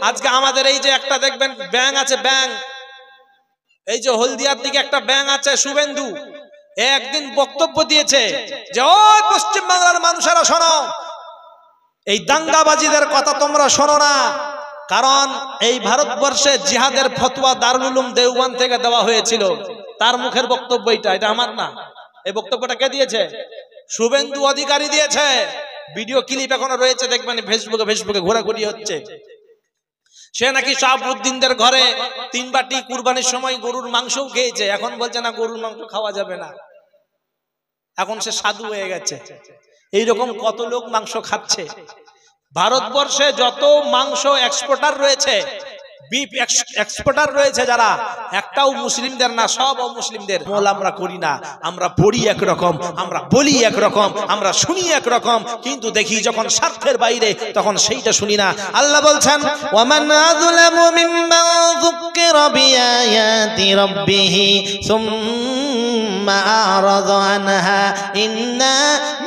আজকে আমাদের এই যে একটা দেখবেন ব্যাং আছে, ব্যাং, এই যে হলদিয়ার দিকে একটা ব্যাং আছে শুভেন্দু, একদিন বক্তব্য দিয়েছে যে ওই পশ্চিম বাংলার মানুষেরা শোনো, এই দাঙ্গাবাজিদের কথা তোমরা শোনো না, কারণ এই ভারতবর্ষে জিহাদের ফতোয়া দারুল উলুম দেওবন্দ থেকে দেওয়া হয়েছিল। তার মুখের বক্তব্য এটা আমার না। এই বক্তব্যটা কে দিয়েছে? শুভেন্দু অধিকারী দিয়েছে। ভিডিও ক্লিপ এখনো রয়েছে, দেখবেন ফেসবুকে ঘোরাঘুরি হচ্ছে। সে নাকি শাহাবুদ্দিনদের ঘরে 3 বাটি কুরবানির সময় গরুর মাংসও খেয়েছে, এখন বলছে না গরুর মাংস খাওয়া যাবে না, এখন সে সাধু হয়ে গেছে। এইরকম কত লোক মাংস খাচ্ছে। ভারতবর্ষে যত মাংস এক্সপোর্টার রয়েছে, বিফ এক্সপোর্টার রয়েছে যারা, একটাও মুসলিমদের না, সব অমুসলিমদের। মোল আমরা করি না, আমরা পড়ি একরকম, আমরা বলি একরকম, আমরা শুনি একরকম, কিন্তু দেখি যখন স্বার্থের বাইরে তখন সেইটা শুনি না। আল্লাহ বলছেন ওয়ামান আযলামু মিম্মান যুক্কিরা বিআয়াতি রাব্বিহি সুম্মা আরাযা আনহা ইন্না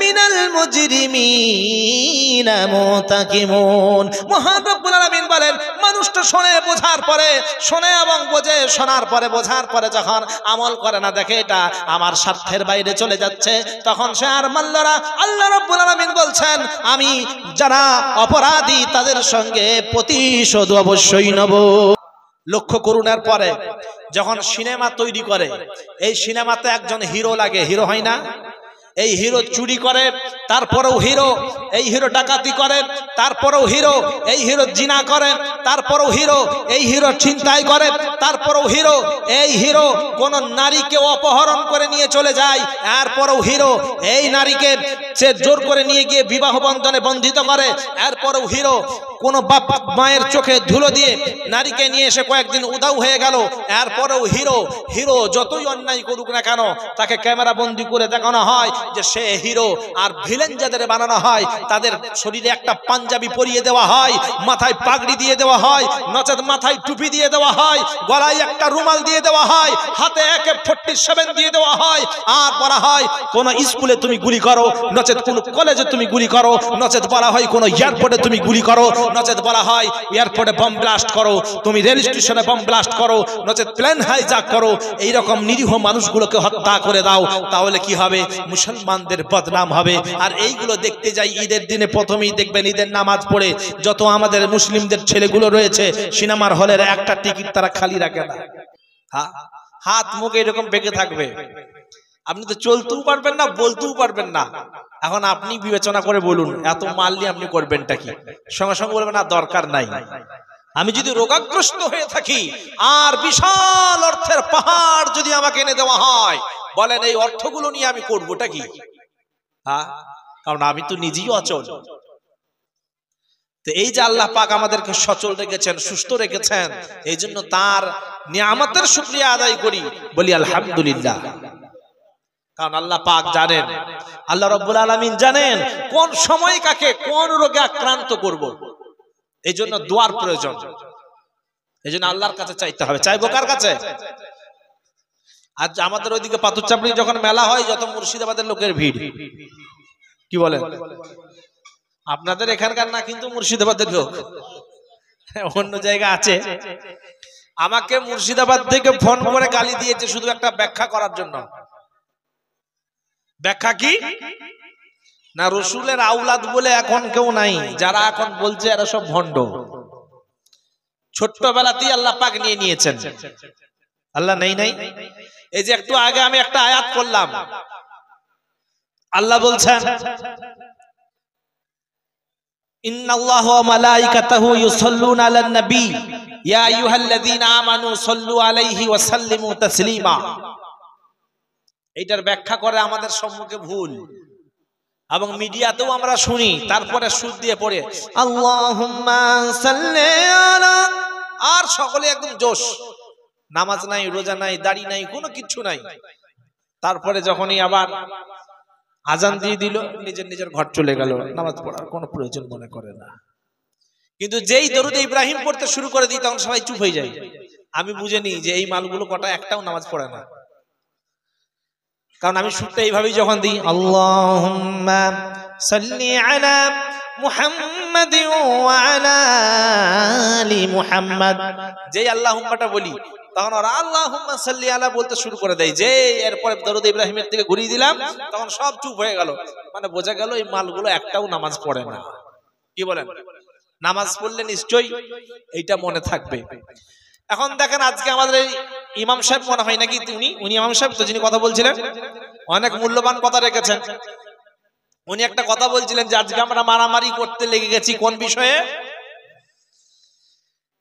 মিনাল মুজরিমিনা মুতাকিমুন। মহান রব্বুল আলামিন বলেন, মানুষটা শোনে বোঝার পরে, শোনে এবং বোঝে, শোনার পরে বোঝার পরে যখন আমল করে না, দেখে এটা আমার স্বার্থের বাইরে চলে যাচ্ছে, তখন সে আর মানল না। আল্লাহ রাব্বুল আলামিন বলছেন, আমি যারা অপরাধী তাদের সঙ্গে প্রতিশোধ অবশ্যই নেব। লক্ষ্য করুন, এর পরে যখন সিনেমা তৈরি করে, এই সিনেমাতে একজন হিরো লাগে, হিরো হয় না? এই হিরো চুরি করে, তারপরেও হিরো। এই হিরো ডাকাতি করে, তারপরেও হিরো। এই হিরো জিনা করে, তারপরেও হিরো। এই হিরো ছিনতাই করে, তারপরেও হিরো। এই হিরো কোন নারীকে অপহরণ করে নিয়ে চলে যায়, এরপরেও হিরো। এই নারীকে সে জোর করে নিয়ে গিয়ে বিবাহ বন্ধনে বন্ধিত করে, এরপরেও হিরো। কোন বাপ মায়ের চোখে ধুলো দিয়ে নারীকে নিয়ে এসে কয়েকদিন উধাও হয়ে গেল, এরপরেও হিরো। হিরো যতই অন্যায় করুক না কেন, তাকে ক্যামেরা বন্দি করে দেখানো হয় যে সে হিরো। আর ভিলেন যাদের বানানো হয়, তাদের শরীরে একটা পাঞ্জাবি পরিয়ে দেওয়া হয়, মাথায় পাগড়ি দিয়ে দেওয়া হয়, নচেত মাথায় টুপি দিয়ে দেওয়া হয়, গলায় একটা রুমাল দিয়ে দেওয়া হয়, হাতে AK-47 দিয়ে দেওয়া হয়। আর বলা হয় কোন স্কুলে তুমি গুলি করো, নচেত কোন কলেজে তুমি গুলি করো, নচেত বলা হয় কোন এয়ারপোর্টে তুমি গুলি করো, নচেত বলা হয় এয়ারপোর্টে বম ব্লাস্ট করো, তুমি রেল স্টেশনে বম ব্লাস্ট করো, নচেত প্লেন হাইজ্যাক করো। এইরকম নিরীহ মানুষগুলোকে হত্যা করে দাও, তাহলে কি হবে? মুসলমানদের বদনাম হবে। আর এইগুলো দেখতে যাই ঈদের দিনে, প্রথমেই দেখবেন ঈদের নামাজ পড়ে যত আমাদের মুসলিমদের ছেলেগুলো রয়েছে, সিনেমার হলের একটা টিকিট তারা খালি রাখে না। হাত মুখ এরকম বেঁকে থাকবে, আপনি তো চলতেও পারবেন না, বলতেও পারবেন না। এখন আপনি বিবেচনা করে বলুন, এত মাল নিয়ে আপনি করবেনটা কি? সঙ্গে সঙ্গে বলবেন না, দরকার নাই। আমি যদি রোগাগ্রস্ত হয়ে থাকি আর বিশাল অর্থের পাহাড় যদি আমাকে এনে দেওয়া হয়, বলেন এই অর্থগুলো নিয়ে আমি করবোটা কি? কারণ আমি তো নিজেই অচল। তো এই যে আল্লাহ পাক আমাদেরকে সচল রেখেছেন, সুস্থ রেখেছেন, এই জন্য তার নিয়ামতের শুকরিয়া আদায় করি, বলি আলহামদুলিল্লাহ। কারণ আল্লাহ পাক জানেন, আল্লাহ রাব্বুল আলামিন জানেন কোন সময় কাকে কোন রোগে আক্রান্ত করব। এই জন্য দোয়ার প্রয়োজন। এই জন্য আল্লাহর কাছে চাইতে হবে। চাইবো কার কাছে? আজ আমাদের ওইদিকে পাথরচাপড়ি যখন মেলা হয়, যত মুর্শিদাবাদের লোকের ভিড়, কি বলেন? আপনাদের এখানকার না, কিন্তু মুর্শিদাবাদের লোক, অন্য জায়গা আছে। আমাকে মুর্শিদাবাদ থেকে ফোন করে গালি দিয়েছে শুধু একটা ব্যাখ্যা করার জন্য। ব্যাখ্যা কি না, রসুলের আওলাদ বলে এখন কেউ নাই, যারা এখন বলছে এরা সব ভণ্ড। ছোট্টবেলাতেই আল্লাহ পাক নিয়ে নিয়েছেন। আল্লাহ নেই নাই। এই যে একটু আগে আমি একটা আয়াত পড়লাম, আল্লাহ বলছেন ইন্নাল্লাহা ওয়া মালাইকাতাহু ইউসাল্লুনা আলান নবী ইয়া আইয়ুহাল্লাযীনা আমানু সাল্লু আলাইহি ওয়া সাল্লিমু তাসলিমা। এইটার ব্যাখ্যা করে আমাদের সম্মুখে ভুল, এবং মিডিয়াতেও আমরা শুনি, তারপরে সুর দিয়ে পড়ে আল্লাহুম্মা সাল্লি আলা, আর সকলে একদম জোশ, নামাজ নাই, রোজা নাই, দাড়ি নাই, কোনো কিছু নাই। তারপরে যখনই আবার আজান দিয়ে দিল, নিজের নিজের ঘর চলে গেল, নামাজ পড়ার কোনো প্রয়োজন মনে করে না। কিন্তু যেই দরুদ ইব্রাহিম পড়তে শুরু করে দিই, তখন সবাই চুপ হয়ে যায়। আমি বুঝে নিই যে এই মালগুলো কটা একটাও নামাজ পড়ে না। কারণ আমি সুরটা এইভাবেই যখন দিই, আল্লাহুম্মা সাল্লি আলা মুহাম্মাদিন ওয়া আলা আলি মুহাম্মাদ। যেই আল্লাহুম্মাটা বলি তখন ওরা আল্লাহুম্মা সাল্লি আলা বলতে শুরু করে দেয়। যে এরপরে দরুদ ইব্রাহিমের দিকে ঘুরিয়ে দিলাম তখন সব চুপ হয়ে গেল। মানে বোঝা গেল এই মালগুলো একটাও নামাজ পড়ে না। কি বলেন? নামাজ পড়লে নিশ্চয়ই এইটা মনে থাকবে। এখন দেখেন আজকে আমাদের এই ইমাম সাহেব মনে হয় নাকি উনি ইমাম সাহেব তো যিনি কথা বলছিলেন, অনেক মূল্যবান কথা রেখেছেন। উনি একটা কথা বলছিলেন যে আজকে আমরা মারামারি করতে লেগে গেছি কোন বিষয়ে,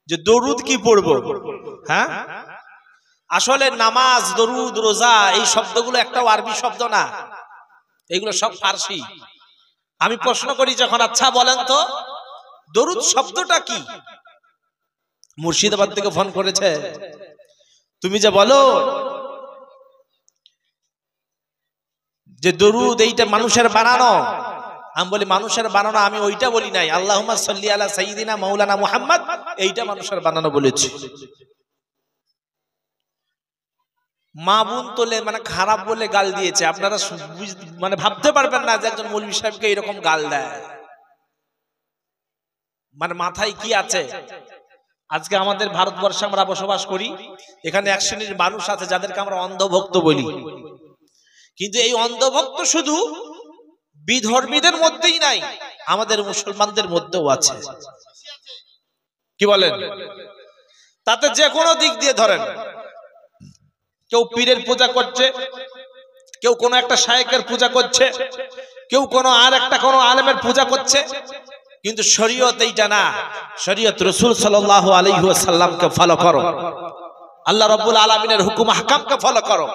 যে দরুদ কি পড়বো। হ্যাঁ, আসলে নামাজ, দরুদ, রোজা এই শব্দগুলো একটাও আরবি শব্দ না, এগুলো সব ফার্সি। আমি প্রশ্ন করি যখন, আচ্ছা বলেন তো দরুদ শব্দটা কি? মুর্শিদাবাদ থেকে ফোন করেছে, তুমি যে বলো যে দরুদ এইটা মানুষের বানানো, আমি বলি মানুষের বানানো আমি ওইটা বলি নাই, আল্লাহুম্মা সাল্লি আলা সাইয়্যিদিনা মাওলানা মুহাম্মদ এইটা মানুষের বানানো বলেছি। মা বোন তোলে মানে খারাপ বলে গাল দিয়েছে। আপনারা মানে ভাবতে পারবেন না যে একজন মৌলভী সাহেবকে এরকম গাল দেয়, মানে মাথায় কি আছে। আজকে আমাদের ভারতবর্ষে আমরা বসবাস করি, এখানে এক শ্রেণীর মানুষ আছে যাদেরকে আমরা অন্ধভক্ত বলি, কিন্তু এই অন্ধভক্ত শুধু বিধর্মীদের মধ্যেই নাই, আমাদের মুসলমানদের মধ্যেও আছে। কি বলেন? তাতে যে কোনো দিক দিয়ে ধরেন, কেউ পীরের পূজা করছে, কেউ কোনো একটা শায়েখের পূজা করছে, কেউ কোনো আর একটা কোনো আলেমের পূজা করছে, কিন্তু শরীয়ত এইটা না। শরীয়ত রাসূল সাল্লাল্লাহু আলাইহি ওয়াসাল্লামকে ফলো করো, আল্লাহ রাব্বুল আলামিনের হুকুম আহকামকে ফলো করো।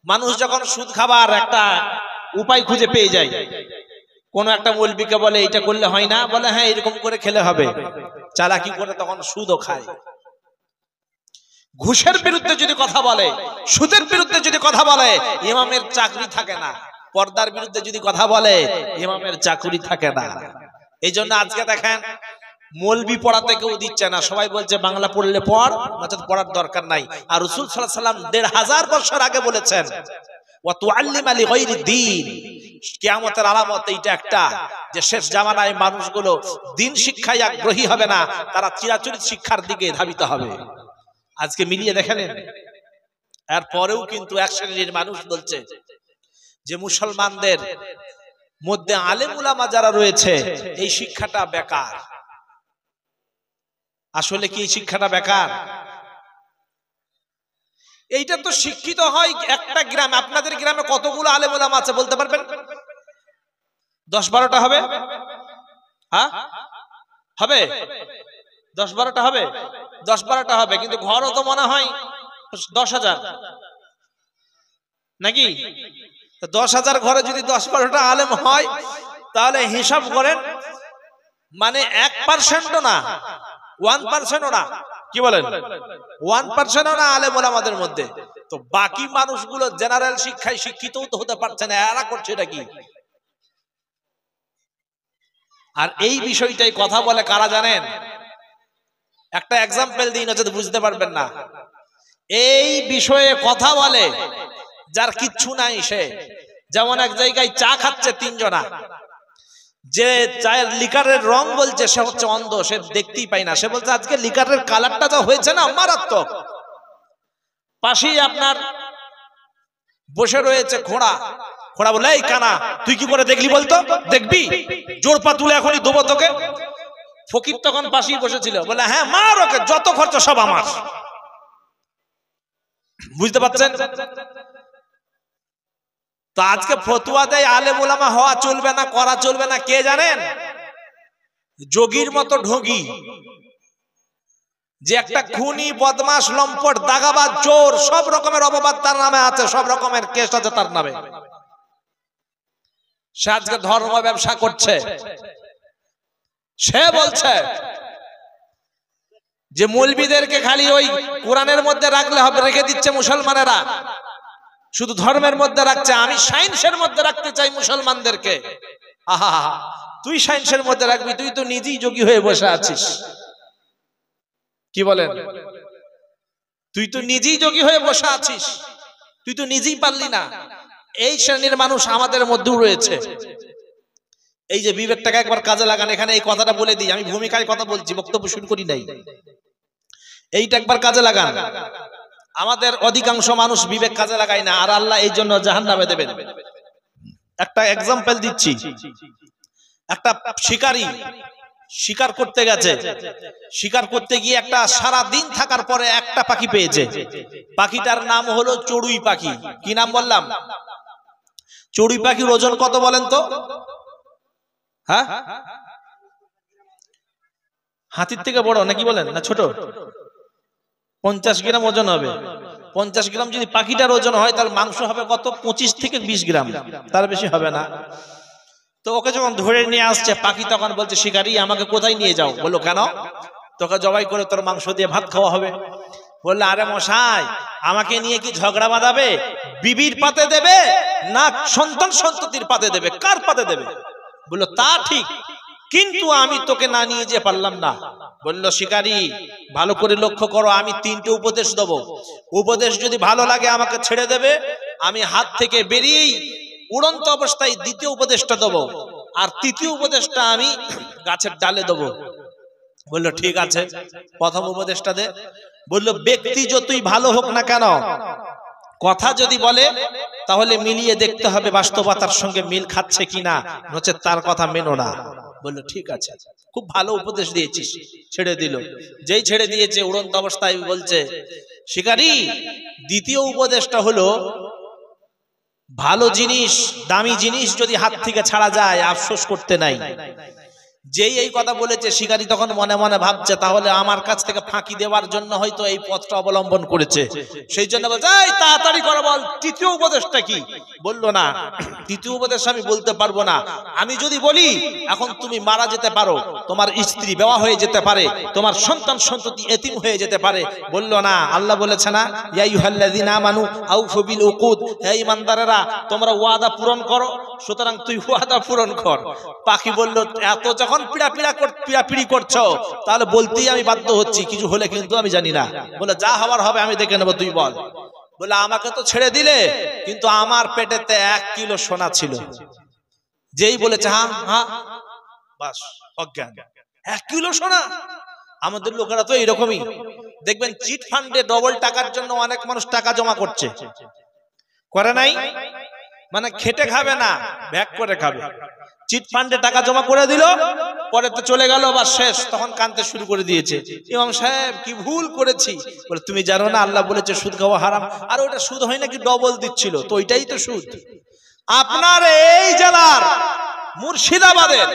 মানুষ যখন সুদ খাবার একটা উপায় খুঁজে পেয়ে যায়, কোন একটা মৌলবীকে বলে এটা করলে হয় না, বলে হ্যাঁ এরকম করে খেলে হবে, চালাকি করে তখন সুদও খায়। ঘুষের বিরুদ্ধে যদি কথা বলে, সুদের বিরুদ্ধে যদি কথা বলে, ইমামের চাকরি থাকে না। পর্দার বিরুদ্ধে যদি কথা বলে, ইমামের চাকরি থাকে না। এই জন্য আজকে দেখেন মৌলবি পড়াতে কেউ দিচ্ছে না, সবাই বলছে বাংলা পড়লে পড়, নচেত পড়ার দরকার নাই। আর রাসূল সাল্লাল্লাহু আলাইহি ওয়াসাল্লাম ১৫০০ বছর আগে বলেছেন ওয়া তুআল্লিমা লিগাইরি দ্বীন, কিয়ামতের আলামত এইটা একটা, যে শেষ জামানায় মানুষগুলো দ্বীন শিক্ষায় আগ্রহী হবে না, তারা চিরাচরিত শিক্ষার দিকে ধাবিত হবে। আজকে মিলিয়ে দেখেন, এরপরেও কিন্তু এক শ্রেণীর মানুষ বলছে যে মুসলমানদের মধ্যে আলেম উলামা যারা রয়েছে এই শিক্ষাটা বেকার। আসলে কি এই শিক্ষাটা বেকার? এইটা তো শিক্ষিত হয় একটা গ্রামে। আপনাদের গ্রামে কতগুলো আলেম উলামা আছে বলতে পারবেন? ১০-১২টা হবে? হ্যাঁ হবে, ১০-১২টা হবে, ১০-১২টা হবে, কিন্তু ঘরও তো মনে হয় ১০,০০০ নাকি? ১০,০০০ ঘরে যদি ১০-১২টা আলেম হয়, তাহলে হিসাব করেন, মানে 1%ও না, 1%ও না। কি বলেন? 1%ও না আলেম ওলামাদের মধ্যে। তো বাকি মানুষগুলো জেনারেল শিক্ষায় শিক্ষিতও তো হতে পারছে না, এরা করছে এটা কি? আর এই বিষয়টাই কথা বলে কারা জানেন? একটা এক্সাম্পল দিই, নচেত বুঝতে পারবেন না। এই বিষয়ে কথা বলে যার কিচ্ছু নাই সে। যেমন এক জায়গায় চা খাচ্ছে ৩ জনা, যে চায়ের লিকারের রং বলছে সে হচ্ছে অন্ধ, সে দেখতেই পায় না। সে বলছে আজকে লিকারের কালারটা যা হয়েছে না মারাত্মক। পাশেই আপনার বসে রয়েছে ঘোড়া। ঘোড়া বলে এই কানা তুই কি করে দেখলি বলতো? দেখবি, জোর পা তুলে এখনই দেবো তোকে। ফকির তখন পাশেই বসেছিল, বলে হ্যাঁ মার ওকে, যত খরচ সব আমার। বুঝতে পারছেন? তো আজকে ফতোয়া দেয় আলেম ওলামা হওয়া চলবে না, করা চলবে না, কে জানেন? যোগীর মতো ঢোগী, যে একটা খুনি, বদমাশ, লম্পট, দাগাবাজ, চোর, সব রকমের অপবাদ তার নামে আছে, সব রকমের কেস আছে তার নামে। সে আজকে ধর্ম ব্যবসা করছে। সে বলছে যে মৌলবীদেরকে খালি ওই কোরআনের মধ্যে রাখলে হবে, রেখে দিচ্ছে মুসলমানেরা, শুধু ধর্মের মধ্যে রাখছে। আমি সায়েন্সের মধ্যে রাখতে চাই মুসলমানদেরকে। আহা, তুই সায়েন্সের মধ্যে রাখবি? তুই তো নিজেই যোগী হয়ে বসে আছিস। কি বলেন? তুই তো নিজেই যোগী হয়ে বসে আছিস, তুই তো নিজেই পারলি না। এই শ্রেণীর মানুষ আমাদের মধ্যেও রয়েছে। এই যে বিবেকটাকে একবার কাজে লাগান। এখানে এই কথাটা বলে দিই, আমি ভূমিকায় কথা বলছি, বক্তব্য শুরু করি নাই। এইটা একবার কাজে লাগান। আমাদের অধিকাংশ মানুষ বিবেক কাজে লাগায় না, আর আল্লাহ এই জন্য জাহান্নামে দেবেন। একটা এক্সাম্পল দিচ্ছি। একটা শিকারী শিকার করতে গেছে, শিকার করতে গিয়ে একটা সারা দিন থাকার পরে একটা পাখি পেয়েছে। পাখিটার নাম হলো চড়ুই পাখি। কি নাম বললাম? চড়ুই পাখির ওজন কত বলেন তো? হ্যাঁ, হাতির থেকে বড় নাকি বলেন, না ছোট? 50 গ্রাম ওজন হবে। 50 গ্রাম যদি পাখিটার ওজন হয়, তাহলে মাংস হবে কত? 25 থেকে 20 গ্রাম, তার বেশি হবে না। তো ওকে যখন ধরে নিয়ে আসছে, পাখি তখন বলছে, শিকারী আমাকে কোথায় নিয়ে যাও? বললো, কেন? তোকে জবাই করে তোর মাংস দিয়ে ভাত খাওয়া হবে। বললো, আরে মশাই, আমাকে নিয়ে কি ঝগড়া বাঁধাবে? বিবির পাতে দেবে না সন্তান সন্ততির পাতে দেবে? কার পাতে দেবে? বললো, তা ঠিক, কিন্তু আমি তোকে না নিয়ে যেতে পারলাম না। বললো, শিকারী ভালো করে লক্ষ্য করো, আমি 3টে উপদেশ দেবো। উপদেশ যদি ভালো লাগে আমাকে ছেড়ে দেবে, আমি হাত থেকে বেরিয়েই উড়ন্ত অবস্থায় 2য় উপদেশটা দেবো, আর 3য় উপদেশটা আমি গাছের ডালে দেবো। বললো, ঠিক আছে, প্রথম উপদেশটা দে। বললো, ব্যক্তি যতই ভালো হোক না কেন, কথা যদি বলে তাহলে মিলিয়ে দেখতে হবে বাস্তবতার সঙ্গে মিল খাচ্ছে কিনা, নচেৎ তার কথা মেনো না। বললো, ঠিক আছে, খুব ভালো উপদেশ দিয়েছিস। ছেড়ে দিল। যেই ছেড়ে দিয়েছে, উড়ন্ত অবস্থায় বলছে, শিকারী 2য় উপদেশটা হলো, ভালো জিনিস, দামি জিনিস যদি হাত থেকে ছাড়া যায়, আফসোস করতে নাই। যেই এই কথা বলেছে, শিকারী তখন মনে মনে ভাবছে, তাহলে আমার কাছ থেকে ফাঁকি দেওয়ার জন্য হয়তো এই পথটা অবলম্বন করেছে। সেই জন্য বলছে, এই তাড়াতাড়ি করে বল 3য় উপদেশটা কি? বললো, না 3য় উপদেশ আমি বলতে পারবো না। আমি যদি বলি এখন তুমি মারা যেতে পারো, তোমার স্ত্রী বেওয়া হয়ে যেতে পারে, তোমার সন্তান সন্ততি এতিম হয়ে যেতে পারে। বললো, না, আল্লাহ বলেছে না, ইয়া আইয়ুহাল্লাযীনা আমানু আউফু বিল উকুদ, হে ঈমানদারেরা তোমরা ওয়াদা পূরণ করো, সুতরাং তুই ওয়াদা পূরণ কর। পাখি বলল, এত যখন পিড়াপিড়ি করছো, তাহলে বলতেই আমি বাধ্য হচ্ছি, কিছু হলে কিন্তু আমি জানি না। বলে, যা হবার হবে আমি দেখে নেবো, তুই বল। বলে, আমাকে তো ছেড়ে দিলে, কিন্তু আমার পেটেতে 1 কিলো সোনা ছিল। যেই বলেছে হ্যাঁ হ্যাঁ, বাস অজ্ঞান। 1 কিলো সোনা! আমাদের লোকেরা তো এইরকমই, দেখবেন চিট ফান্ডে ডবল টাকার জন্য অনেক মানুষ টাকা জমা করছে, করে নাই? মানে খেটে খাবে না, ব্যাক করে খাবে। চিট ফান্ডে টাকা জমা করে দিল, পরে তো চলে গেল, বা শেষ, তখন কাঁদতে শুরু করে দিয়েছে, ইমাম সাহেব কি ভুল করেছি। বলে, তুমি জানো না আল্লাহ বলেছে সুদ খাওয়া হারাম? আর ওটা সুদ হয় নাকি, ডবল দিচ্ছিল, তো ওইটাই তো সুদ। আপনার এই জেলার মুর্শিদাবাদের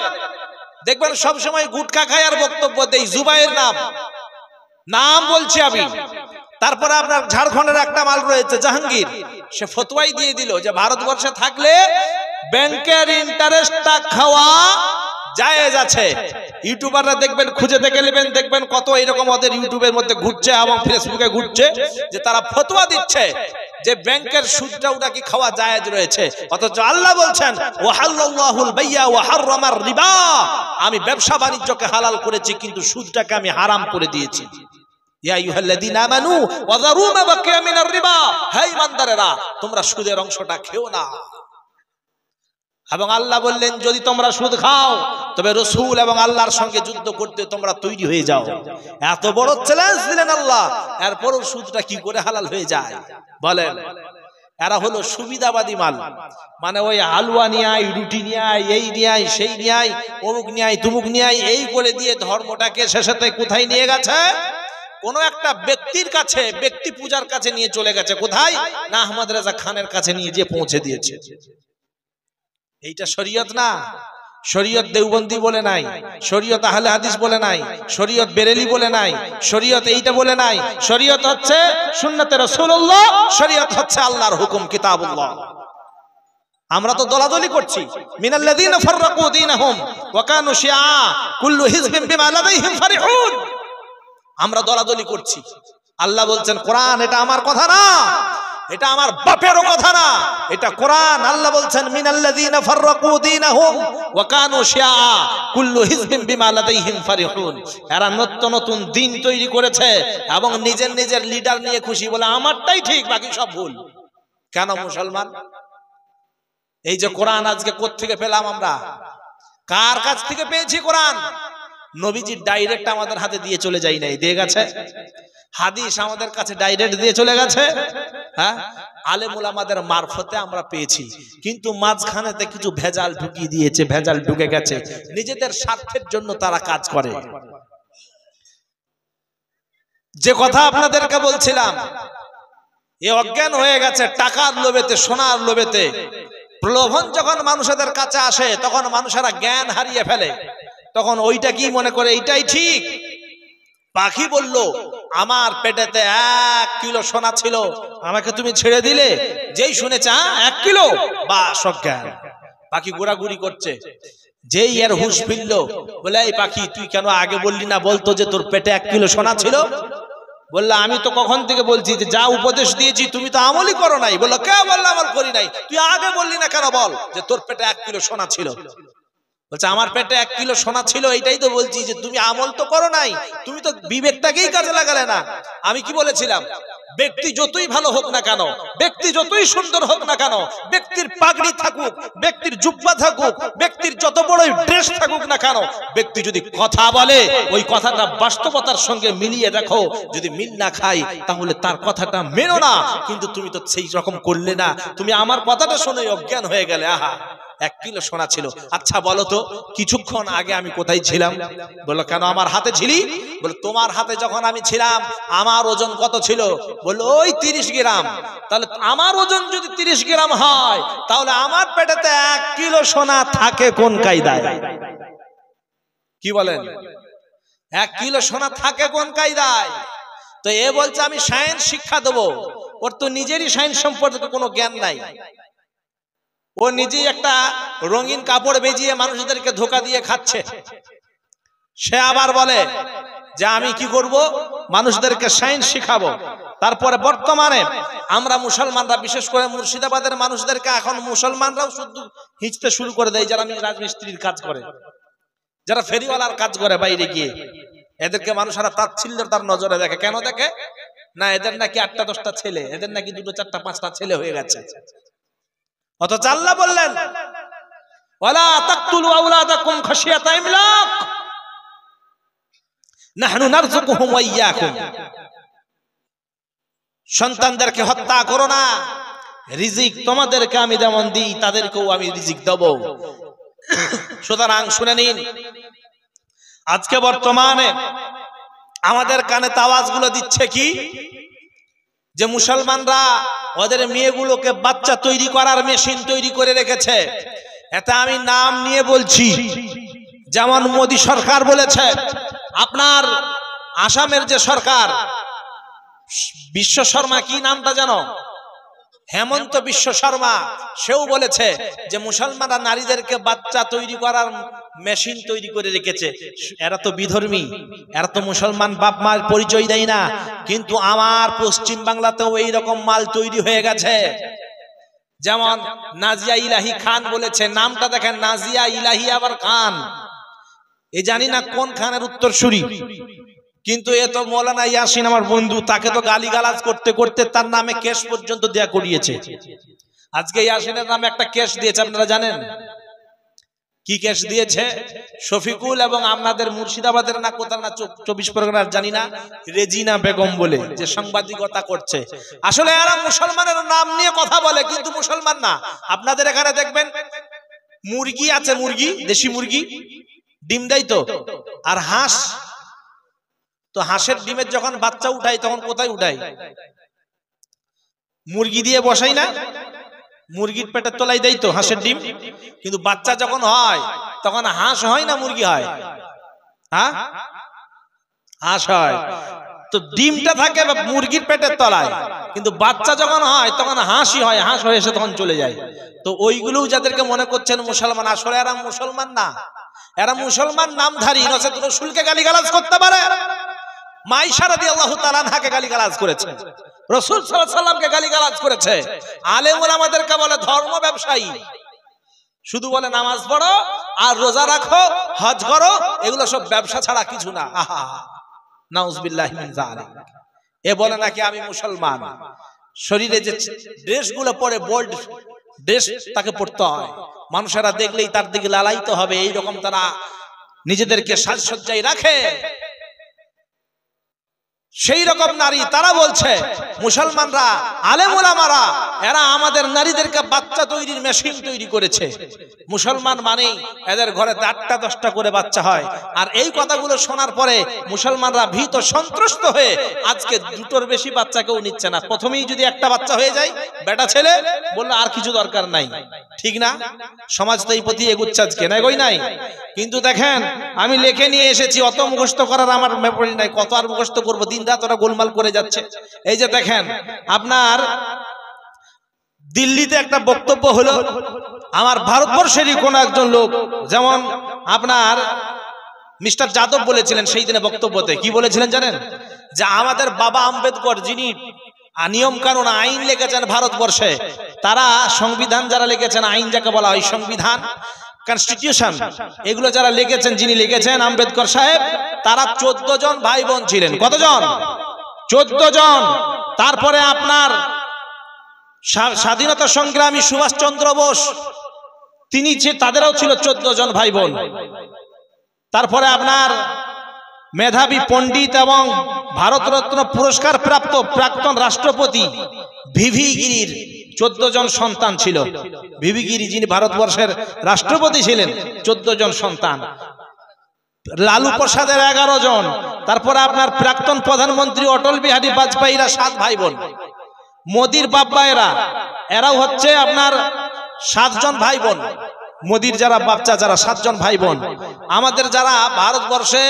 দেখবেন সবসময় গুটকা খায় আর বক্তব্য দেয়, জুবাইয়ের নাম বলছি আমি। তারপরে আপনার ঝাড়খণ্ডের একটা মাল রয়েছে জাহাঙ্গীর, সে ফতোয়াই দিয়ে দিল যে ভারতবর্ষে থাকলে ব্যাংকের ইন্টারেস্টটা খাওয়া জায়েজ আছে। ইউটিউবাররা দেখবেন, খুঁজে দেখে নেবেন, দেখবেন কত এরকম ওদের ইউটিউবের মধ্যে ঘুরছে এবং ফেসবুকে ঘুরছে, যে তারা ফতোয়া দিচ্ছে যে ব্যাংকের সুদটা ওটা কি খাওয়া জায়েজ রয়েছে। অথচ আল্লাহ বলছেন, ওয়াহাল্লাল্লাহুল বাইয়া ওয়া হাররামার রিবা, আমি ব্যবসা বাণিজ্যকে হালাল করেছি, কিন্তু সুদটাকে আমি হারাম করে দিয়েছি। ইয়া আইয়ুহাল্লাযীনা আমানু ওয়া যারু মা বাকিয়া মিনার রিবা, হে ঈমানদারেরা তোমরা সুদের অংশটা খেও না। এবং আল্লাহ বললেন, যদি তোমরা সুদ খাও তবে রাসূল এবং আল্লাহর সঙ্গে যুদ্ধ করতে তোমরা তৈরি হয়ে যাও। এত বড় চ্যালেঞ্জ দিলেন আল্লাহ, এরপরও সুদটা কি করে হালাল হয়ে যায় বলেন? এরা হলো সুবিধাবাদী মাল, মানে ওই হালুয়া নিয়ে আয়, রুটি নিয়ে আয়, এই নিয়ে আয়, সেই নিয়ে আয়, অমুক নিয়ে আয়, তুমুক নিয়ে আয়, এই করে দিয়ে ধর্মটাকে শেষেতে কোথায় নিয়ে গেছে? কোন একটা ব্যক্তির কাছে, ব্যক্তি পূজার কাছে নিয়ে চলে গেছে। কোথায়? না, আহমদ রেজা খানের কাছে নিয়ে যে পৌঁছে দিয়েছে। এইটা শরীয়ত না। শরীয়ত দেওবন্দি বলে নাই, শরীয়ত আহলে হাদিস বলে নাই, শরীয়ত বেরেলি বলে নাই, শরীয়ত এইটা বলে নাই। শরীয়ত হচ্ছে সুন্নতে রাসূলুল্লাহ, শরীয়ত হচ্ছে আল্লাহর হুকুম, কিতাবুল্লাহ। আমরা তো দলাদলি করছি, মিনাল্লাযীনা ফাররাকু দীনাহুম ওয়া কানু শিয়া কুল্লু হিজবিন বিমা লাদাইহিম ফারিহুন। আমরা দলাদলি করছি। আল্লাহ বলছেন, কোরআন এটা আমার কথা না, এটা আমার বাপেরও কথা না, এটা কোরআন। আল্লাহ বলছেন, মিনাল্লাযীনা ফাররাকু দীনাহুম ওয়া কানু শিয়া কুল্লু হিজবিন বিমা লাদাইহিম ফারিহুন। এরা নতুন নতুন দিন তৈরি করেছে এবং নিজের নিজের লিডার নিয়ে খুশি, বলে আমারটাই ঠিক, বাকি সব ভুল। কেন মুসলমান? এই যে কোরআন আজকে কোত্থেকে পেলাম আমরা? কার কাছ থেকে পেয়েছি কোরআন? নবীজি ডাইরেক্ট আমাদের হাতে দিয়ে চলে যাই নাই, দিয়ে গেছে। হাদিস আমাদের কাছে ডাইরেক্ট দিয়ে চলে গেছে, হ্যাঁ, আলেম উলামাদের মারফতে আমরা পেয়েছি। কিন্তু মাঝখানেতে কিছু ভেজাল ঢুকিয়ে দিয়েছে, ভেজাল ঢুকে গেছে, নিজেদের স্বার্থের জন্য তারা কাজ করে। যে কথা আপনাদেরকে বলছিলাম, এ অজ্ঞান হয়ে গেছে টাকার লোভেতে, সোনার লোভেতে। প্রলোভন যখন মানুষদের কাছে আসে তখন মানুষেরা জ্ঞান হারিয়ে ফেলে, তখন ওইটা কি মনে করে এইটাই ঠিক। পাখি বলল, আমার পেটেতে 1 কিলো সোনা ছিল, আমাকে তুমি ছেড়ে দিলে। যেই শুনেছে 1 কিলো, বা সজ্ঞান, পাখি ঘোরাঘুরি করছে। যেই এর হুঁশ ফিরল, বলে এই পাখি তুই কেন আগে বললি না, বলতো যে তোর পেটে 1 কিলো সোনা ছিল। বললো আমি তো কখন থেকে বলছি যে যা উপদেশ দিয়েছি তুমি তো আমলই করো নাই। বললো কে বললো আমল করি নাই? তুই আগে বললি না কেন, বল যে তোর পেটে 1 কিলো সোনা ছিল। বলছে আমার পেটে 1 কিলো সোনা ছিল, এইটাই তো বলছি যে তুমি আমল তো করো নাই, তুমি তো বিবেকটাকেই কাজে লাগালে না। আমি কি বলেছিলাম? ব্যক্তি যতই ভালো হোক না কেন, ব্যক্তি যতই সুন্দর হোক না কেন, ব্যক্তির পাগড়ি থাকুক, ব্যক্তির জুব্বা থাকুক, ব্যক্তির যত বড়ই ড্রেস থাকুক না কেন, ব্যক্তি যদি কথা বলে ওই কথাটা বাস্তবতার সঙ্গে মিলিয়ে দেখো, যদি মিল না খায় তাহলে তার কথাটা মেনো না। কিন্তু তুমি তো সেই রকম করলে না, তুমি আমার কথাটা শুনে অজ্ঞান হয়ে গেলে। আহা, 1 কিলো সোনা ছিল। আচ্ছা বলো তো কিছুক্ষণ আগে আমি কোথায় ছিলাম? বললো কেন আমার হাতে ছিলি? বললো তোমার হাতে যখন আমি ছিলাম আমার ওজন কত ছিল? বললো ওই 30 গ্রাম। তাহলে আমার ওজন যদি 30 গ্রাম হয়, তাহলে আমার পেটেতে 1 কিলো সোনা থাকে কোন কায়দায়? কি বলেন? 1 কিলো সোনা থাকে কোন কায়দায়? তো এ বলছে আমি সায়েন্স শিক্ষা দেবো। ওর তো নিজেরই সায়েন্স সম্পর্কে কোনো জ্ঞান নাই। ও নিজেই একটা রঙিন কাপড় বেজিয়ে মানুষদেরকে ধোকা দিয়ে খাচ্ছে। সে আবার বলে যে আমি কি করব, মানুষদেরকে সায়েন্স শিখাবো। তারপরে বর্তমানে আমরা মুসলমানরা, বিশেষ করে মুর্শিদাবাদের মানুষদেরকে এখন মুসলমানরাও শুধু হিঁচতে শুরু করে দেয়। যারা রাজমিস্ত্রির কাজ করে, যারা ফেরিওয়ালার কাজ করে বাইরে গিয়ে, এদেরকে মানুষেরা তাচ্ছিল্যতার নজরে দেখে। কেন দেখে? না এদের নাকি 8টা 10টা ছেলে, এদের নাকি 2টো 4টা 5টা ছেলে হয়ে গেছে। অথচ আল্লাহ বললেন ওয়ালা তাকতুলু আওলাদাকুম খাশিয়াতা ইমলাক নাহনু নারযুকুহুম ওয়া ইয়্যাকুম। সন্তানদেরকে হত্যা করো না, রিজিক তোমাদেরকে আমি যেমন দিই তাদেরকেও আমি রিজিক দেব। সুতরাং শুনে নিন, আজকে বর্তমানে আমাদের কানে আওয়াজগুলো দিচ্ছে কি, যে মুসলমানরা ওদের মেয়েগুলোকে বাচ্চা তৈরি করার মেশিন তৈরি করে রেখেছে। এটা আমি নাম নিয়ে বলছি, যেমন মোদী সরকার বলেছে, আপনার আসামের যে সরকার বিশ্ব শর্মা, কি নামটা জানো, হেমন্ত বিশ্ব শর্মা, সেও বলেছে যে মুসলমানরা নারীদেরকে বাচ্চা তৈরি করার মেশিন তৈরি করে রেখেছে। এরা তো বিধর্মী, এরা তো মুসলমান বাপ মার পরিচয় দেয় না। কিন্তু আমার পশ্চিম বাংলাতেও এইরকম মাল তৈরি হয়ে গেছে। যেমন নাজিয়া ইলাহি খান বলেছে, নামটা দেখেন, নাজিয়া ইলাহি আবার খান, এ জানি না কোন খানের উত্তরসূরি। কিন্তু এ তো মৌলানা ইয়াসিন আমার বন্ধু, তাকে তো গালিগালাজ করতে করতে তার নামে কেস পর্যন্ত দেয়া করিয়েছে। আজকে ইয়াসিনের নামে একটা কেস দিয়েছে, আপনারা জানেন কি কেস দিয়েছে? শফিকুল এবং আপনাদের মুর্শিদাবাদের না কোথাও না 24 পরগনার জানি না, রেজিনা বেগম বলে যে সাংবাদিকতা করছে। আসলে এরা মুসলমানের নাম নিয়ে কথা বলে কিন্তু মুসলমান না। আপনাদের এখানে দেখবেন মুরগি আছে, মুরগি, দেশি মুরগি ডিম দেয় তো, আর হাঁস, তো হাঁসের ডিমের যখন বাচ্চা উঠাই তখন কোথায় উঠাই? মুরগি দিয়ে বসাই না, মুরগির পেটের তলায় দেয় তো হাঁসের ডিম। কিন্তু বাচ্চা যখন হয় তখন হাঁস হয় না মুরগি হয়? হ্যাঁ, হাঁস হয়। তো ডিমটা থাকে মুরগির পেটের তলায়, কিন্তু বাচ্চা যখন হয় তখন হাঁসই হয়, হাঁস হয়ে এসে তখন চলে যায়। তো ওইগুলোও যাদেরকে মনে করছেন মুসলমান, আসলে এরা মুসলমান না, এরা মুসলমান নামধারী। নচেত রাসূলকে গালিগালাজ করতে পারে? মা আয়েশা রাদিয়াল্লাহু তাআলা আনহাকে গালিগালাজ করেছে, রাসূল সাল্লাল্লাহু আলাইহি সাল্লামকে গালিগালাজ করেছে। আলেম ওলামাদেরকে বলে ধর্ম ব্যবসায়ী, শুধু বলে নামাজ পড়ো আর রোজা রাখো, হজ করো, এগুলো সব ব্যবসা ছাড়া কিছু না। আহা, নাউজুবিল্লাহি মিন যালিক। এ বলে নাকি আমি মুসলমান, শরীরে যে ড্রেসগুলো পরে বোল্ড ড্রেস তাকে পড়তে হয়, মানুষেরা দেখলেই তার দিকে লালায়িত হবে, এইরকম তারা নিজেদেরকে সাজসজ্জায় রাখে। সেই রকম নারী তারা বলছে মুসলমানরা, আলেম ওলামারা, এরা আমাদের নারীদেরকে বাচ্চা তৈরির মেশিন তৈরি করেছে। মুসলমান মানেই এদের ঘরে 8টা 10টা করে বাচ্চা হয়। আর এই কথাগুলো শোনার পরে মুসলমানরা ভীত সন্ত্রস্ত হয়ে আজকে 2টোর বেশি বাচ্চা কেউ নিচ্ছে না। প্রথমেই যদি একটা বাচ্চা হয়ে যায়, বেটা ছেলে, বললো আর কিছু দরকার নাই। ঠিক না? সমাজ তো এই প্রতি এগুচ্ছে আজকে, না গই নাই? কিন্তু দেখেন, আমি লিখে নিয়ে এসেছি, অত মুখস্থ করার আমার মেমোরি নাই, কত আর মুখস্থ করবো, দিন রাত ওরা গোলমাল করে যাচ্ছে। এই যে দেখেন, আপনার দিল্লিতে একটা বক্তব্য হলো, আমার ভারতবর্ষেরই কোন একজন লোক, যেমন আপনার মিস্টার যাদব বলেছিলেন সেই দিনে বক্তব্যতে, কি বলেছিলেন জানেন? যে আমাদের বাবা আম্বেদকর, যিনি নিয়ম কানুন আইন লিখেছেন ভারতবর্ষে, তারা সংবিধান যারা লিখেছেন, আইন যাকে বলা হয় সংবিধান, কনস্টিটিউশন, এগুলো যারা লিখেছেন, যিনি লিখেছেন আম্বেদকর সাহেব, তারা 14 জন ভাই বোন ছিলেন। কতজন? 14 জন। তারপরে আপনার স্বাধীনতা সংগ্রামী সুভাষচন্দ্র বোস, তিনি তাদেরও ছিল 14 জন ভাই বোন। তারপরে আপনার মেধাবী পণ্ডিত এবং ভারতরত্ন পুরস্কার প্রাপ্ত প্রাক্তন রাষ্ট্রপতি ভিভি গিরির 14 জন সন্তান ছিল। ভিভি গিরি, যিনি ভারতবর্ষের রাষ্ট্রপতি ছিলেন, 14 জন সন্তান। লালু প্রসাদের 11 জন। তারপরে আপনার প্রাক্তন প্রধানমন্ত্রী অটল বিহারী বাজপেয়ীরা 7 ভাই বোন। মোদির বাপ্পায়েরা, এরাও হচ্ছে আপনার 7 জন ভাই বোন। মোদির যারা বাচ্চা, যারা 7 জন ভাই বোন। আমাদের যারা ভারতবর্ষে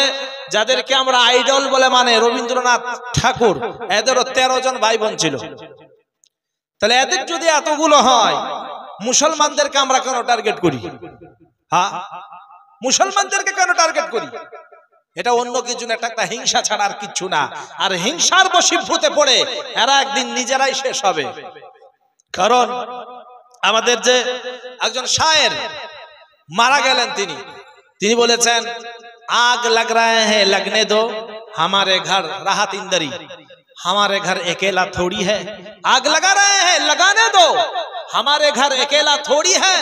যাদেরকে আমরা আইডল বলে মানে, রবীন্দ্রনাথ ঠাকুর, এদেরও 13 জন ভাই বোন ছিল। তাহলে এদের যদি এতগুলো হয়, মুসলমানদেরকে আমরা কেন টার্গেট করি? হ্যাঁ, মুসলমানদেরকে কেন টার্গেট করি? এটা অন্য কিছু না, একটা হিংসা ছাড়া আর কিচ্ছু না। আর হিংসার বশীভূতে পড়ে এরা একদিন নিজেরাই শেষ হবে। কারণ আমাদের যে একজন শায়ের মারা গেলেন, তিনি বলেছেন, आग लग रहे हैं लगने दो, हमारे घर राहत इंदरी, हमारे घर अकेला थोड़ी है। आग लगा रहे हैं लगाने दो, हमारे घर अकेला थोड़ी है।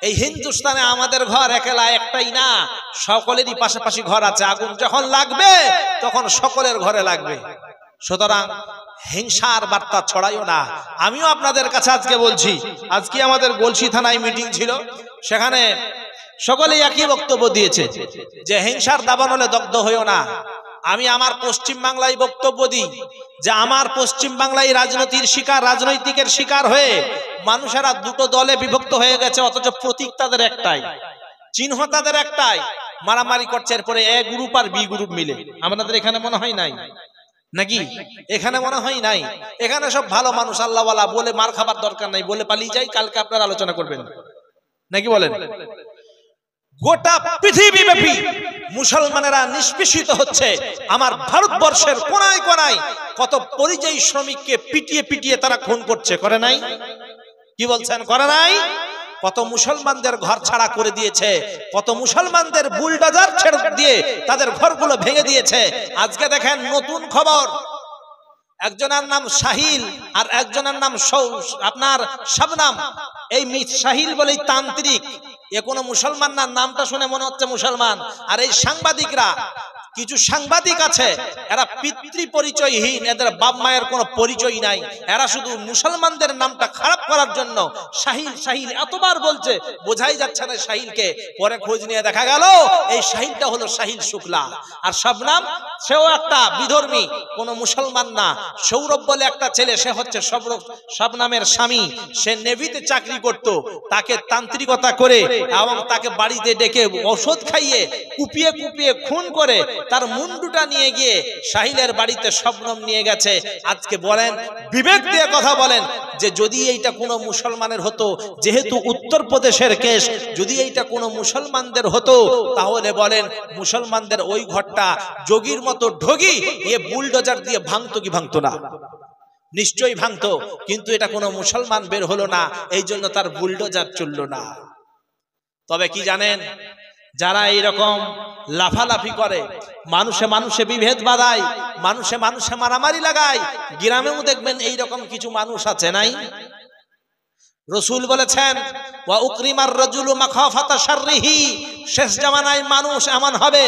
এই হিন্দুস্তানে আমাদের ঘর একলা একটাই না, সকলেরই পাশাপাশি ঘর আছে। আগুন যখন লাগবে তখন সকলের ঘরে লাগবে। সুতরাং হিংসার বার্তা ছড়াইও না। আমিও আপনাদের কাছে আজকে বলছি, আজকে আমাদের গলসি থানায় মিটিং ছিল, সেখানে সকলেই একই বক্তব্য দিয়েছে যে হিংসার দাবানলে দগ্ধ হইও না। আমি আমার পশ্চিম বাংলায় বক্তব্য দিই যে আমার পশ্চিম বাংলায় রাজনৈতিকের শিকার হয়ে মানুষেরা 2টো দলে বিভক্ত হয়ে গেছে, অথচ প্রতীক তাদের একটাই, চিহ্ন তাদের একটাই, মারামারি করছে এরপরে এ গ্রুপ আর বি গ্রুপ মিলে। আমাদের এখানে মনে হয় নাই নাকি? এখানে মনে হয় নাই। এখানে সব ভালো মানুষ, আল্লাহওয়ালা, বলে মার খাবার দরকার নাই, বলে পালিয়ে যাই, কালকে আপনারা আলোচনা করবেন নাকি বলেন? গোটা পৃথিবীব্যাপী মুসলমানেরা নিষ্পেষিত হচ্ছে। আমার ভারতবর্ষের কোনায় কোনায় কত পরিযায়ী শ্রমিককে পিটিয়ে পিটিয়ে তারা খুন করছে, করে নাই? কি বলছেন, করে নাই? কত মুসলমানদের ঘর ছাড়া করে দিয়েছে, কত মুসলমানদের বুলডোজার ছেড়ে দিয়ে তাদের ঘরগুলো ভেঙে দিয়েছে। আজকে দেখেন নতুন খবর, একজনের নাম শাহিল আর একজনের নাম আপনার শাবনাম। এই শাহিল বলে তান্ত্রিক, এ কোনো মুসলমান না, নামটা শুনে মনে হচ্ছে মুসলমান। আর এই সাংবাদিকরা, কিছু সাংবাদিক আছে, এরা পিতৃ পরিচয়হীন, এদের বাপ মায়ের কোনো পরিচয় নাই, এরা শুধু মুসলমানদের নামটা খারাপ করার জন্য শাহিল শাহিল এতবার বলছে, বোঝাই যাচ্ছে না শাহিলকে। পরে খোঁজ নিয়ে দেখা গেল এই শাহিলটা হলো শাহিল শুক্লা। আর শাবনাম, সেও একটা বিধর্মী, কোনো মুসলমান না। সৌরভ বলে একটা ছেলে, সে হচ্ছে শাবনামের স্বামী, সে নেভিতে চাকরি করত। তাকে তান্ত্রিকতা করে এবং তাকে বাড়িতে ডেকে ওষুধ খাইয়ে কুপিয়ে কুপিয়ে খুন করে তার মুন্ডুটা নিয়ে গিয়ে শাহিলের বাড়িতে শবনম নিয়ে গেছে। আজকে বলেন, বিবেক দিয়ে কথা বলেন, যে যদি এইটা কোনো মুসলমানের হতো, যেহেতু উত্তরপ্রদেশের কেস, যদি এইটা কোনো মুসলমানদের হতো, তাহলে বলেন মুসলমানদের ওই ঘরটা যোগীর মতো ঢগি এ বুলডোজার দিয়ে ভাঙতো কি ভাঙতো না? নিশ্চয়ই ভাঙতো। কিন্তু এটা কোনো মুসলমান বের হলো না, এই জন্য তার বুলডোজার চললো না। তবে কি জানেন, যারা এইরকম লাফালাফি করে, মানুষে মানুষে বিভেদ বাঁধায়, মানুষে মানুষে মারামারি লাগায়, গ্রামেও দেখবেন এইরকম কিছু মানুষ আছে নাই? রসুল বলেছেন ওয়া উকরিমার রাজুলু মাখাফাতা শাররিহি, শেষ জামানায় মানুষ এমন হবে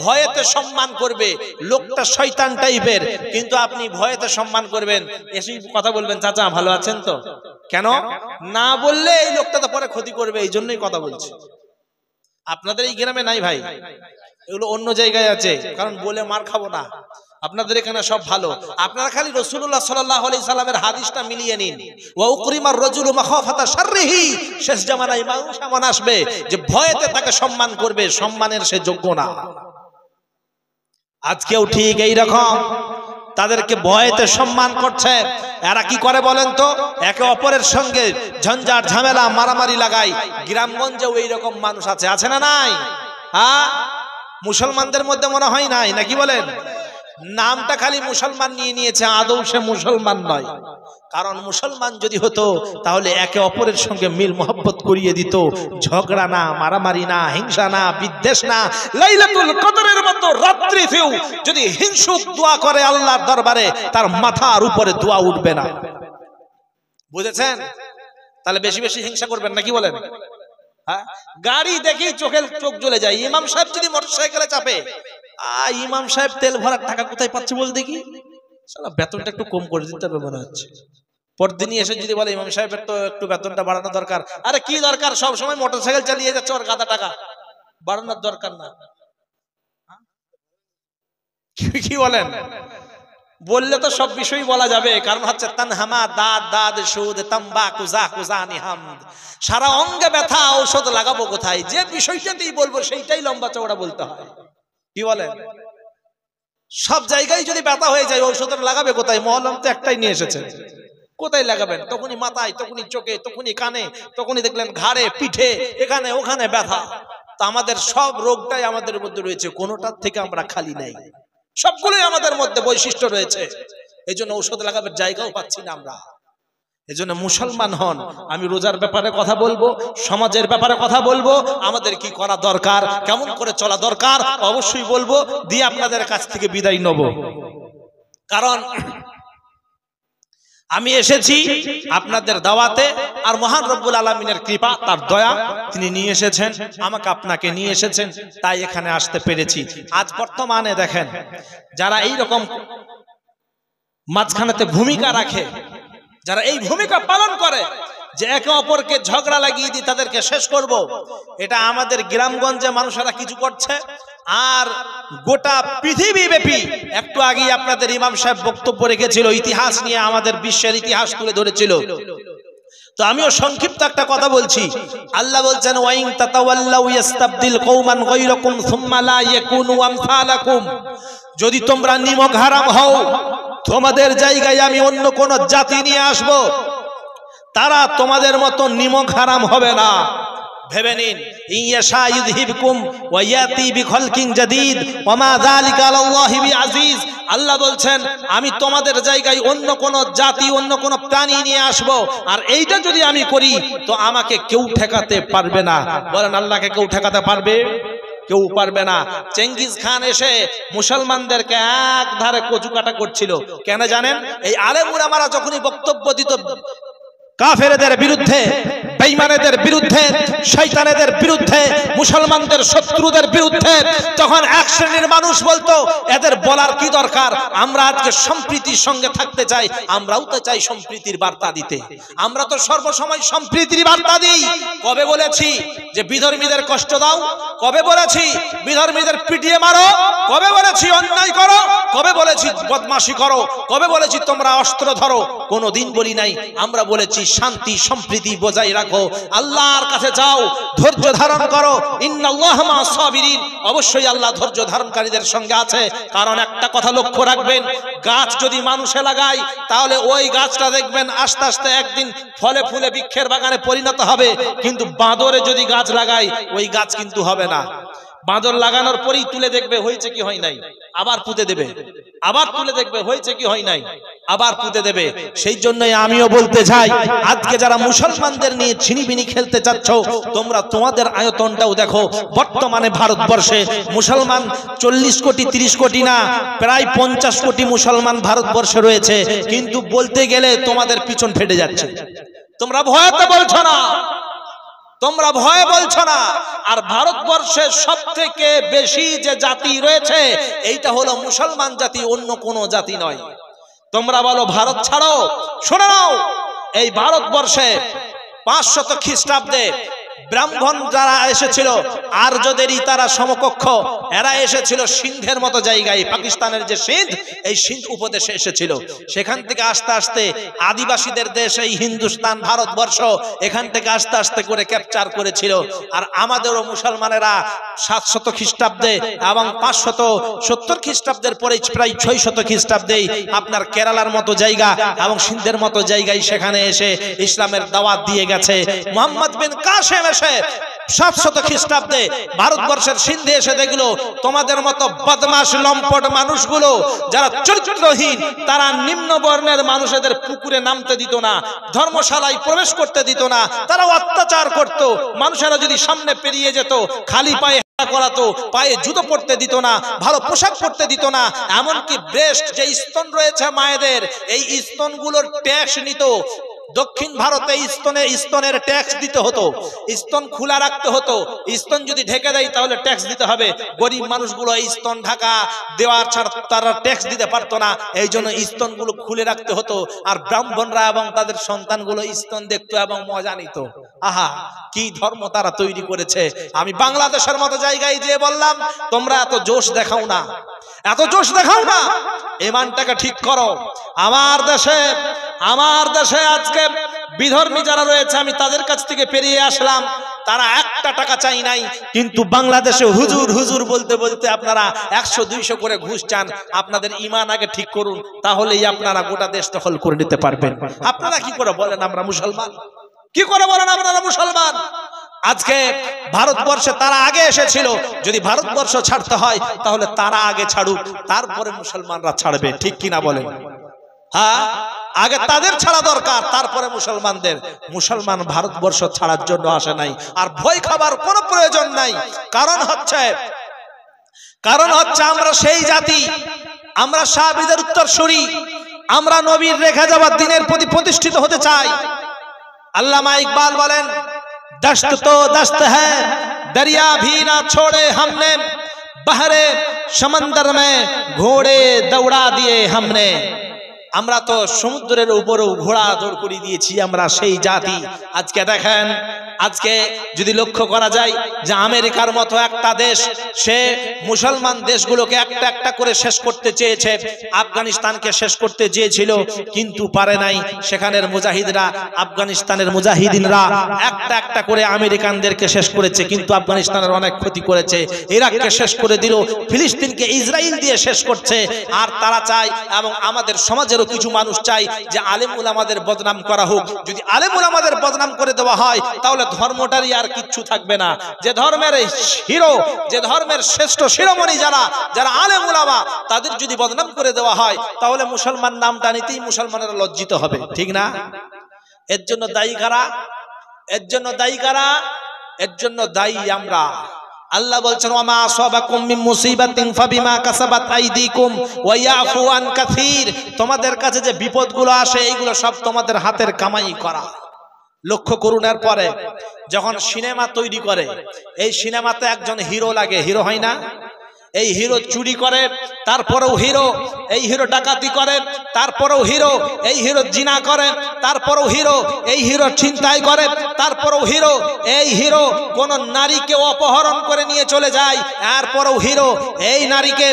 ভয়েতে সম্মান করবে, লোকটা শয়তান টাইপের, কিন্তু আপনি ভয়েতে সম্মান করবেন, এসেই কথা বলবেন চাচা ভালো আছেন তো, কেন না বললে এই লোকটা তো পরে ক্ষতি করবে, এই জন্যই কথা বলছি। আপনাদের এই গ্রামে নাই ভাই, এগুলো অন্য জায়গায় আছে, কারণ বলে মার খাবো না। আপনাদের এখানে সব ভালো, আপনারা খালি রাসূলুল্লাহ সাল্লাল্লাহু আলাইহি সাল্লামের হাদিসটা মিলিয়ে নিন। ওয়া উকরিমার রাজুলু মাখাফাতা শাররিহি, শেষ জামানায় মানুষ এমন আসবে যে ভয়েতে তাকে সম্মান করবে, সম্মানের সে যোগ্য না। আজকেও ঠিক এই রকম, তাদেরকে ভয়েতে সম্মান করছে। এরা কি করে বলেন তো, একে অপরের সঙ্গে ঝঞ্ঝাট ঝামেলা মারামারি লাগায়। গ্রামগঞ্জেও এইরকম মানুষ আছে, আছে না নাই? হ্যাঁ, মুসলমানদের মধ্যে মনে হয় নাই, নাকি বলেন? নামটা খালি মুসলমান নিয়ে নিয়েছে, আদৌ সে মুসলমান নয়। কারণ মুসলমান যদি হতো তাহলে একে অপরের সঙ্গে মিল মোহাব্বত করিয়ে দিত, ঝগড়া না, মারামারি না, হিংসা না, বিদ্বেষ না। লাইলাতুল কদরের মতো রাত্রিতেও যদি হিংসুক দোয়া করে আল্লাহর দরবারে, তার মাথার উপরে দোয়া উঠবে না। বুঝেছেন? তাহলে বেশি বেশি হিংসা করবেন, নাকি বলেন? হ্যাঁ, গাড়ি দেখেই চোখ জ্বলে যায়। ইমাম সাহেব যদি মোটরসাইকেলে চাপে, ইমাম সাহেব তেল ভরার টাকা কোথায় পাচ্ছে বল দেখি, শালা বেতনটা একটু কম করে দিতে হবে মনে হচ্ছে। পরদিনই এসে যদি বলে ইমাম সাহেবের তো একটু বেতনটা বাড়ানো দরকার, আরে কি দরকার, সব সময় মোটরসাইকেল চালিয়ে যাচ্ছে, ওর গাদা টাকা বাড়ানোর দরকার না। কি বলেন? বললে তো সব বিষয় বলা যাবে, কারণ হচ্ছে তানহামা দাদ সুদ তাম্বা কুজা কুজানি হামদ, সারা অঙ্গে ব্যথা, ঔষধ লাগাবো কোথায়? যে বিষয়টাতেই বলবো সেইটাই লম্বা চওড়া বলতে হয়। কি বলেন? সব জায়গায় যদি ব্যথা হয়ে যায়, ঔষধ লাগাবে কোথায়? মহলম তো একটাই নিয়ে এসেছেন, কোথায় লাগাবেন? তখনই মাথায়, তখনই চোখে, তখনই কানে, তখনই দেখলেন ঘাড়ে, পিঠে, এখানে ওখানে ব্যথা। তা আমাদের সব রোগটাই আমাদের মধ্যে রয়েছে, কোনোটার থেকে আমরা খালি নাই, সবগুলোই আমাদের মধ্যে বৈশিষ্ট্য রয়েছে। এই জন্য ঔষধ লাগাবার জায়গাও পাচ্ছি না আমরা। এই জন্য মুসলমান হন। আমি রোজার ব্যাপারে কথা বলবো, সমাজের ব্যাপারে কথা বলবো, আমাদের কি করা দরকার, কেমন করে চলা দরকার অবশ্যই বলবো, দিয়ে আপনাদের কাছ থেকে বিদায় নেব। কারণ আমি এসেছি আপনাদের দাওয়াতে, আর মহান রব্বুল আলামিনের কৃপা, তার দয়া, তিনি নিয়ে এসেছেন আমাকে, আপনাকে নিয়ে এসেছেন, তাই এখানে আসতে পেরেছি। আজ বর্তমানে দেখেন, যারা এই রকম মাঝখানেতে ভূমিকা রাখে, যারা এই ভূমিকা পালন করে যে একে অপরকে ঝগড়া লাগিয়ে দিয়ে তাদেরকে শেষ করব, এটা আমাদের গ্রামগঞ্জে মানুষেরা কিছু করছে। আর গোটা পৃথিবী ব্যাপী, একটু আগে আপনাদের ইমাম সাহেব বক্তব্য রেখেছিল, ইতিহাস নিয়ে আমাদের বিশ্বের ইতিহাস তুলে ধরেছিল। তো আমিও সংক্ষিপ্ত একটা কথা বলছি। আল্লাহ বলছেন ওয়াইন তাতাওয়াল্লাউ ইস্তাবদিল কওমান গায়রাকুম সুম্মা লা ইয়াকুনু আমসালাকুম, যদি তোমরা নিমক হারাম হও, তোমাদের জায়গায় আমি অন্য কোন জাতি নিয়ে আসব, তারা তোমাদের মতো নিমক হারাম হবে না। ভেবে নিন, ইয়াশা ইযহিবকুম ওয়া ইয়াতি বিখালকিন জাদীদ ওয়া মা যালিকা আলাল্লাহি বিআজিজ। আল্লাহ বলছেন আমি তোমাদের জায়গায় অন্য কোন জাতি, অন্য কোন প্রাণী নিয়ে আসব, আর এইটা যদি আমি করি তো আমাকে কেউ ঠেকাতে পারবে না। বলেন আল্লাহকে কেউ ঠেকাতে পারবে? কেউ পারবে না। চেঙ্গিজ খান এসে মুসলমানদেরকে এক ধারে কচু কাটা করছিল, কেন জানেন? এই আলেম উলামারা যখনই বক্তব্য দিত কাফেরদের বিরুদ্ধে, বেঈমানদের বিরুদ্ধে, শয়তানেদের বিরুদ্ধে, মুসলমানদের শত্রুদের বিরুদ্ধে, তখন এক শ্রেণীর মানুষ বলতো এদের বলার কি দরকার, আমরা আজকে সম্প্রীতির সঙ্গে থাকতে চাই, আমরাও তো চাই সম্প্রীতির বার্তা দিতে, আমরা তো সর্বসময় সম্প্রীতির বার্তা দিই। কবে বলেছি যে বিধর্মীদের কষ্ট দাও? কবে বলেছি বিধর্মীদের পিটিয়ে মারো? কবে বলেছি অন্যায় করো? কবে বলেছি বদমাশি করো? কবে বলেছি তোমরা অস্ত্র ধরো? কোনোদিন বলি নাই। আমরা বলেছি শান্তি সম্প্রীতি বজায় রাখো, আল্লাহর কাছে যাও, ধৈর্য ধারণ করো, ইন্নাল্লাহা মা'আস সাবিরিন, অবশ্যই আল্লাহ ধৈর্য ধারণকারীদের সঙ্গে আছে। কারণ একটা কথা লক্ষ্য রাখবেন, গাছ যদি মানুষে লাগায় তাহলে ওই গাছটা দেখবেন আস্তে আস্তে একদিন ফলে ফুলে বৃক্ষের বাগানে পরিণত হবে, কিন্তু বাঁদরে যদি গাছ লাগায় ওই গাছ কিন্তু হবে না। বাঁদর লাগানোর পরেই তুলে দেখবে হয়েছে কি হয় নাই, আবার পুঁতে দেবে, আবার তুলে দেখবে হয়েছে কি হয় নাই, আবার পুঁতে দেবে। সেই জন্যই আমিও বলতে চাই, আজকে যারা মুসলমানদের নিয়ে ছিনিবিনি খেলতে চাচ্ছ, তোমরা তোমাদের আয়তনটাও দেখো। বর্তমানে ভারতবর্ষে মুসলমান 40 কোটি 30 কোটি না, প্রায় 50 কোটি মুসলমান ভারতবর্ষে রয়েছে, কিন্তু বলতে গেলে তোমাদের পিছন ফেটে যাচ্ছে। তোমরা ভয়তে বলছো না, তোমরা ভয়ে বলছো না। আর ভারতবর্ষের সবথেকে বেশি যে জাতি রয়েছে এইটা হলো মুসলমান জাতি, অন্য কোনো জাতি নয়। তোমরা বলো ভারত ছাড়ো, শুনে নাও, এই ভারতবর্ষে 500 খ্রিস্টাব্দে ব্রাহ্মণ যারা এসেছিল আর্যদেরই তারা সমকক্ষ, এরা এসেছিল সিন্ধের মতো জায়গায়, পাকিস্তানের যে সিন্ধ, এই সিন্ধ উপদেশে এসেছিল। সেখান থেকে আস্তে আস্তে আদিবাসীদের দেশ এই হিন্দুস্তান ভারতবর্ষ, এখান থেকে আস্তে আস্তে করে ক্যাপচার করেছিল। আর আমাদেরও মুসলমানেরা 700 খ্রিস্টাব্দে এবং 570 খ্রিস্টাব্দের পরে প্রায় 600 খ্রিস্টাব্দেই আপনার কেরালার মতো জায়গা এবং সিন্ধের মতো জায়গায় সেখানে এসে ইসলামের দাওয়াত দিয়ে গেছে। মোহাম্মদ বিন কাসেম এসে 700 খ্রিস্টাব্দে ভারতবর্ষের সিন্ধে এসে দেখলো তোমাদের মতো বদমাশ লম্পট মানুষগুলো যারা চরিত্রহীন, তারা নিম্ন বর্ণের মানুষদের পুকুরে নামতে দিত না, ধর্মশালায় প্রবেশ করতে দিত না, তারা অত্যাচার করত। মানুষেরা যদি সামনে পেরিয়ে যেত খালি পায়ে করাতো, পায়ে জুতো পরতে দিত না, ভালো পোশাক পরতে দিত না। এমনকি ব্রেস্ট যে স্তন রয়েছে মায়েদের, এই স্তনগুলোর ট্যাক্স নিত। দক্ষিণ ভারতে স্তনের ট্যাক্স দিতে হতো, স্তন খোলা রাখতে হতো। স্তন যদি ঢেকে দেয় তাহলে ট্যাক্স দিতে হবে। গরিব মানুষগুলো এই স্তন ঢাকা দেওয়ার ছাড়া তারা ট্যাক্স দিতে পারতো না, এই জন্য স্তনগুলো খুলে রাখতে হতো। আর ব্রাহ্মণরা এবং তাদের সন্তানগুলো স্তন দেখতো এবং মজা নিত। আহা, কি ধর্ম তারা তৈরি করেছে! আমি বাংলাদেশের মতো জায়গায় যেয়ে বললাম, তোমরা এত জোশ দেখাও না, এত জোশ দেখাও না, ইমানটাকে ঠিক করো। আমার দেশে আজকে বিধর্মী যারা রয়েছে, আমি তাদের কাছ থেকে পেরিয়ে আসলাম, তারা 1 টাকা চাই নাই, কিন্তু বাংলাদেশে হুজুর হুজুর বলতে বলতে আপনারা 100-200 করে ঘুষ চান। আপনাদের ঈমান আগে ঠিক করুন, তাহলেই আপনারা গোটা দেশ দখল করে নিতে পারবেন। আপনারা কি করে বলেন আমরা মুসলমান? কি করে বলেন আপনারা মুসলমান? আজকে ভারতবর্ষে তারা আগে এসেছিল, যদি ভারতবর্ষ ছাড়তে হয় তাহলে তারা আগে ছাড়ুক, তারপরে মুসলমানরা ছাড়বে, ঠিক কিনা বলেন? হ্যাঁ, আগে তাদের ছাড়া দরকার, তারপরে মুসলমানদের। মুসলমান ভারতবর্ষ ছাড়ার জন্য আসে নাই, আর ভয় খাবার কোনো প্রয়োজন নাই। কারণ হচ্ছে আমরা সেই জাতি, আমরা সাহাবীদের উত্তরসূরি, আমরা নবীর রেখে যাওয়া দিনের প্রতি প্রতিষ্ঠিত হতে চাই। আল্লামা ইকবাল বলেন, दस्त तो दस्त है दरिया भी ना छोड़े हमने, बहरे समंदर में घोड़े दौड़ा दिए हमने। আমরা তো সমুদ্রের উপরেও ঘোড়া দৌড় করে দিয়েছি, আমরা সেই জাতি। আজকে দেখেন, আজকে যদি লক্ষ্য করা যায় যে আমেরিকার মতো একটা দেশ, সে মুসলমান দেশগুলোকে একটা একটা করে শেষ করতে চেয়েছে। আফগানিস্তানকে শেষ করতে চেয়েছিল, কিন্তু পারে নাই। সেখানের মুজাহিদরা, আফগানিস্তানের মুজাহিদিনরা একটা একটা করে আমেরিকানদেরকে শেষ করেছে, কিন্তু আফগানিস্তানের অনেক ক্ষতি করেছে। ইরাককে শেষ করে দিল, ফিলিস্তিনকে ইসরায়েল দিয়ে শেষ করছে। আর তারা চায়, এবং আমাদের সমাজের কিছু মানুষ চাই যে আলেম উলামাদের বদনাম করা হোক। যদি আলেম উলামাদের বদনাম করে দেওয়া হয় তাহলে ধর্মটারই আর কিচ্ছু থাকবে না। যে ধর্মের হিরো, যে ধর্মের শ্রেষ্ঠ শিরোমণি যারা আলেম উলামা, তাদের যদি বদনাম করে দেওয়া হয় তাহলে মুসলমান নামটা নিতেই মুসলমানেরা লজ্জিত হবে, ঠিক না? এর জন্য দায়ী কারা? এর জন্য দায়ী আমরা। আল্লাহ বলছেন, ওয়ামা আসাবাকুম মিন মুসিবাতিন ফাবিমা কাসাবাত আইদিকুম ওয়া ইয়াফু আন কাসীর। তোমাদের কাছে যে বিপদগুলো আসে, এইগুলো সব তোমাদের হাতের কামাই করা। লক্ষ্য করুন, এর পরে যখন সিনেমা তৈরি করে, এই সিনেমাতে একজন হিরো লাগে, হিরো হয় না? এই হিরো চুরি করে, তারপরেও হিরো। এই হিরো ডাকাতি করে, তারপরেও হিরো। এই হিরো জিনা করে, তারপরেও হিরো। এই হিরো ছিনতাই করে, তারপরেও হিরো। এই হিরো কোন নারীকে অপহরণ করে নিয়ে চলে যায়, এরপরেও হিরো। এই নারীকে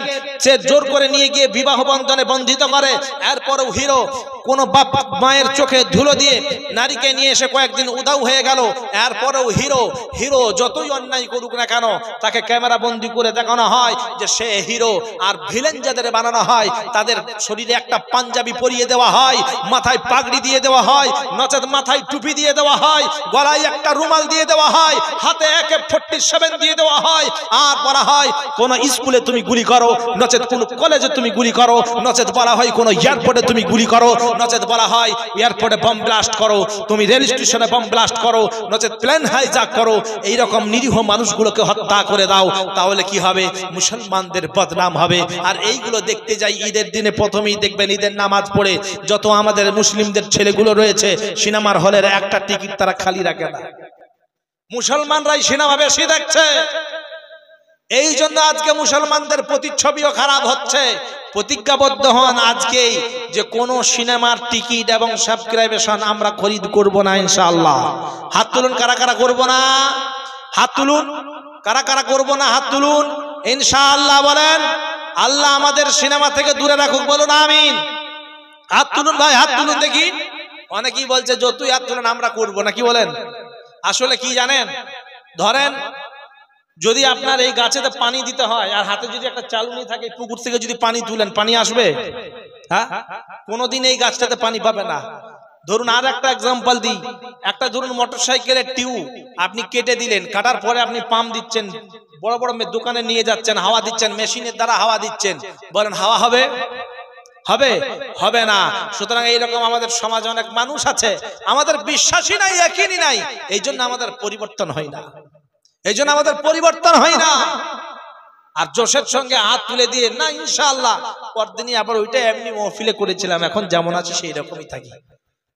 সে জোর করে নিয়ে গিয়ে বিবাহ বন্ধনে বন্ধিত করে, এরপরেও হিরো। কোন বাপ মায়ের চোখে ধুলো দিয়ে নারীকে নিয়ে এসে কয়েকদিন উধাও হয়ে গেল, এরপরেও হিরো। হিরো যতই অন্যায় করুক না কেন, তাকে ক্যামেরা বন্দি করে দেখানো হয় যে সে হিরো। আর ভিলেন যাদের বানানো হয়, তাদের শরীরে একটা পাঞ্জাবি পরিয়ে দেওয়া হয়, মাথায় পাগড়ি দিয়ে দেওয়া হয়, নচেত মাথায় টুপি দিয়ে দেওয়া হয়, গলায় একটা রুমাল দিয়ে দেওয়া হয়, হাতে AK-47 দিয়ে দেওয়া হয়। আর বলা হয় কোন স্কুলে তুমি গুলি করো, নচেত কোন কলেজে তুমি গুলি করো, নচেত বলা হয় কোন এয়ারপোর্টে তুমি গুলি করো, নচেত বলা হয় এয়ারপোর্টে বম ব্লাস্ট করো, তুমি রেল স্টেশনে বম ব্লাস্ট করো, নচেত প্লেন হাইজ্যাক করো, এইরকম নিরীহ মানুষগুলোকে হত্যা করে দাও, তাহলে কি হবে? মুসলমানদের বদনাম হবে। আর এইগুলো দেখতে যাই ঈদের দিনে, প্রথমেই দেখবেন ঈদের নামাজ পড়ে যত আমাদের মুসলিমদের ছেলেগুলো রয়েছে সিনেমার হলের একটা টিকিট তারা খালি রাখে না। মুসলমানরাই সিনেমা বেশি দেখছে, এই জন্য আজকে মুসলমানদের প্রতিচ্ছবিও খারাপ হচ্ছে। প্রতিজ্ঞাবদ্ধ হন আজকেই যে কোন সিনেমার টিকিট এবং সাবস্ক্রিপশন আমরা খরিদ করব না ইনশাআল্লাহ। হাত তুলুন কারা কারা করব না, হাত তুলুন কারা কারা করব না, হাত তুলুন ইনশাআল্লাহ বলেন। আল্লাহ আমাদের সিনেমা থেকে দূরে রাখুক, বলুন আমিন। হাত তুলুন ভাই, হাত তুলুন দেখি। অনেকেই বলছে যতই হাত তুলেন আমরা করব না, কি বলেন? আসলে কি জানেন, ধরেন যদি আপনার এই গাছেতে পানি দিতে হয় আর হাতে যদি একটা চালুনি থাকে, পুকুর থেকে যদি পানি তুলেন পানি আসবে? হ্যাঁ, কোনোদিন এই গাছটাতে পানি পাবে না। ধরুন আর একটা এক্সাম্পল দিই, একটা ধরুন মোটরসাইকেলের টিউব আপনি কেটে দিলেন, কাটার পরে আপনি পাম্প দিচ্ছেন, বড় বড় দোকানে নিয়ে যাচ্ছেন, হাওয়া দিচ্ছেন, মেশিনের দ্বারা হাওয়া দিচ্ছেন, বলেন হাওয়া হবে? হবে? হবে না। সুতরাং এইরকম আমাদের সমাজে অনেক মানুষ আছে আমাদের বিশ্বাসই নাই, ইয়াকিনই নাই, এই জন্য আমাদের পরিবর্তন হয় না, এই জন্য আমাদের পরিবর্তন হয় না। আর জোশের সঙ্গে হাত তুলে দিয়ে না ইনশাআল্লাহ, পরদিনই আবার ওইটা এমনি মহফিলে করেছিলাম, এখন যেমন আছে সেই রকমই থাকি।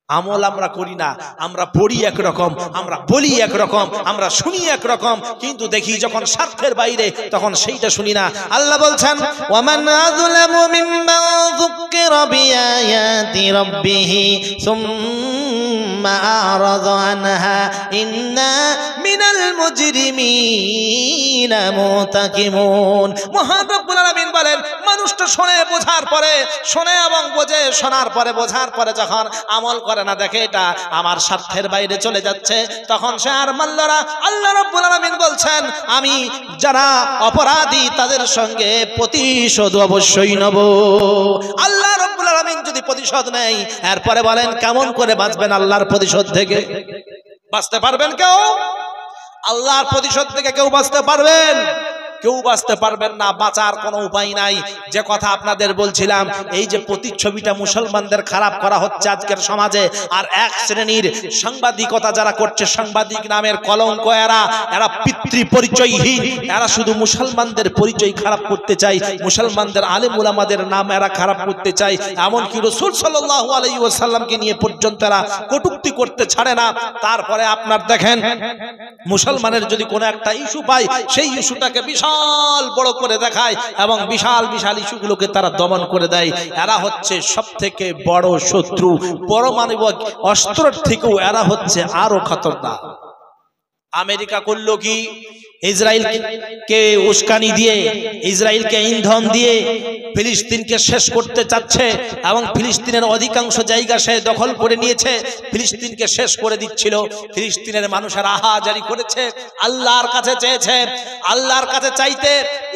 আমল আমরা করি না, আমরা পড়ি একরকম, আমরা বলি একরকম, আমরা শুনি একরকম, কিন্তু দেখি যখন স্বার্থের বাইরে তখন সেইটা শুনি না। আল্লাহ বলছেন ওয়ামান আযলামু মিম্মান যুক্কিরা বিআয়াতি রাব্বিহি সুম্মা আরাযা আনহা ইন্না মিনাল মুজরিমিনা মুতাকিমুন। মহান রব্বুল আলামিন বলেন মানুষটা শোনে বোঝার পরে, শোনে এবং বোঝে, শোনার পরে বোঝার পরে যখন আমল করে না, দেখে এটা আমার স্বার্থের বাইরে চলে যাচ্ছে, তখন সে আর মানল না। আল্লাহ রাব্বুল আলামিন বলছেন আমি যারা অপরাধী তাদের সঙ্গে প্রতিশোধ অবশ্যই নেব। আল্লাহ রাব্বুল আলামিন যদি প্রতিশোধ নেয়, এরপরে বলেন কেমন করে বাঁচবেন আল্লাহর প্রতিশোধ থেকে? বাঁচতে পারবেন কেউ? আল্লাহর প্রতিশোধ থেকে কেউ বাঁচতে পারবেন? কেউ বাঁচতে পারবেন না, বাঁচার কোনো উপায় নাই। যে কথা আপনাদের বলছিলাম, এই যে প্রতিচ্ছবিটা মুসলমানদের খারাপ করা হচ্ছে আজকের সমাজে, আর এক শ্রেণীর সাংবাদিকতা যারা করছে, সাংবাদিক নামের কলঙ্ক, এরা পিতৃ পরিচয়হীন, এরা শুধু মুসলমানদের পরিচয় খারাপ করতে চায়, মুসলমানদের আলেম উলামাদের নাম এরা খারাপ করতে চায়, এমনকি রাসূল সাল্লাল্লাহু আলাইহি ওয়াসাল্লামকে নিয়ে পর্যন্ত এরা কটূক্তি করতে ছাড়ে না। তারপরে আপনার দেখেন মুসলমানের যদি কোনো একটা ইস্যু পায়, সেই ইস্যুটাকে বিশাল বড় করে দেখায় এবং বিশাল বিশাল ইস্যুগুলোকে তারা দমন করে দেয়। এরা হচ্ছে সব থেকে বড় শত্রু, পরমাণবিক অস্ত্রের থেকেও এরা হচ্ছে আরো খতরনাক। আমেরিকা করলো কি? ইসরায়েলকে উস্কানি দিয়ে, ইসরায়েলকে ইন্ধন দিয়ে ফিলিস্তিনকে শেষ করতে চাচ্ছে এবং ফিলিস্তিনের অধিকাংশ জায়গা সে দখল করে নিয়েছে, ফিলিস্তিনকে শেষ করে দিচ্ছিল। ফিলিস্তিনের মানুষের আহাজারি করেছে, আল্লাহর কাছে চেয়েছে, আল্লাহর কাছে চাইতে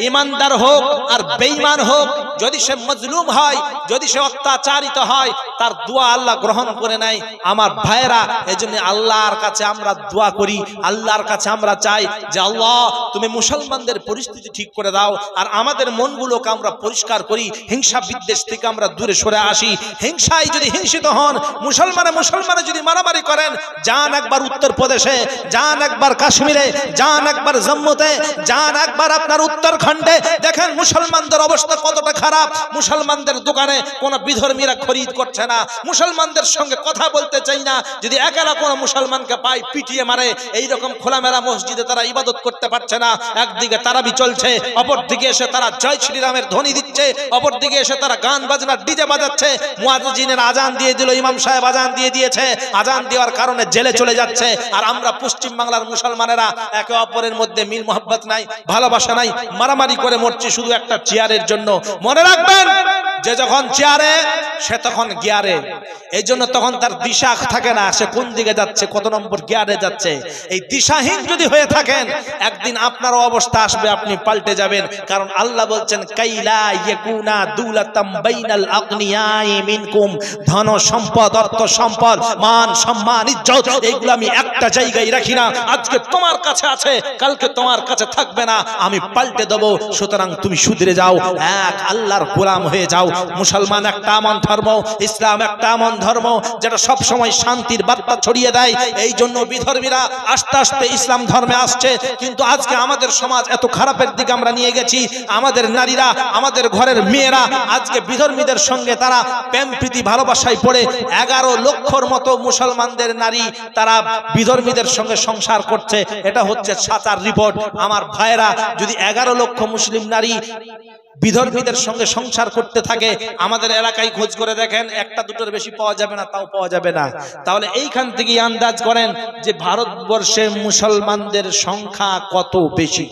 ইমানদার হোক আর বেঈমান হোক, যদি সে মজলুম হয়, যদি সে অত্যাচারিত হয়, তার দোয়া আল্লাহ গ্রহণ করে নেয়। আমার ভাইরা, এজন্য আল্লাহর কাছে আমরা দোয়া করি, আল্লাহর কাছে আমরা চাই যে আল্লাহ তুমি মুসলমানদের পরিস্থিতি ঠিক করে দাও, আর আমাদের মনগুলোকে আমরা পরিষ্কার করি, হিংসা বিদ্বেষ থেকে আমরা দূরে সরে আসি। হিংসায় যদি হিংসিত হন, মুসলমানে যদি মারামারি করেন, যান একবার উত্তরপ্রদেশে, যান একবার কাশ্মীরে, যান একবার জম্মুতে, যান একবার আপনার উত্তরাখণ্ডে, দেখেন মুসলমানদের অবস্থা কতটা খারাপ। মুসলমানদের দোকানে কোন বিধর্মীরা খরিদ করছে না, মুসলমানদের সঙ্গে কথা বলতে চাই না, যদি একেলা কোনো মুসলমানকে পায় পিটিয়ে মারে। এইরকম খোলামেলা মসজিদে তারা ইবাদত করতে পারছে না। একদিকে তারাবি চলছে, অপর দিকে এসে তারা জয় শ্রীরামের ধ্বনি দিচ্ছে, অপর দিকে এসে তারা গান বাজনা ডিজে বাজাচ্ছে। মুয়াজ্জিনের আজান দিয়ে দিল, ইমাম সাহেব আজান দিয়ে দিয়েছে, আজান দেওয়ার কারণে জেলে চলে যাচ্ছে। আর আমরা পশ্চিম বাংলার মুসলমানেরা একে অপরের মধ্যে মিল মোহাব্বত নাই, ভালোবাসা নাই, মারামারি করে মরছি শুধু একটা চেয়ারের জন্য। মনে রাখবেন, যে যখন চেয়ারে সে তখন গিয়ারে, এই জন্য তখন তার দিশা থাকে না, সে কোন দিকে যাচ্ছে, কত নম্বর গিয়ারে যাচ্ছে। এই দিশাহীন যদি হয়ে থাকেন, একদিন আপনারও অবস্থা আসবে, আপনি পাল্টে যাবেন। কারণ আল্লাহ বলছেন কাইলা ইয়াকুনা দুলাতাম বাইনাল আগনিয়াই মিনকুম, ধন সম্পদ, অর্থ সম্পদ, মান সম্মান, ইজ্জত, এগুলো আমি একটা জায়গায় রাখি না। আজকে তোমার কাছে আছে, কালকে তোমার কাছে থাকবে না, আমি পাল্টে দেব। সুতরাং তুমি শুধরে যাও, এক আল্লাহর গোলাম হয়ে যাও। মুসলমান একটা আমন্ত্রণ ধর্ম, ইসলাম একটা এমন ধর্ম যেটা সব সময় শান্তির বার্তা ছড়িয়ে দেয়। এই জন্য বিধর্মীরা আস্তে আস্তে ইসলাম ধর্মে আসছে। কিন্তু আজকে আমাদের সমাজ এত খারাপের দিকে আমরা নিয়ে গেছি, আমাদের নারীরা, আমাদের ঘরের মেয়েরা আজকে বিধর্মীদের সঙ্গে তারা প্রেম প্রীতি ভালোবাসায় পড়ে 11 লক্ষর মতো মুসলমানদের নারী তারা বিধর্মীদের সঙ্গে সংসার করছে। এটা হচ্ছে সাচার রিপোর্ট। আমার ভাইরা, যদি 11 লক্ষ মুসলিম নারী বিধর্মীদের সঙ্গে সংসার করতে থাকে, আমাদের এলাকায় খোঁজ করে দেখেন, একটা দুটোর বেশি পাওয়া যাবে না, তাও পাওয়া যাবে না। তাহলে এইখান থেকে আন্দাজ করেন যে ভারতবর্ষে মুসলমানদের সংখ্যা কত বেশি।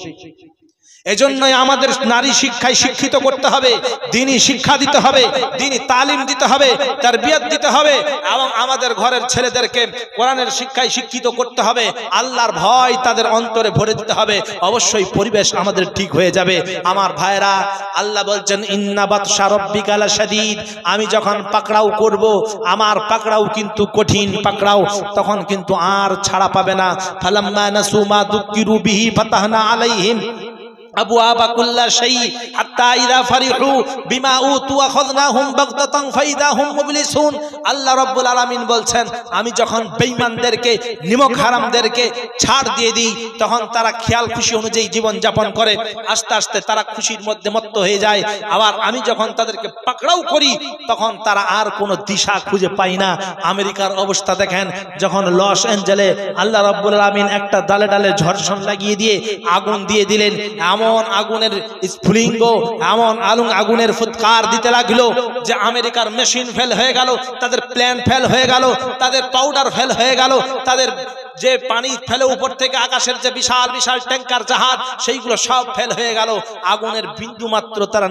এজন্যই আমাদের নারী শিক্ষায় শিক্ষিত করতে হবে, দ্বীনি শিক্ষা দিতে হবে, দ্বীনি তালিম দিতে হবে, তারবিয়ত দিতে হবে, এবং আমাদের ঘরের ছেলেদেরকে কোরআনের শিক্ষায় শিক্ষিত করতে হবে, আল্লাহর ভয় তাদের অন্তরে ভরে দিতে হবে। অবশ্যই পরিবেশ আমাদের ঠিক হয়ে যাবে। আমার ভাইরা, আল্লাহ বলছেন ইন্না বাতশা রাব্বিকা লাশাদীদ, আমি যখন পাকড়াও করব, আমার পাকড়াও কিন্তু কঠিন পাকড়াও, তখন কিন্তু আর ছাড়া পাবে না। ফালাম্মা নাসু মা যুকিরু বিহি ফাতাহনা আলাইহিম আবওয়াবা কুল্লা শাই হাত্তা ইযা ফারিহু বিমা উতু আখাযনাহুম বাগতাতান ফাইদা হুম মুবলিসুন। আল্লাহ রাব্বুল আলামিন বলছেন, আমি যখন বেঈমানদেরকে, নিমক হারামদেরকে ছাড় দিয়ে দিই, তখন তারা খেয়াল খুশি অনুযায়ী জীবন যাপন করে, আস্তে আস্তে তারা খুশির মধ্যে মত্ত হয়ে যায়। আবার আমি যখন তাদেরকে পাকড়াও করি, তখন তারা আর কোনো দিশা খুঁজে পায় না। আমেরিকার অবস্থা দেখেন, যখন লস অ্যাঞ্জেলে আল্লাহ রাব্বুল আলামিন একটা ডালে ডালে ঝরঝর লাগিয়ে দিয়ে আগুন দিয়ে দিলেন, এমন আগুনের স্ফুলিঙ্গ, এমন আগুনের ফুৎকার দিতে লাগলো যে আমেরিকার মেশিন ফেল হয়ে গেল, তাদের প্ল্যান ফেল হয়ে গেল, তাদের পাউডার ফেল হয়ে গেল, তাদের যে পানি ফেলে উপর থেকে আকাশের যে বিশাল বিশাল ট্যাঙ্কার জাহাজ, সেইগুলো সব ফেল হয়ে গেল। আগুনের বিন্দু মাত্র তারা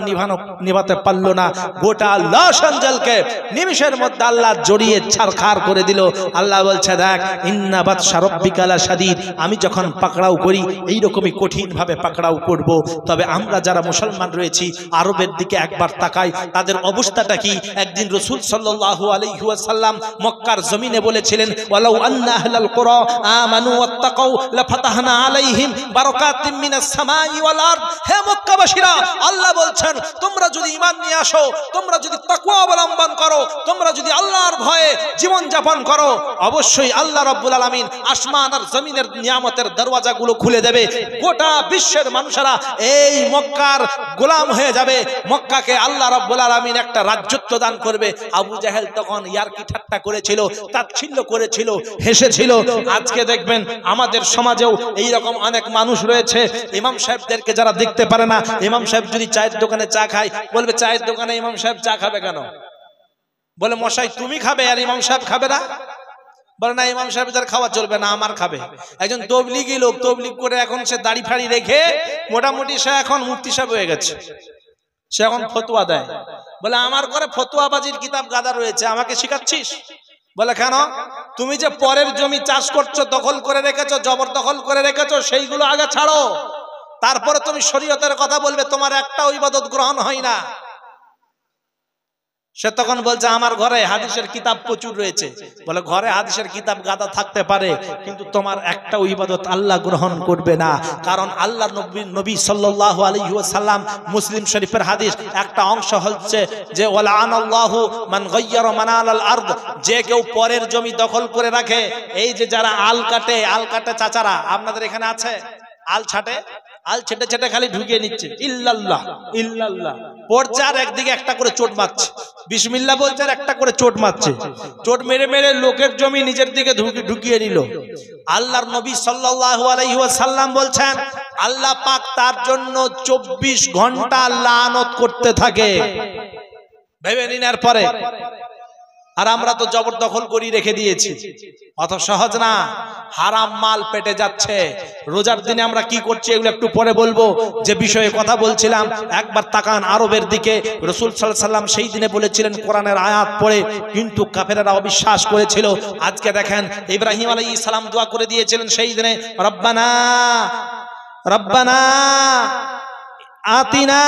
নিভাতে পারলো না। গোটা লস অ্যাঞ্জেলসকে নিমিষের মধ্যে আল্লাহ জড়িয়ে ছারখার করে দিল। আল্লাহ বলছে, দেখ, ইন্না বাতশা রাব্বিকা লাশাদীদ, আমি যখন পাকড়াও করি এইরকমই কঠিন ভাবে পাকড়াও করব। তবে আমরা যারা মুসলমান রয়েছি, আরবের দিকে একবার তাকাই, তাদের অবস্থাটা কি? একদিন রাসূল সাল্লাল্লাহু আলাইহি ওয়াসাল্লাম মক্কার জমিনে বলেছিলেন, ওয়ালাউ আন্না আহলাল কুরা আমানু ওয়াত্তাকাউ লাফাতাহনা আলাইহিম বারাকাতিম মিনাস সামাই ওয়াল আরদ। হে মক্কাবাসীরা, আল্লাহ বলছেন, তোমরা যদি ঈমান নিয়ে আসো, তোমরা যদি তাকওয়া অবলম্বন করো, তোমরা যদি আল্লাহর ভয়ে জীবন যাপন করো, অবশ্যই আল্লাহ রাব্বুল আলামিন আসমান আর জমিনের নিয়ামতের দরওয়াজাগুলো খুলে দেবে। গোটা বিশ্বের মানুষেরা এই মক্কার গোলাম হয়ে যাবে। মক্কাকে আল্লাহ রাব্বুল আলামিন একটা রাজত্ব দান করবে। আবু জাহেল তখন ইয়ারকি ঠাট্টা করেছিল, তাচ্ছিল্য করেছিল, হেসেছিল। আজকে দেখবেন আমাদের সমাজেও এই রকম অনেক মানুষ রয়েছে, ইমাম সাহেবদেরকে যারা দেখতে পারে না। ইমাম সাহেব যদি চায়ের দোকানে চা খায়, বলবে চায়ের দোকানে ইমাম সাহেব চা খাবে কেন? বলে, মশাই তুমি খাবে আর ইমাম সাহেব খাবে না? বলে, না, ইমাম সাহেব যার খাওয়া চলবে না, আমার খাবে। একজন তবলিগি লোক তবলিগ করে এখন সে দাড়ি ফাড়ি রেখে মোটামুটি সে এখন মুফতি সাহেব হয়ে গেছে। সে এখন ফতোয়া দেয়। বলে, আমার ঘরে ফতোয়াবাজির কিতাব গাদা রয়েছে, আমাকে শিখাচ্ছিস? বলে, কেন? তুমি যে পরের জমি চাষ করছো, দখল করে রেখেছো, জবরদখল করে রেখেছো, সেইগুলো আগে ছাড়ো, তারপরে তুমি শরীয়তের কথা বলবে। তোমার একটা ইবাদত গ্রহণ হয় না। সে তখন বলছে, আমার ঘরে হাদিসের কিতাব প্রচুর রয়েছে। বলে, ঘরে হাদিসের কিতাব গাদা থাকতে পারে, কিন্তু তোমার একটা ইবাদত আল্লাহ গ্রহণ করবে না। কারণ আল্লাহর নবী সাল্লাল্লাহু আলাইহি ওয়াসাল্লাম, মুসলিম শরীফের হাদিস একটা অংশ হচ্ছে যে ওয়ালানাল্লাহু মান গায়্যারা মানালাল আরদ, যে কেউ পরের জমি দখল করে রাখে। এই যে যারা আল কাটে চাচারা, আপনাদের এখানে আছে? আল ছাটে, আল ছেটে ছেটে খালি ঢুকিয়ে নিচ্ছে, ইল্লাল্লাহ ইল্লাল্লাহ পড়ছে, আর একদিকে একটা করে চোট মারছে, বিসমিল্লাহ বলছে আর একটা করে চোট মারছে। চোট মেরে মেরে লোকের জমি নিজের দিকে ঢুকিয়ে নিল। আল্লাহর নবী সাল্লাল্লাহু আলাইহি ওয়াসাল্লাম বলছেন, আল্লাহ পাক তার জন্য 24 ঘন্টা লানত করতে থাকে। ভেবে নিন। এরপরে আর আমরা তো জবরদখল করি রেখে দিয়েছি। অত সহজ না, হারাম মাল পেটে যাচ্ছে। রোজার দিনে আমরা কি করছি এগুলো একটু পরে বলবো। যে বিষয়ে কথা বলছিলাম, একবার তাকান আরবের দিকে। রাসূল সাল্লাল্লাহু আলাইহি ওয়াসাল্লাম সেই দিনে বলেছিলেন কোরআনের আয়াত পড়ে, কিন্তু কাফেররা অবিশ্বাস করেছিল। আজকে দেখেন, ইব্রাহিম আলাইহিস সালাম দোয়া করে দিয়েছিলেন সেই দিনে, রব্বানা রব্বানা আতিনা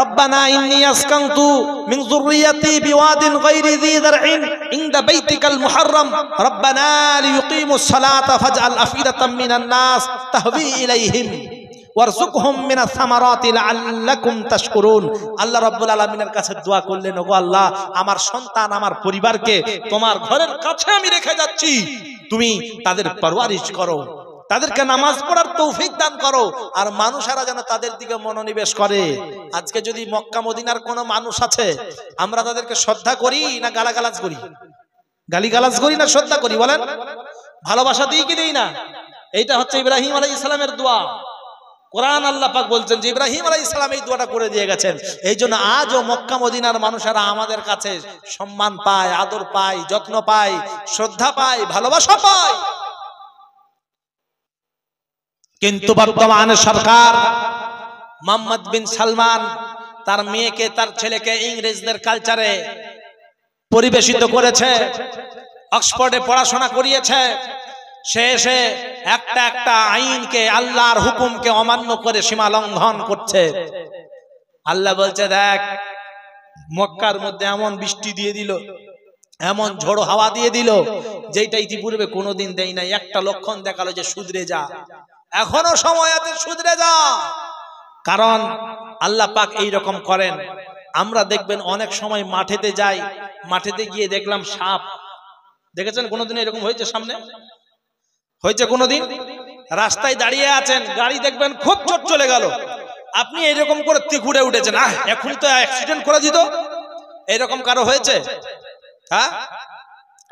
রব্বানা ইন্নী আসকানতু মিন যুররিয়াতি বিওয়াদিন গায়রি যী যারইন ইনদা বাইতিকাল মুহাররম রব্বানা লিয়ুকিমুস সালাতা ফাজআল আফিদাতাম মিনান নাস তাহবি ইলাইহিম। ওয়ারযুকহুম মিনাস সামারাতি লাআল্লাকুম তাশকুরুন। আল্লাহ রাব্বুল আলামিনের কাছে দোয়া করলেন, ওগো আল্লাহ, আমার সন্তান আমার পরিবারকে তোমার ঘরের কাছে আমি রেখে যাচ্ছি, তুমি তাদের পরওয়ারিশ করো, তাদেরকে নামাজ পড়ার তৌফিক দান করো, আর মানুষেরা যেন তাদের দিকে মনোনিবেশ করে। আজকে যদি মক্কা মদিনার কোনো মানুষ আছে, আমরা তাদেরকে শ্রদ্ধা করি না গালাগালাজ করি? গালিগালাজ করি না শ্রদ্ধা করি? বলেন, ভালোবাসা দিই কি দিই না? এইটা হচ্ছে ইব্রাহিম আলাইহিস সালামের দোয়া। কোরআন আল্লাহ পাক বলছেন যে ইব্রাহিম আলাইহিস সালাম এই দোয়াটা করে দিয়ে গেছেন। এই জন্য আজও মক্কা মদিনার মানুষেরা আমাদের কাছে সম্মান পায়, আদর পায়, যত্ন পায়, শ্রদ্ধা পায়, ভালোবাসা পায়। কিন্তু বর্তমানে সরকার মোহাম্মদ বিন সালমান তার মেয়েকে, তার ছেলেকে ইংরেজদের কালচারে পরিবেশিত করেছে, অক্সফোর্ডে পড়াশোনা করিয়েছে। সে এসে একটা একটা আইনকে, আল্লাহর হুকুমকে অমান্য করে সীমা লঙ্ঘন করছে। আল্লাহ বলছে, দেখ, মক্কার মধ্যে এমন বৃষ্টি দিয়ে দিল, এমন ঝড়ো হাওয়া দিয়ে দিল, যেটা ইতিপূর্বে কোনোদিন দেয় নাই। একটা লক্ষণ দেখালো যে শুধরে যা, এখনো সময় আছে, শুধরে যা। কারণ আল্লাহ পাক এইরকম করেন। আমরা দেখবেন অনেক সময় মাঠেতে যাই, মাঠেতে গিয়ে দেখলাম সাপ। দেখেছেন কোনোদিন এরকম হয়েছে? সামনে হয়েছে কোনোদিন? রাস্তায় দাঁড়িয়ে আছেন, গাড়ি দেখবেন খুব জোর চলে গেল, আপনি এইরকম করে ঘুরে উঠেছেন, এখন তো অ্যাক্সিডেন্ট করে দিত। এরকম কারো হয়েছে? হ্যাঁ।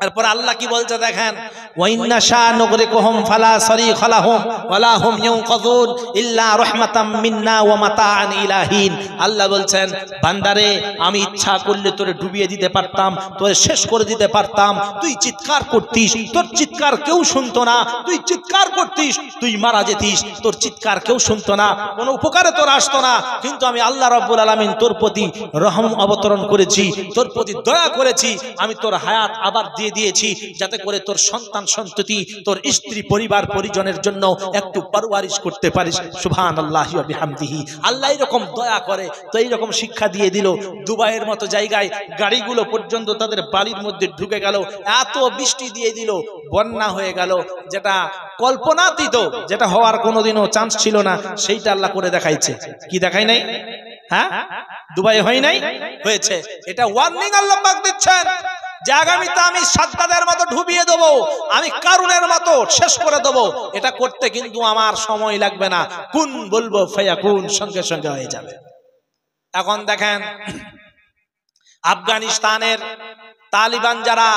এরপর আল্লাহ কি বলছে দেখেন, ওয়াইন্না শানুগরিকুহুম ফালা সারিখা লাহুম ওয়ালা হুম ইউনকাযুন ইল্লা রাহমাতাম মিন্না ওয়া মাতাআন ইলাহিন। আল্লাহ বলছেন, বান্দারে, আমি ইচ্ছা করলে তোরে ডুবিয়ে দিতে পারতাম, তোরে শেষ করে দিতে পারতাম। তুই চিৎকার করতিস, তোর চিৎকার কেউ শুনতো না। তুই চিৎকার করতিস, তুই মারা যেতিস, তোর চিৎকার কেউ শুনতো না, কোনো উপকারে তোর আসতো না। কিন্তু আমি আল্লাহ রাব্বুল আলামিন তোর প্রতি রহম অবতরণ করেছি, তোর প্রতি দয়া করেছি। আমি তোর হায়াত আবার দিয়েছি, যাতে করে তোর সন্তান সন্ততি, তোর স্ত্রী পরিবার পরিজনের জন্য একটু পরওয়ারিশ করতে পারিস। সুবহানাল্লাহি ওয়া বিহামদিহি। আল্লাহ এরকম দয়া করে। তো এইরকম শিক্ষা দিয়ে দিল। দুবাইয়ের মতো জায়গায় গাড়িগুলো পর্যন্ত তাদের বাড়ির মধ্যে ঢুকে গেল, এত বৃষ্টি দিয়ে দিল, বন্যা হয়ে গেল, যেটা কল্পনাতীত, যেটা হওয়ার কোনোদিনও চান্স ছিল না, সেইটা আল্লাহ করে দেখাইছে। কি দেখাই নাই? হ্যাঁ, দুবাই হয় নাই, হয়েছে। এটা ওয়ার্নিং আল্লাহ পাক দিচ্ছেন যে আগামীতে আমি সাদ্দাদের মতো ডুবিয়ে দেবো, আমি কারুনের মতো শেষ করে দেবো। এটা করতে কিন্তু আমার সময় লাগবে না, কুন বলবো ফায়াকুন, সঙ্গে সঙ্গে হয়ে যাবে। এখন দেখেন, আফগানিস্তানের তালিবান যারা,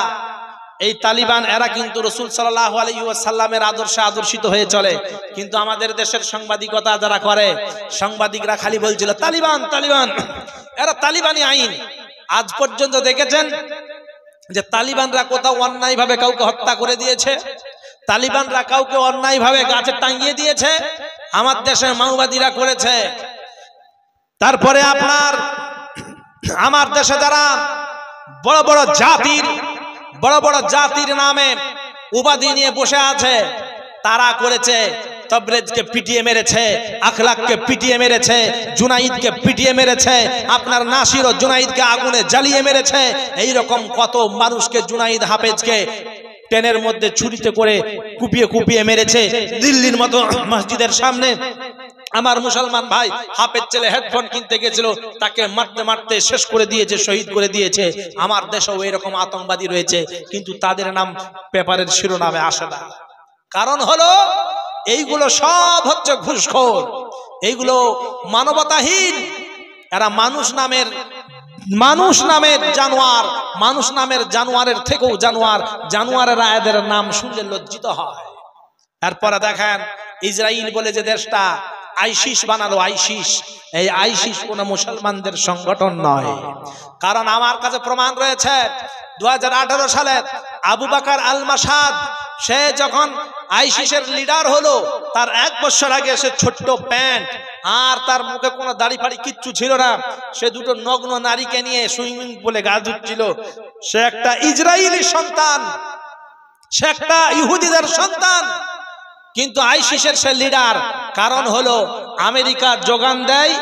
এই তালিবান এরা কিন্তু রাসূল সাল্লাল্লাহু আলাইহি ওয়াসাল্লামের আদর্শে আদর্শিত হয়ে চলে। কিন্তু আমাদের দেশের সাংবাদিকতা যারা করে, সাংবাদিকরা খালি বলছিল তালিবান তালিবান, এরা তালিবানি আইন। আজ পর্যন্ত দেখেছেন যে তালিবানরা কোথাও অন্যায় ভাবে কাউকে হত্যা করে দিয়েছে? তালিবানরা কাউকে অন্যায় ভাবে গাছে টাঙিয়ে দিয়েছে? আমার দেশে মাওবাদীরা করেছে। তারপরে আপনার আমার দেশে যারা বড় বড় জাতির নামে উপাধি নিয়ে বসে আছে, তারা করেছে। তবরেজকে পিটিয়ে মেরেছে, আখলাককে পিটিয়ে মেরেছে, জুনাইদকে পিটিয়ে মেরেছে, আপনার নাসির ও জুনাইদকে আগুনে জ্বালিয়ে মেরেছে। এই রকম কত মানুষকে জুনাইদ হাফেজকে ট্রেনের মধ্যে ছুরিতে করে কুপিয়ে কুপিয়ে মেরেছে। দিল্লির মতো মসজিদের সামনে আমার মুসলমান ভাই হাফেজ ছেলে হেডফোন কিনতে গেছিল, তাকে মারতে মারতে শেষ করে দিয়েছে, শহীদ করে দিয়েছে। আমার দেশেও এরকম আতঙ্কবাদী রয়েছে, কিন্তু তাদের নাম পেপারের শিরোনামে আসে না। কারণ হলো এইগুলো সব হচ্ছে ঘুষখোর, এইগুলো মানবতাহীন। এরা মানুষ নামের জানোয়ার, মানুষ নামের জানোয়ারের থেকেও জানোয়ার। জানোয়ারেরা এদের নাম শুনলে লজ্জিত হয়। তারপরে দেখেন, ইসরায়েল বলে যে দেশটা আইসিস বানালো, আইসিস, এই আইসিস কোন মুসলমানদের সংগঠন নয়। কারণ আমার কাছে প্রমাণ রয়েছে, 2018 সালে আবু বকর আল মাসাদ, সে যখন আইসিসের লিডার হলো, তার 1 বছর আগে সে ছোট্ট প্যান্ট আর তার মুখে কোনো দাড়ি ফাড়ি কিচ্ছু ছিল না, সে দুটো নগ্ন নারীকে নিয়ে সুইমিং পুলে গা ধুচ্ছিল। সে একটা ইসরায়েলি সন্তান, সে একটা ইহুদিদের সন্তান, কিন্তু আইসিসের সে লিডার। কারণ হলো আমেরিকার যোগান দেয়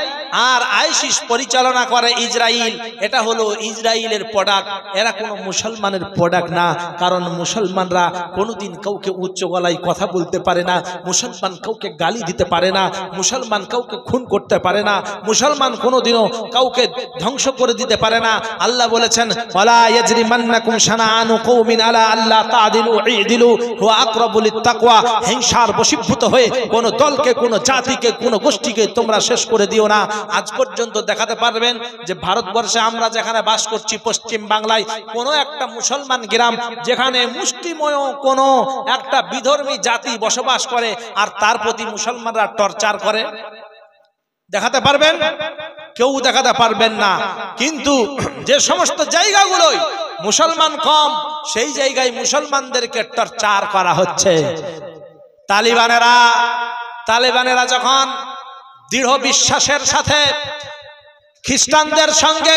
আর আইসিস পরিচালনা করে ইসরায়েল। এটা হলো ইসরায়েলের প্রোডাক্ট, এরা কোনো মুসলমানের প্রোডাক্ট না। কারণ মুসলমানরা কোনোদিন কাউকে উচ্চ গলায় কথা বলতে পারে না, মুসলমান কাউকে গালি দিতে পারে না, মুসলমান কাউকে খুন করতে পারে না, মুসলমান কোনোদিনও কাউকে ধ্বংস করে দিতে পারে না। আল্লাহ বলেছেন ওয়ালা ইয়াজরিমান্নাকুম শানাআনু কওমিন আলা আল্লা তা'দিলু ইদিলু হুয়া আকরাবু লিত-তাকওয়া। হিংসার বশীভূত হয়ে কোন দলকে, কোন জাতিকে, কোন গোষ্ঠীকে তোমরা শেষ করে দিও না। আজ পর্যন্ত দেখাতে পারবেন যে ভারতবর্ষে আমরা যেখানে বাস করছি, পশ্চিম বাংলায় কোন একটা মুসলমান গ্রাম যেখানে মুষ্টিময় কোন একটা বিধর্মী জাতি বসবাস করে আর তার প্রতি মুসলমানরা টর্চার করে? দেখাতে পারবেন? কেউ দেখাতে পারবেন না। কিন্তু যে সমস্ত জায়গাগুলোয় মুসলমান কম, সেই জায়গায় মুসলমানদেরকে টর্চার করা হচ্ছে। তালিবানেরা যখন দৃঢ় বিশ্বাসের সাথে খ্রিস্টানদের সঙ্গে,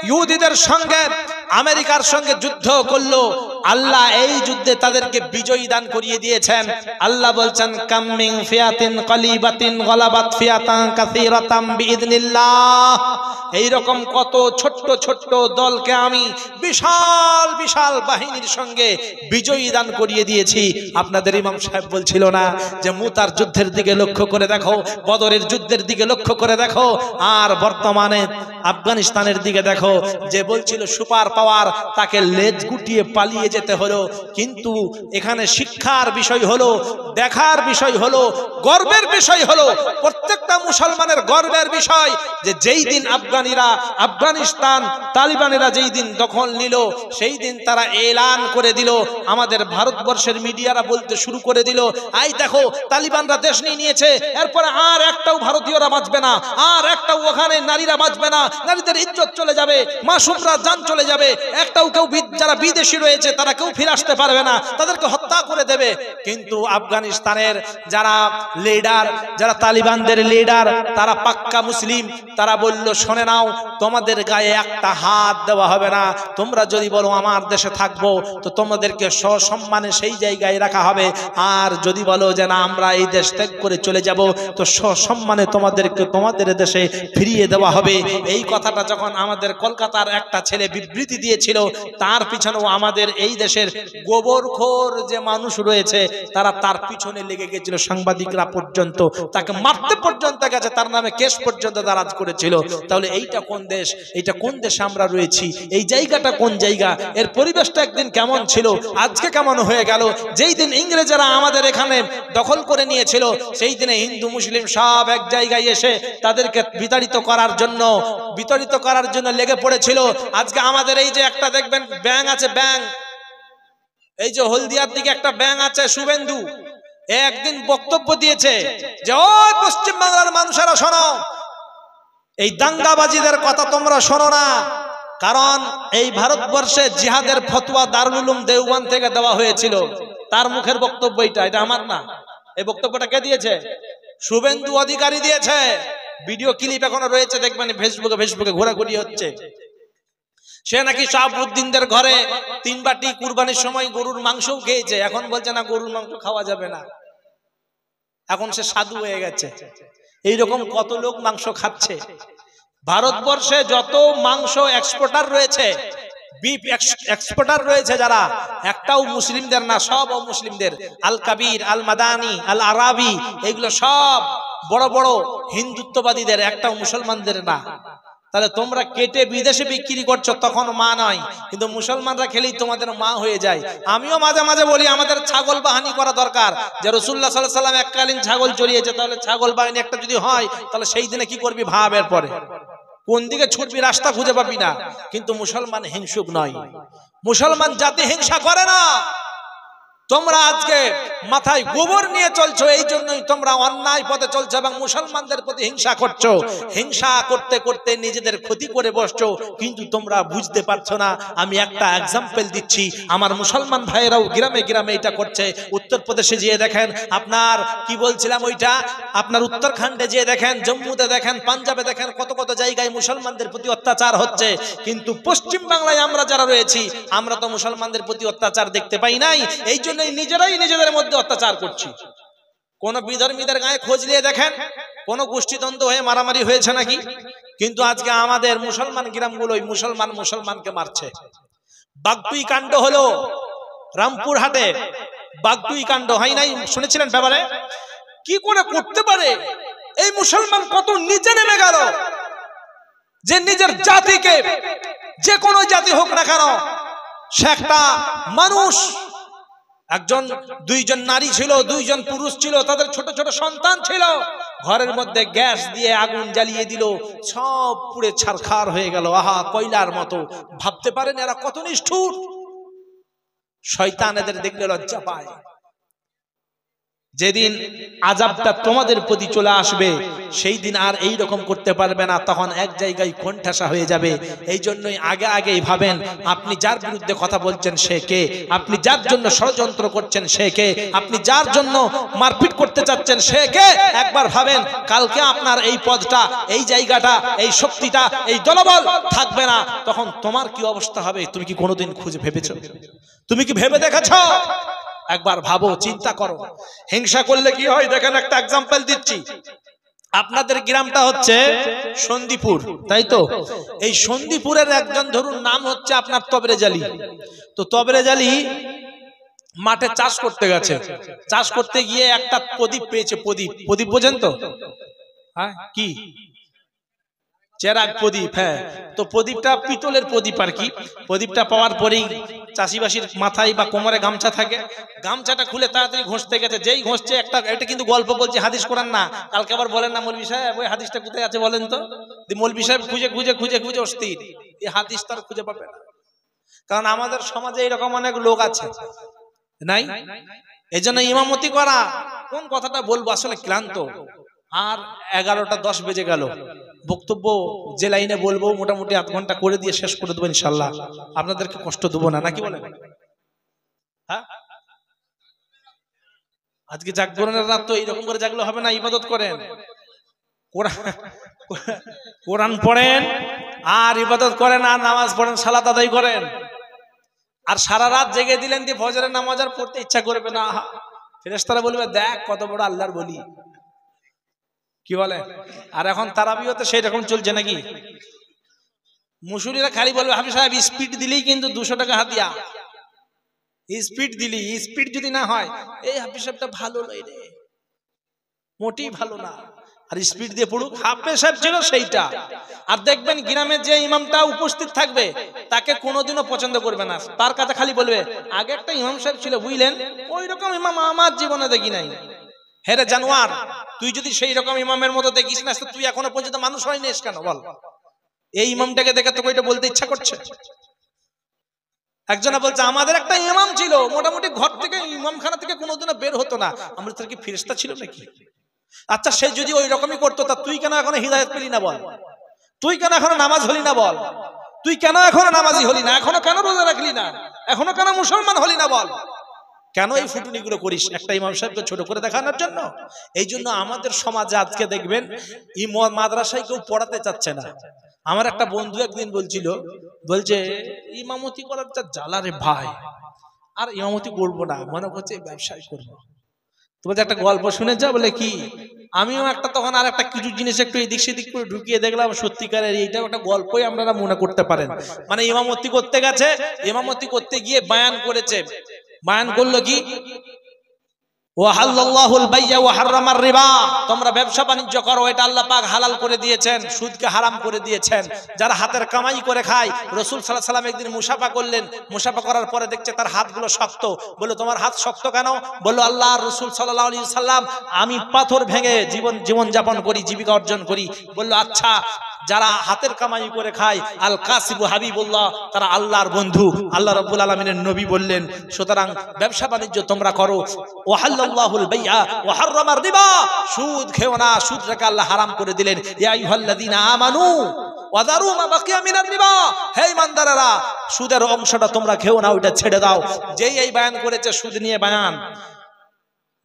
ইহুদিদের সঙ্গে, আমেরিকার সঙ্গে যুদ্ধ করলো, আল্লাহ এই যুদ্ধে তাদেরকে বিজয়ী দান করিয়ে দিয়েছেন। আল্লাহ বলছেন কাম মিন ফিয়াতিন কলিবাতিন গলাবাত ফিয়াতান কাসীরাতাম বিইذনিল্লাহ। এই রকম কত ছোট্ট ছোট্ট দলকে আমি বিশাল বিশাল বাহিনীর সঙ্গে বিজয়ী দান করিয়ে দিয়েছি। আপনাদের ইমাম সাহেব বলছিল না যে মুতার যুদ্ধের দিকে লক্ষ্য করে দেখো, বদরের যুদ্ধের দিকে লক্ষ্য করে দেখো, আর বর্তমানে আফগানিস্তানের দিকে দেখো। যে বলছিল সুপার পাওয়ার, তাকে লেজ গুটিয়ে পালিয়ে যেতে হলো। কিন্তু এখানে শিক্ষার বিষয় হলো, দেখার বিষয় হলো, গর্বের বিষয় হলো, প্রত্যেকটা মুসলমানের গর্বের বিষয় যে যেই দিন আফগানিস্তান তালিবানেরা যেই দিন দখল নিল, সেই দিন তারা এলান করে দিল, আমাদের ভারতবর্ষের মিডিয়ারা বলতে শুরু করে দিল, এই দেখো তালিবানরা দেশ নিয়েছে, এরপরে আর একটাও ভারতীয়রা বাঁচবে না, আর একটাও ওখানে নারীরা বাঁচবে না, নারীদের ইজ্জত চলে যাবে, মাসুমরা জান চলে যাবে, একটাও কেউ যারা বিদেশি রয়েছে তারা কেউ ফিরে আসতে পারবে না, তাদেরকে হত্যা করে দেবে। কিন্তু আফগানিস্তানের যারা লিডার, যারা তালিবানদের লিডার, তারা পাক্কা মুসলিম, তারা বলল শুনে নাও, তোমাদের গায়ে একটা হাত দেওয়া হবে না, তোমরা যদি বলো আমার দেশে থাকবো তো তোমাদেরকে সসম্মানে সেই জায়গায় রাখা হবে, আর যদি বলো যে না আমরা এই দেশ ত্যাগ করে চলে যাব তো সসম্মানে তোমাদেরকে তোমাদের দেশে ফিরিয়ে দেওয়া হবে। এই কথাটা যখন আমাদের কলকাতার একটা ছেলে বিবৃতি দিয়েছিল, তার পিছনেও আমাদের এই দেশের গোবরখোর যে মানুষ রয়েছে তারা তার পিছনে লেগে গেছিল, সাংবাদিকরা পর্যন্ত তাকে মারতে পর্যন্ত গেছে, তার নামে কেস পর্যন্ত দারাজ করেছিল। তাহলে এইটা কোন দেশ? এইটা কোন দেশে আমরা রয়েছি? এই জায়গাটা কোন জায়গা? এর পরিবেশটা একদিন কেমন ছিল, আজকে কেমন হয়ে গেল? যেই দিন ইংরেজরা আমাদের এখানে দখল করে নিয়েছিল, সেই দিনে হিন্দু মুসলিম সব এক জায়গায় এসে তাদেরকে বিতাড়িত করার জন্য লেগে পড়েছিল। আজকে আমাদের এই যে একটা দেখবেন ব্যাং আছে, ব্যাং, এই যে হলদিয়ার দিকে একটা ব্যাং আছে, শুভেন্দু, একদিন বক্তব্য দিয়েছে যে ও পশ্চিম বাংলার মানুষেরা শোনো, এই দাঙ্গাবাজিদের কথা তোমরা শোনো না, কারণ এই ভারতবর্ষে জিহাদের ফতোয়া দারুল উলুম দেওবন্দ থেকে দেওয়া হয়েছিল। তার মুখের বক্তব্য এটা আমার না। এই বক্তব্যটা কে দিয়েছে? শুভেন্দু অধিকারী দিয়েছে। ভিডিও ক্লিপ এখনো রয়েছে, দেখবেন ফেসবুকে ঘোরাঘুরি হচ্ছে। সে নাকি শাহাবুদ্দিনদের ঘরে 3 বাটি কুরবানির সময় গরুর মাংসও খেয়েছে, এখন বলছে না গরুর মাংস খাওয়া যাবে না, এখন সে সাধু হয়ে গেছে। এইরকম কত লোক মাংস খাচ্ছে। ভারতবর্ষে যত মাংস এক্সপোর্টার রয়েছে, বিফ এক্সপোর্টার রয়েছে যারা, একটাও মুসলিমদের না, সব অমুসলিমদের। আল কাবির, আল মাদানি, আল আরাবি, এগুলো সব বড় বড় হিন্দুত্ববাদীদের, একটাও মুসলমানদের না। তাহলে তোমরা কেটে বিদেশে বিক্রি করছো, তখন মা নয়, কিন্তু মুসলমানরা খেলেই তোমাদের মা হয়ে যায়। আমিও মাঝে মাঝে বলি আমাদের ছাগল বাহিনী করা দরকার, যে রাসূলুল্লাহ সাল্লাল্লাহু আলাইহি ওয়াসাল্লাম এককালীন ছাগল চড়িয়েছে, তাহলে ছাগল বাহিনী একটা যদি হয়, তাহলে সেই দিনে কি করবি ভাব, এরপরে কোন দিকে ছুটবি রাস্তা খুঁজে পাবি না। কিন্তু মুসলমান হিংসুক নয়, মুসলমান জাতি হিংসা করে না। তোমরা আজকে মাথায় গোবর নিয়ে চলছো, এই জন্যই তোমরা অন্যায় পথে চলছো এবং মুসলমানদের প্রতি হিংসা করছো। হিংসা করতে করতে নিজেদের ক্ষতি করে বসছো, কিন্তু তোমরা বুঝতে পারছো না। আমি একটা এক্সাম্পল দিচ্ছি, আমার মুসলমান ভাইয়েরাও গ্রামে গ্রামে এটা করছে। উত্তরপ্রদেশে যেয়ে দেখেন, আপনার কি বলছিলাম ওইটা, আপনার উত্তরাখণ্ডে যেয়ে দেখেন, জম্মুতে দেখেন, পাঞ্জাবে দেখেন, কত কত জায়গায় মুসলমানদের প্রতি অত্যাচার হচ্ছে। কিন্তু পশ্চিম বাংলায় আমরা যারা রয়েছি, আমরা তো মুসলমানদের প্রতি অত্যাচার দেখতে পাই নাই। এই জন্য নিজেরাই নিজেদের মধ্যে অত্যাচার করছি। কোন বিধর্মীদের গায়ে খোঁজ নিয়ে দেখেন কোন গোষ্ঠীদ্বন্দ্ব হয়ে মারামারি হয়েছে নাকি? কিন্তু আজকে আমাদের মুসলমান গ্রামগুলোই মুসলমানকে মারছে। বাগটুই কাণ্ড হলো রামপুর হাটে, বাগটুই কাণ্ড হয় নাই, শুনেছিলেন ব্যাপারে? কি করে করতে পারে এই মুসলমান? কত নিচে নেমে গেল যে নিজের জাতিকে, যে কোনো জাতি হোক না কেন, সে একটা মানুষ, একজন দুইজন নারী ছিল, দুইজন পুরুষ ছিল, তাদের ছোট ছোট সন্তান ছিল, ঘরের মধ্যে গ্যাস দিয়ে আগুন জ্বালিয়ে দিল, সব পুড়ে ছারখার হয়ে গেল। আহা, কয়লার মতো। ভাবতে পারেন এরা কত নিষ্ঠুর? শয়তান এদের দেখলে লজ্জা পায়। যেদিন আযাবটা তোমাদের প্রতি চলে আসবে সেই দিন আর এই রকম করতে পারবে না, তখন এক জায়গায় কোণঠাসা হয়ে যাবে। এই জন্যই আগেই ভাবেন আপনি যার বিরুদ্ধে কথা বলছেন সে কে, আপনি যার জন্য ষড়যন্ত্র করছেন সে কে, আপনি যার জন্য মারপিট করতে চাচ্ছেন সে কে। একবার ভাবেন কালকে আপনার এই পদটা, এই জায়গাটা, এই শক্তিটা, এই দলবল থাকবে না, তখন তোমার কি অবস্থা হবে? তুমি কি কোনোদিন খুঁজে ভেবেছো? তুমি কি ভেবে দেখেছো? একবার ভাবো, চিন্তা করো। হিংসা করলে কি হয় দেখেন, একটা এক্সাম্পল দিচ্ছি। আপনাদের গ্রামটা হচ্ছে সন্দীপুর, তাই তো? এই সন্দীপুরের একজন ধরুন নাম হচ্ছে আপনার তবরেজালি। তো তবরেজালি মাঠে চাষ করতে গেছে, চাষ করতে গিয়ে একটা প্রদীপ পেয়েছে। প্রদীপ বোঝেন তো? হ্যাঁ, কি চেরাগ প্রদীপ? হ্যাঁ, তো প্রদীপটা পিতলের প্রদীপ আর কি। প্রদীপটা পাওয়ার পরেই চাষিবাসীর মাথায় বা কোমরে গামছা থাকে, গামছাটা খুলে তাড়াতাড়ি ঘষতে গেছে। যেই ঘষছে একটা, এটা কিন্তু গল্প বলছি, হাদিস কোরআন না। কালকে আবার বলেন না মৌলভী সাহেব ওই হাদিসটা কোথায় আছে বলেন তো। মৌলভী সাহেব খুঁজে অস্থির, এই হাদিস তার খুঁজে পাবে না। কারণ আমাদের সমাজে এরকম অনেক লোক আছে, নাই? এই জন্য ইমামতি করা, কোন কথাটা বলবো আসলে ক্লান্ত। আর 11টা 10 বেজে গেল। বক্তব্য যে লাইনে বলবো মোটামুটি আধ ঘন্টা করে দিয়ে শেষ করে দেবো ইনশাল্লাহ। আপনাদেরকে কষ্ট দেবো না, নাকি বলেন? হ্যাঁ, আজকে জাগরণের রাত তো এইরকম করে জাগলে হবে না। ইবাদত করেন, কোরআন পড়েন, আর ইবাদত করেন, আর নামাজ পড়েন, সালাত আদায় করেন। আর সারা রাত জেগে দিলেন দিয়ে ফজরের নামাজ আর পড়তে ইচ্ছা করবে না। ফেরেশতারা বলবে দেখ কত বড় আল্লাহর বলি, কি বলে? আর এখন তারাবিও তো সেই রকম চলছে নাকি? মুসুরিরা খালি বলবে হাফিজ সাহেব স্পিড দিলেই কিন্তু 200 টাকা হাতিয়া। স্পিড দিলি, স্পিড যদি না হয় এই হাফিজ সাহেবটা ভালো নয় রে, মোটেই ভালো না। আর স্পিড দিয়ে পড়ুক, হাফিজ সাহেব ছিল সেইটা। আর দেখবেন গ্রামে যে ইমামটা উপস্থিত থাকবে তাকে কোনোদিনও পছন্দ করবে না। তার কাছে খালি বলবে আগে একটা ইমাম সাহেব ছিল বুঝলেন, ওই রকম ইমাম আমার জীবনে দেখি নাই। হেরে জানোয়ার, তুই যদি সেই রকম ইমামের মতো দেখিস না, তুই এখনো পর্যন্ত মানুষ হয়নিস কেন বল? এই ইমামটাকে দেখে তোকে এটা বলতে ইচ্ছা করছে? একজনা বলছে আমাদের একটা ইমাম ছিল, মোটামুটি ঘর থেকে ইমামখানা থেকে কোনোদিনও বের হতো না। আমরা তার কি ফেরেশতা ছিল নাকি? আচ্ছা, সে যদি ওই রকমই করতো তা তুই কেন এখনো হিদায়াত পেলি না বল? তুই কেন এখনো নামাজ হলি না বল? তুই কেন এখনো নামাজি হলি না? এখনো কেন রোজা রাখলি না? এখনো কেন মুসলমান হলি না বল? কেন এই ফুটুনিগুলো করিস একটা ইমাম সাহেবকে ছোট করে দেখানোর জন্য? এই জন্য আমাদের সমাজে আজকে দেখবেন মাদ্রাসায় কেউ পড়াতে চাচ্ছে না। আমার একটা বন্ধু একদিন বলছে ইমামতি করার যা জ্বালা রে ভাই, আর ইমামতি করবো না, মনে করছে ব্যবসায় করবো। তোমাদের একটা গল্প শুনে যা, বলে কি আমিও একটা তখন আর একটা কিছু জিনিস একটু এদিক সেদিক করে ঢুকিয়ে দেখলাম সত্যিকারের এইটা একটা গল্পই আপনারা মনে করতে পারেন। মানে ইমামতি করতে গেছে, ইমামতি করতে গিয়ে বায়ান করেছে। বায়ান করলো কি, ওয়াহাল্লাল্লাহুল বাইয়া ওয়া হারামার রিবা, তোমরা ব্যবসা বাণিজ্য করো, এটা আল্লাহ পাক হালাল করে দিয়েছেন, সুদকে হারাম করে দিয়েছেন। যারা হাতের কামাই করে খায়, রাসূল সাল্লাল্লাহু আলাইহি সাল্লাম একদিন মুসাফা করলেন, মুসাফা করার পরে দেখছে তার হাতগুলো শক্ত। বলল তোমার হাত শক্ত কেন? বলল আল্লাহর রাসূল সাল্লাল্লাহু আলাইহি সাল্লাম আমি পাথর ভেঙে জীবন যাপন করি, জীবিকা অর্জন করি। বলল আচ্ছা, যারা হাতের কামাই করে খায় আল কাসিবু হাবিবুল্লাহ, তারা আল্লাহর বন্ধু, আল্লাহ রাব্বুল আলামিনের নবী বললেন সুতরাং ব্যবসা বাণিজ্য তোমরা করো। ওয়াহাল্লাল্লাহুল বাইয়া ওয়া হারামার রিবা, সুদ খেও না, সুদটাকে আল্লাহ হারাম করে দিলেন। ইয়া আইয়ুহাল্লাযীনা আমানু ওয়াযারু মা বাকিয়া মিনার রিবা, হে ঈমানদারেরা সুদের অংশটা তোমরা খেও না, ওইটা ছেড়ে দাও। যেই এই বয়ান করেছে সুদ নিয়ে বয়ান,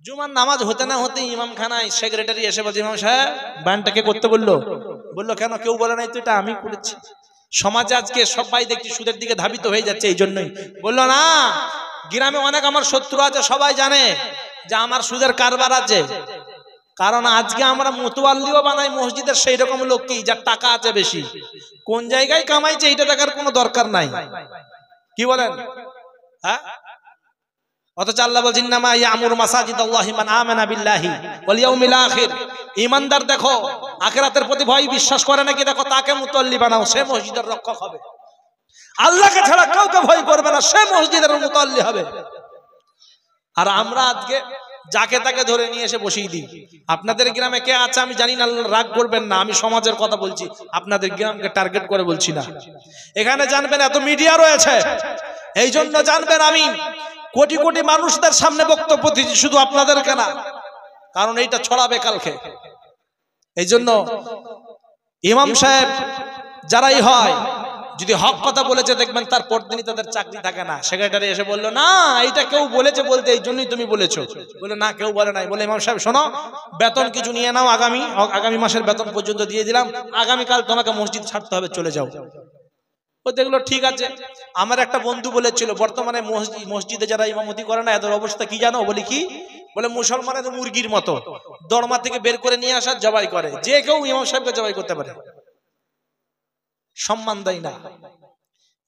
জুমার নামাজ হতে না হতে ইমামখানায় সেক্রেটারি এসে বলছে ইমাম সাহেব বয়ানটা কে করতে বললো? বললো কেন? কেউ বলে নাই তো, এটা আমি করেছি। সমাজে আজকে সবাই দেখছি সুদের দিকে ধাবিত হয়ে যাচ্ছে, এই জন্যই। বললো না, গ্রামে অনেক আমার শত্রু আছে, সবাই জানে যে আমার সুদের কারবার আছে, কারণ আজকে আমরা মুতওয়াল্লিও বানাই মসজিদের সেই রকম লোককেই যার টাকা আছে বেশি, কোন জায়গায় কামাইছে এইটা দেখার কোনো দরকার নাই। কি বলেন? হ্যাঁ, অথচ আল্লাহ বলছেন ইন্নামা ইয়ামুরু মাসাজিদাল্লাহি মান আমানা বিল্লাহি ওয়াল ইয়াউমিল আখির। ঈমানদার দেখো আখিরাতের প্রতি ভয় বিশ্বাস করে নাকি, দেখো তাকে মুতওয়াল্লি বানাও, সে মসজিদের রক্ষক হবে। আল্লাহকে ছাড়া কাউকে ভয় করবে না, সে মসজিদের মুতওয়াল্লি হবে। আর আমরা আজকে যাকে তাকে ধরে নিয়ে এসে বসিয়ে দিই। আপনাদের গ্রামে কে আছে আমি জানি না, রাগ করবেন না, আমি সমাজের কথা বলছি, আপনাদের গ্রামকে টার্গেট করে বলছি না। এখানে জানবেন এত মিডিয়া রয়েছে, এই জন্য জানবেন আমি কোটি কোটি মানুষদের সামনে বক্তব্য দিচ্ছি, শুধু আপনাদেরকে না, কারণ এইটা ছড়াবে কালকে। এই জন্য ইমাম সাহেব যারাই হয়, যদি হক কথা বলেছে দেখবেন তার পরদিনই তাদের চাকরি থাকে না। সেক্রেটারি এসে বললো না এইটা কেউ বলেছে বলতে, এই জন্যই তুমি বলেছো। বলে না কেউ বলে নাই। বলে ইমাম সাহেব শোনো, বেতন কিছু নিয়ে নাও, আগামী মাসের বেতন পর্যন্ত দিয়ে দিলাম, আগামীকাল তোমাকে মসজিদ ছাড়তে হবে, চলে যাও। ও দেখলো ঠিক আছে। আমার একটা বন্ধু বলেছিল বর্তমানে মসজিদে যারা ইমামতি করে না এদের অবস্থা কি জানো? বলি কি? বলে মুসলমানের মুরগির মতো দরমা থেকে বের করে নিয়ে আসা জবাই করে, যে কেউ ইমাম সাহেবকে জবাই করতে পারে, সম্মান দেয় না।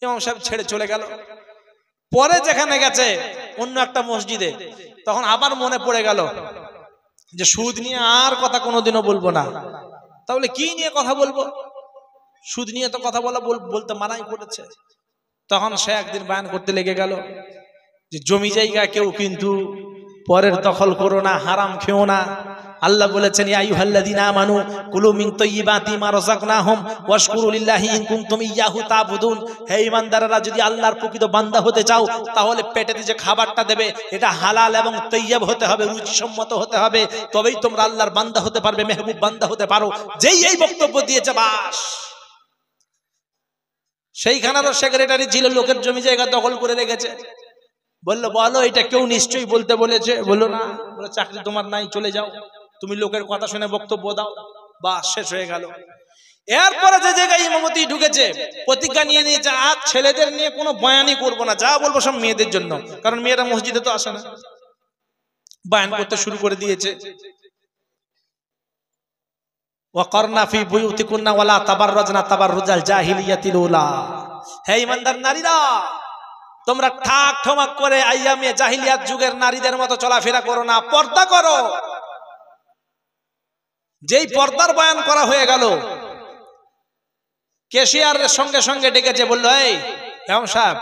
ইমাম সাহেব ছেড়ে চলে গেল। পরে যেখানে গেছে অন্য একটা মসজিদে, তখন আবার মনে পড়ে গেল যে সুদ নিয়ে আর কথা কোনোদিনও বলবো না। তাহলে কি নিয়ে কথা বলবো? সুদ নিয়ে তো কথা বলতে মানাই করেছে। তখন সে একদিন বয়ান করতে লেগে গেল যে জমি জায়গা কেউ কিন্তু পরের দখল করো না, হারাম খেও না। আল্লাহ বলেছেন ইয়া আইয়ুহাল্লাযীনা আমানু কুলু মিন তাইয়্যিবাতি মা রাযাকনাহুম ওয়াশকুরু লিল্লাহি ইন কুনতুম ইয়্যাহু তা'বুদুন। হে ঈমানদাররা, যদি আল্লাহর প্রকৃত বান্দা হতে চাও তাহলে পেটে যে খাবারটা দেবে এটা হালাল এবং তৈয়ব হতে হবে, রুচিসম্মত হতে হবে, তবেই তোমরা আল্লাহর বান্দা হতে পারবে, মেহবুব বান্দা হতে পারো। যেই এই বক্তব্য দিয়েছে বাস, সেইখানেরও সেক্রেটারি ছিল, লোকের জমি জায়গা দখল করে রেখেছে। বললো বলো এটা কেউ নিশ্চয়ই বলতে বলেছে। বললো না, বলে চাকরি তোমার নাই, চলে যাও, তুমি লোকের কথা শুনে বক্তব্য দাও। বাস, শেষ হয়ে গেল। এরপরে যে জায়গায় ইমামতি ঢুকেছে প্রতিজ্ঞা নিয়ে নিয়েছে আজ ছেলেদের নিয়ে কোনো বয়ানই করবো না, যা বলবো সব মেয়েদের জন্য, কারণ মেয়েরা মসজিদে তো আসে না। বয়ান করতে শুরু করে দিয়েছে, ওয়াকারনা ফি বুয়ুতিকুন্না ওয়ালা তাবাররাজনা তাবাররুজাল জাহিলিয়াতিল উলা। হে ঈমানদার নারীরা, তোমরা ঠাক ঠমাক করে আইয়ামে জাহিলিয়াত যুগের নারীদের মতো চলাফেরা করো না, পর্দা করো। যেই পর্দার বয়ান করা হয়ে গেল, ক্যাশিয়ারের সঙ্গে সঙ্গে ডেকেছে, বললো এই ইমাম সাহেব,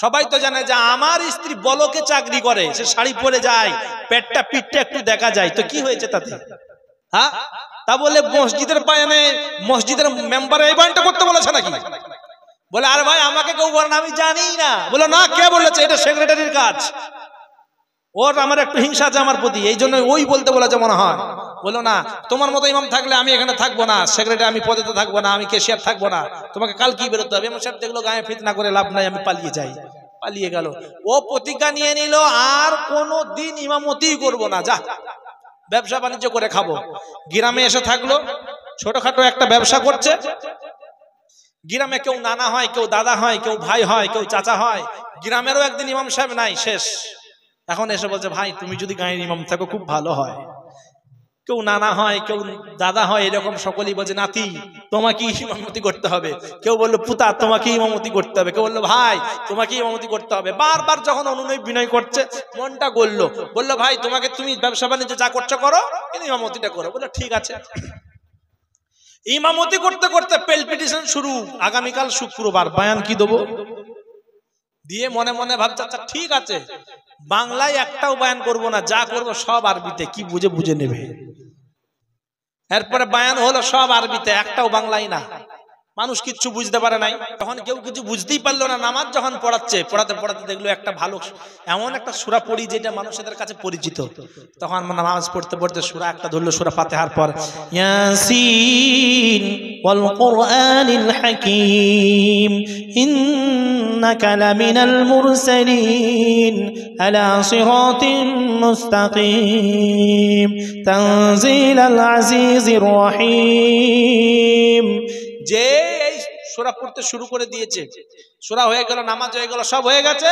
সবাই তো জানে যে আমার স্ত্রী বলকে চাকরি করে, সে শাড়ি পরে যায়, পেটটা পিঠটা একটু দেখা যায়, তো কি হয়েছে তাতে? হ্যাঁ, তা বলে মসজিদের বয়ানে মসজিদের মেম্বার এই বয়ানটা করতে বলেছে নাকি? বলে আরে ভাই আমাকে কেউ বলে না, আমি জানি না। বলে না, কে বলেছে? এটা সেক্রেটারির কাজ, ওর আমার একটু হিংসা আছে আমার প্রতি, এই জন্য ওই বলতে বলেছে মনে হয়। বলো না, তোমার মতো ইমাম থাকলে আমি এখানে থাকবো না, সেক্রেটারি আমি পদে থাকবো না, আমি ক্যাশিয়ার থাকবো না, তোমাকে কাল কি বেরোতে হবে। ইমাম সাহেব দেখলো গায়ে ফিতনা করে লাভ নাই, আমি পালিয়ে যাই। পালিয়ে গেল। ও প্রতিজ্ঞা নিয়ে নিল আর কোনো দিন ইমামতি করবো না, যা ব্যবসা বাণিজ্য করে খাবো। গ্রামে এসে থাকলো, ছোটখাটো একটা ব্যবসা করছে। গ্রামে কেউ নানা হয়, কেউ দাদা হয়, কেউ ভাই হয়, কেউ চাচা হয়। গ্রামেরও একদিন ইমাম সাহেব নাই, শেষ। এখন এসে বলছে ভাই তুমি যদি গায়ের ইমাম থাকো খুব ভালো হয়। কেউ নানা হয়, কেউ দাদা হয়, এরকম সকলেই বলছে নাতি তোমাকে ইমামতি করতে হবে। কেউ বললো পুতা তোমাকে ইমামতি করতে হবে, কেউ বললো ভাই তোমাকে ইমামতি করতে হবে। বারবার যখন অনুনয় বিনয় করছে, মনটা গললো, বললো ভাই তোমাকে, তুমি ব্যবসা বাণিজ্য যা করছো করো, কিন্তু ইমামতিটা করো। বললো ঠিক আছে। ইমামতি করতে করতে পেলপিটিশন শুরু। আগামীকাল শুক্রবার, বয়ান কি দেবো? দিয়ে মনে মনে ভাবছে আচ্ছা ঠিক আছে, বাংলায় একটাও বয়ান করব না, যা করব সব আরবিতে, কি বুঝে বুঝে নেবে। এরপরে বয়ান হলো সব আরবিতে, একটাও বাংলায় না। মানুষ কিচ্ছু বুঝতে পারে নাই। তখন কেউ কিছু বুঝতেই পারলো না। নামাজ যখন পড়াচ্ছে, পড়াতে পড়াতে দেখলো একটা ভালো এমন একটা সূরা পড়ি যেটা মানুষদের কাছে পরিচিত। তখন নামাজ পড়তে পড়তে সূরা একটা ধরলো, সূরা ফাতিহার পর ইয়াসিন ওয়াল কুরআনিল হাকীম ইন্নাকা লামিনাল মুরসালিন আলা সিরাতিন মুস্তাকিম তানজিলাল আজিজির রহিম। যে এই সূরা পড়তে শুরু করে দিয়েছে, সূরা হয়ে গেল, নামাজ হয়ে গেল, সব হয়ে গেছে।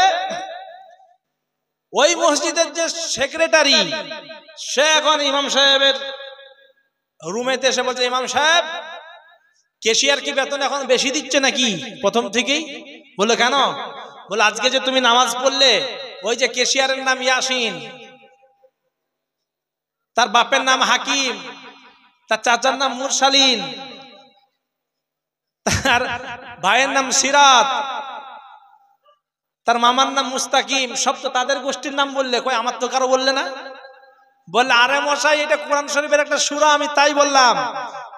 ওই মসজিদের যে সেক্রেটারি, সে এখন ইমাম সাহেবের রুমেতে এসে বলছে, ইমাম সাহেব ক্যাশিয়ার কি বেতন এখন বেশি দিচ্ছে নাকি প্রথম থেকেই? বললো কেন? বলে আজকে যে তুমি নামাজ পড়লে, ওই যে ক্যাশিয়ারের নাম ইয়াসিন, তার বাপের নাম হাকিম, তার চাচার নাম মুরসালিন, তার ভাইয়ের নাম সিরাত, তার মামার নাম মুস্তাকিম, সব তো তাদের গোষ্ঠীর নাম বললে, কই আমার তো কারো বললে না। বললে আরে মশাই, এটা কোরআন শরীফের একটা সূরা, আমি তাই বললাম,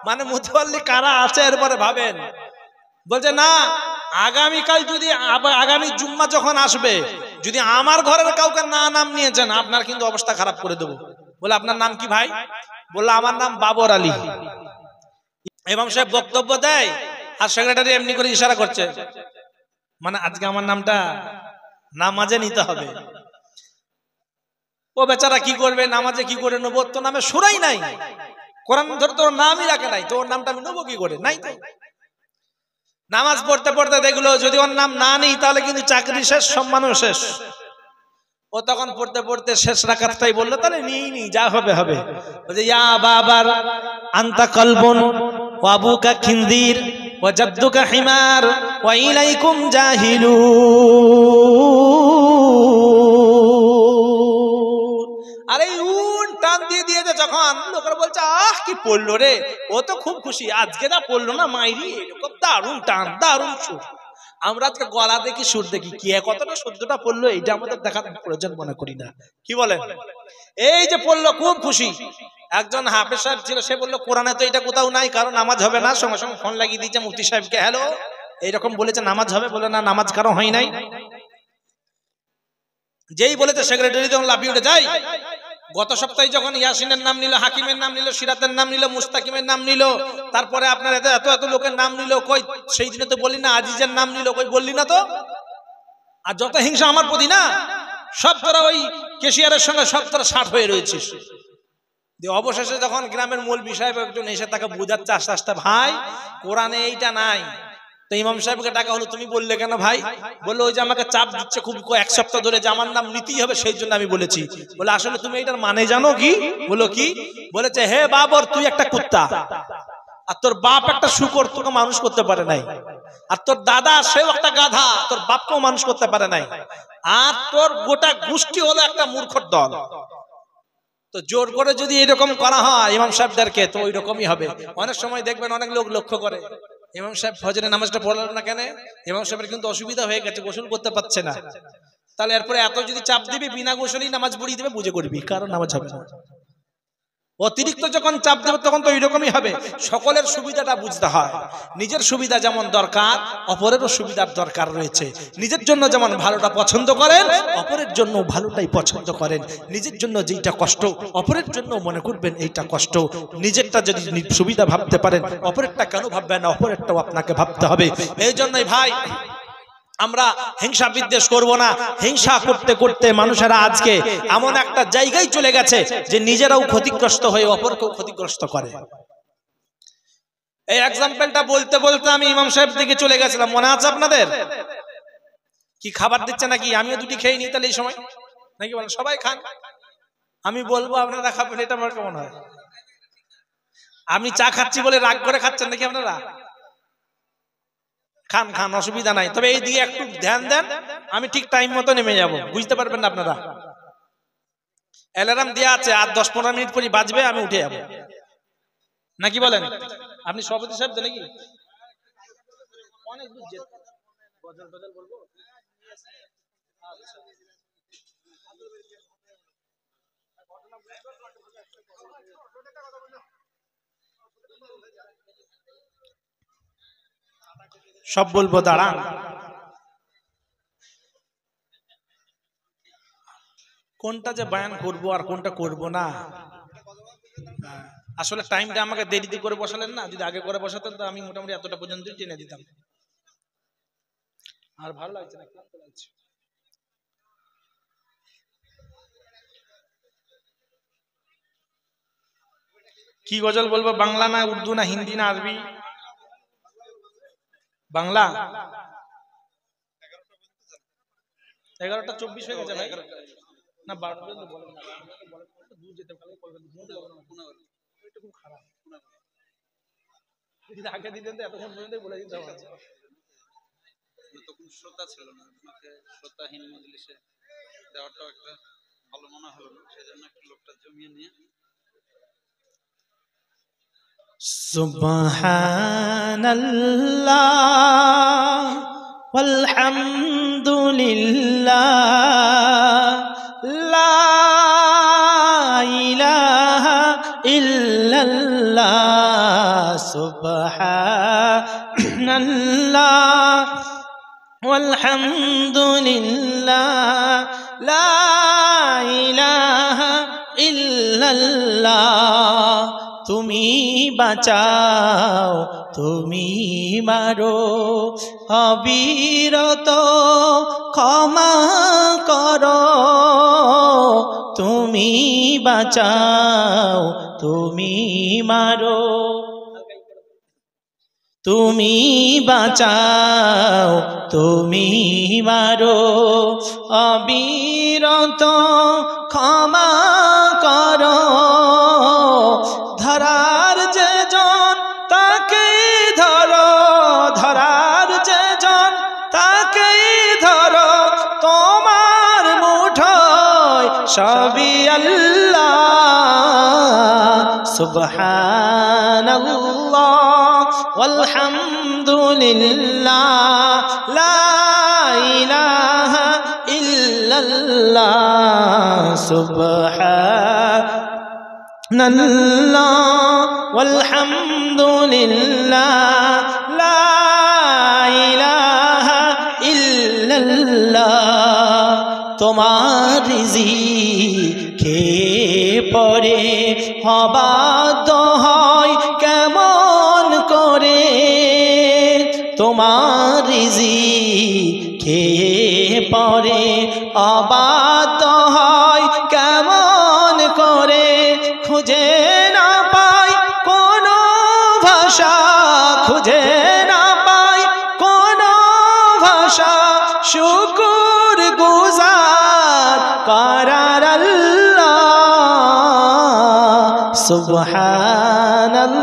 মানে মুতাওয়াল্লি কারা আছে এরপরে ভাবেন। বলছে না, আগামীকাল যদি আগামী জুম্মা যখন আসবে, যদি আমার ঘরের কাউকে না নাম নিয়েছেন, আপনার কিন্তু অবস্থা খারাপ করে দেবো। বলে আপনার নাম কি ভাই? বললো আমার নাম বাবর আলী। ইমাম সাহেব বক্তব্য দেয়, আর সেক্রেটারি এমনি করে ইশারা করছে, মানে আজকে আমার নামটা নামাজে নিতে হবে। ও বেচারা কি করবে, নামাজে কি করে নেবো? তো নামে সুরাই নাই, কোরআন ধরে তোর নামই রাখে নাই, তোর নামটা আমি নেবো কি করে? নাই তো। নামাজ পড়তে পড়তে দেখলো যদি ওর নাম না নেই তাহলে কিন্তু চাকরি শেষ, সম্মানও শেষ। ও তখন পড়তে পড়তে শেষ রাকাতটাই বললো, তাহলে নিই নি, যা হবে হবে। বলছে ইয়া বাবার আনতা কলবুন ওয়া আবুকা খিনদির ওয়া জাদ্দুকা হিমার ওয়া ইলাইকুম জাহিলুন। আরে উন টান দিয়ে দিয়েছে যখন, লোকেরা বলছে আহ কি পড়লো রে, ও তো খুব খুশি, আজকে না পড়লো না মাইরি, এরকম দারুণ টান, দারুণ সুর। আমরা আজকে গলা দেখি, সুর দেখি, কি কতটা শুদ্ধটা পড়লো এইটা আমাদের দেখার প্রয়োজন মনে করি না। কি বলেন? এই যে পড়লো খুব খুশি। একজন হাফেজ সাহেব ছিল, সে বললো কোরআনে তো এটা কোথাও নাই, কারণ নামাজ হবে না। সঙ্গে সঙ্গে ফোন লাগিয়ে দিয়েছে মুফতি সাহেবকে, হ্যালো এইরকম বলেছে নামাজ হবে, বলে না নামাজ কারো হয় নাই। যেই বলেছে সেক্রেটারি তখন লাফিয়ে উঠে যায়। গত সপ্তাহে যখন ইয়াসিনের নাম নিল, হাকিমের নাম নিল, সিরাতের নাম নিল, মুস্তাকিমের নাম নিল, তারপরে আপনার এত এত লোকের নাম নিল, কই সেই দিনে তো বললি না আজিজের নাম নিল, কই বললি না তো। আর যত হিংসা আমার প্রতি না, সব তোরা ওই ক্যাশিয়ারের সঙ্গে সব তোরা ষাট হয়ে রয়েছিস। অবশেষে যখন গ্রামের মৌলভী সাহেব একজন এসে তাকে বোঝাচ্ছে আস্তে আস্তে, ভাই কোরআনে এইটা নাই। তো ইমাম সাহেবকে ডাকা হলো, তুমি বললে কেন ভাই? বললো ওই যে আমাকে চাপ দিচ্ছে খুব, এক সপ্তাহ ধরে যে আমার নাম নিতেই হবে, সেই জন্য আমি বলেছি। বলে আসলে তুমি এটার মানে জানো কি? বলো কি? বলেছে হে বাবর, তুই একটা কুত্তা, আর তোর বাপ একটা শূকর, তোকে মানুষ করতে পারে নাই। আর তোর দাদা সেও একটা গাধা, তোর বাপকেও মানুষ করতে পারে নাই। আর তোর গোটা গোষ্ঠী হলো একটা মূর্খর দল। তো জোর করে যদি এরকম করা হয় ইমাম সাহেবদেরকে, তো ওই রকমই হবে। অনেক সময় দেখবেন অনেক লোক লক্ষ্য করে, ইমাম সাহেব ফজরের নামাজটা পড়লেন না কেন? ইমাম সাহেবের কিন্তু অসুবিধা হয়ে গেছে, গোসল করতে পারছে না। তাহলে এরপরে এত যদি চাপ দিবি, বিনা গোসলেই নামাজ পড়িয়ে দেবে, বুঝে করবি, কারণ নামাজ হবে না। অতিরিক্ত যখন চাপ দেবে তখন তো এরকমই হবে। সকলের সুবিধাটা বুঝতে হয়। নিজের সুবিধা যেমন দরকার, অপরেরও সুবিধার দরকার রয়েছে। নিজের জন্য যেমন ভালোটা পছন্দ করেন, অপরের জন্য ভালোটাই পছন্দ করেন। নিজের জন্য যেটা কষ্ট, অপরের জন্য মনে করবেন এইটা কষ্ট। নিজেরটা যদি সুবিধা ভাবতে পারেন, অপরেরটা কেন ভাববেন না? অপরেরটাও আপনাকে ভাবতে হবে। এই জন্যই ভাই আমরা হিংসা বিদ্বেষ করব না। হিংসা করতে করতে মানুষেরা আজকে এমন একটা জায়গায় চলে গেছে যে নিজেরাও ক্ষতিগ্রস্ত হয়ে অপরকেও ক্ষতিগ্রস্ত করে। এই এক্সাম্পলটা বলতে বলতে আমি ইমাম সাহেব দিকে চলে গেছিলাম, মনে আছে আপনাদের? কি খাবার দিচ্ছে নাকি? আমিও দুটি খেয়ে নিই তাহলে এই সময়, নাকি বলেন? সবাই খান, আমি বলবো আপনারা খাবেন, এটা আমার কেমন হয়? আমি চা খাচ্ছি বলে রাগ করে খাচ্ছেন নাকি আপনারা? খান খান, অসুবিধা নাই। তবে এই দিকে একটু ধ্যান দেন, আমি ঠিক টাইম মতো নেমে যাব, বুঝতে পারবেন না আপনারা। অ্যালার্ম দেওয়া আছে, আর 10-15 মিনিট পরে বাজবে, আমি উঠে যাব, নাকি বলেন? আপনি সভাপতি সাহেব তো নাকি? অনেক দূর যেতে বলবো। সব বলবো, দাঁড়ান। কোনটা যে বয়ান করব আর কোনটা করব না, আসলে টাইমটা আমাকে দেরিতে করে বসালেন না। যদি আগে করে বসাতেন তো আমি মোটামুটি এতটা পর্যন্তই টেনে দিতাম। আর ভালো লাগছে না, ক্লান্ত লাগছে। কি গজল বলবো? বাংলা না উর্দু না হিন্দি না আরবি? বাংলা। 11:24 হয়ে গেছে ভাই। না 12টা পর্যন্ত বলেন না, 12টা পর্যন্ত বলেন, দূর যেতে পারলে কলকাতা ঘুমোতে হবে না, এটা খুব খারাপ। যদি আগে দিতেন তো এতক্ষণ পর্যন্ত বলে দিতে হবে। তখন শ্রদ্ধা ছিল না, আপনাকে শ্রদ্ধাহীন মজলিসে দেওয়াটাও একটা ভালো মনে হলো না, সেজন্য একটা লোকটা জমিয়ে নিয়ে সুবহানাল্লাহ ওয়ালহামদুলিল্লাহ লা ইলাহা ইল্লাল্লাহ সুবহানাল্লাহ ওয়ালহামদুলিল্লাহ লা ইলাহা ইল্লাল্লাহ। তুমি বাঁচাও তুমি মারো অবিরত ক্ষমা করো, তুমি বাঁচাও তুমি মারো, তুমি বাঁচাও তুমি মারো অবিরত ক্ষমা করো। ধরার যে জন তাকেই ধরো, ধরার যে জন তাকেই ধরো, তোমার মুঠোয় সবই আল্লাহ। সুবহানাল্লাহ ওয়ালহামদুলিল্লাহ লা ইলাহা ইল্লাল্লাহ সুবহানাল্লাহ ওয়ালহামদুলিল্লাহ লা ইলাহা ইল্লাল্লাহ। তোমার রিজিকে পরে অবাধ্য হয় কেমন করে, তোমার রিজিকে পরে অবাধ্য হয় কেমন করে, খুঁজে না পাই কোনো ভাষা, খুঁজে না পাই কোনো ভাষা শুকর গুজার করার আল্লাহ। সুবহানাল্লাহ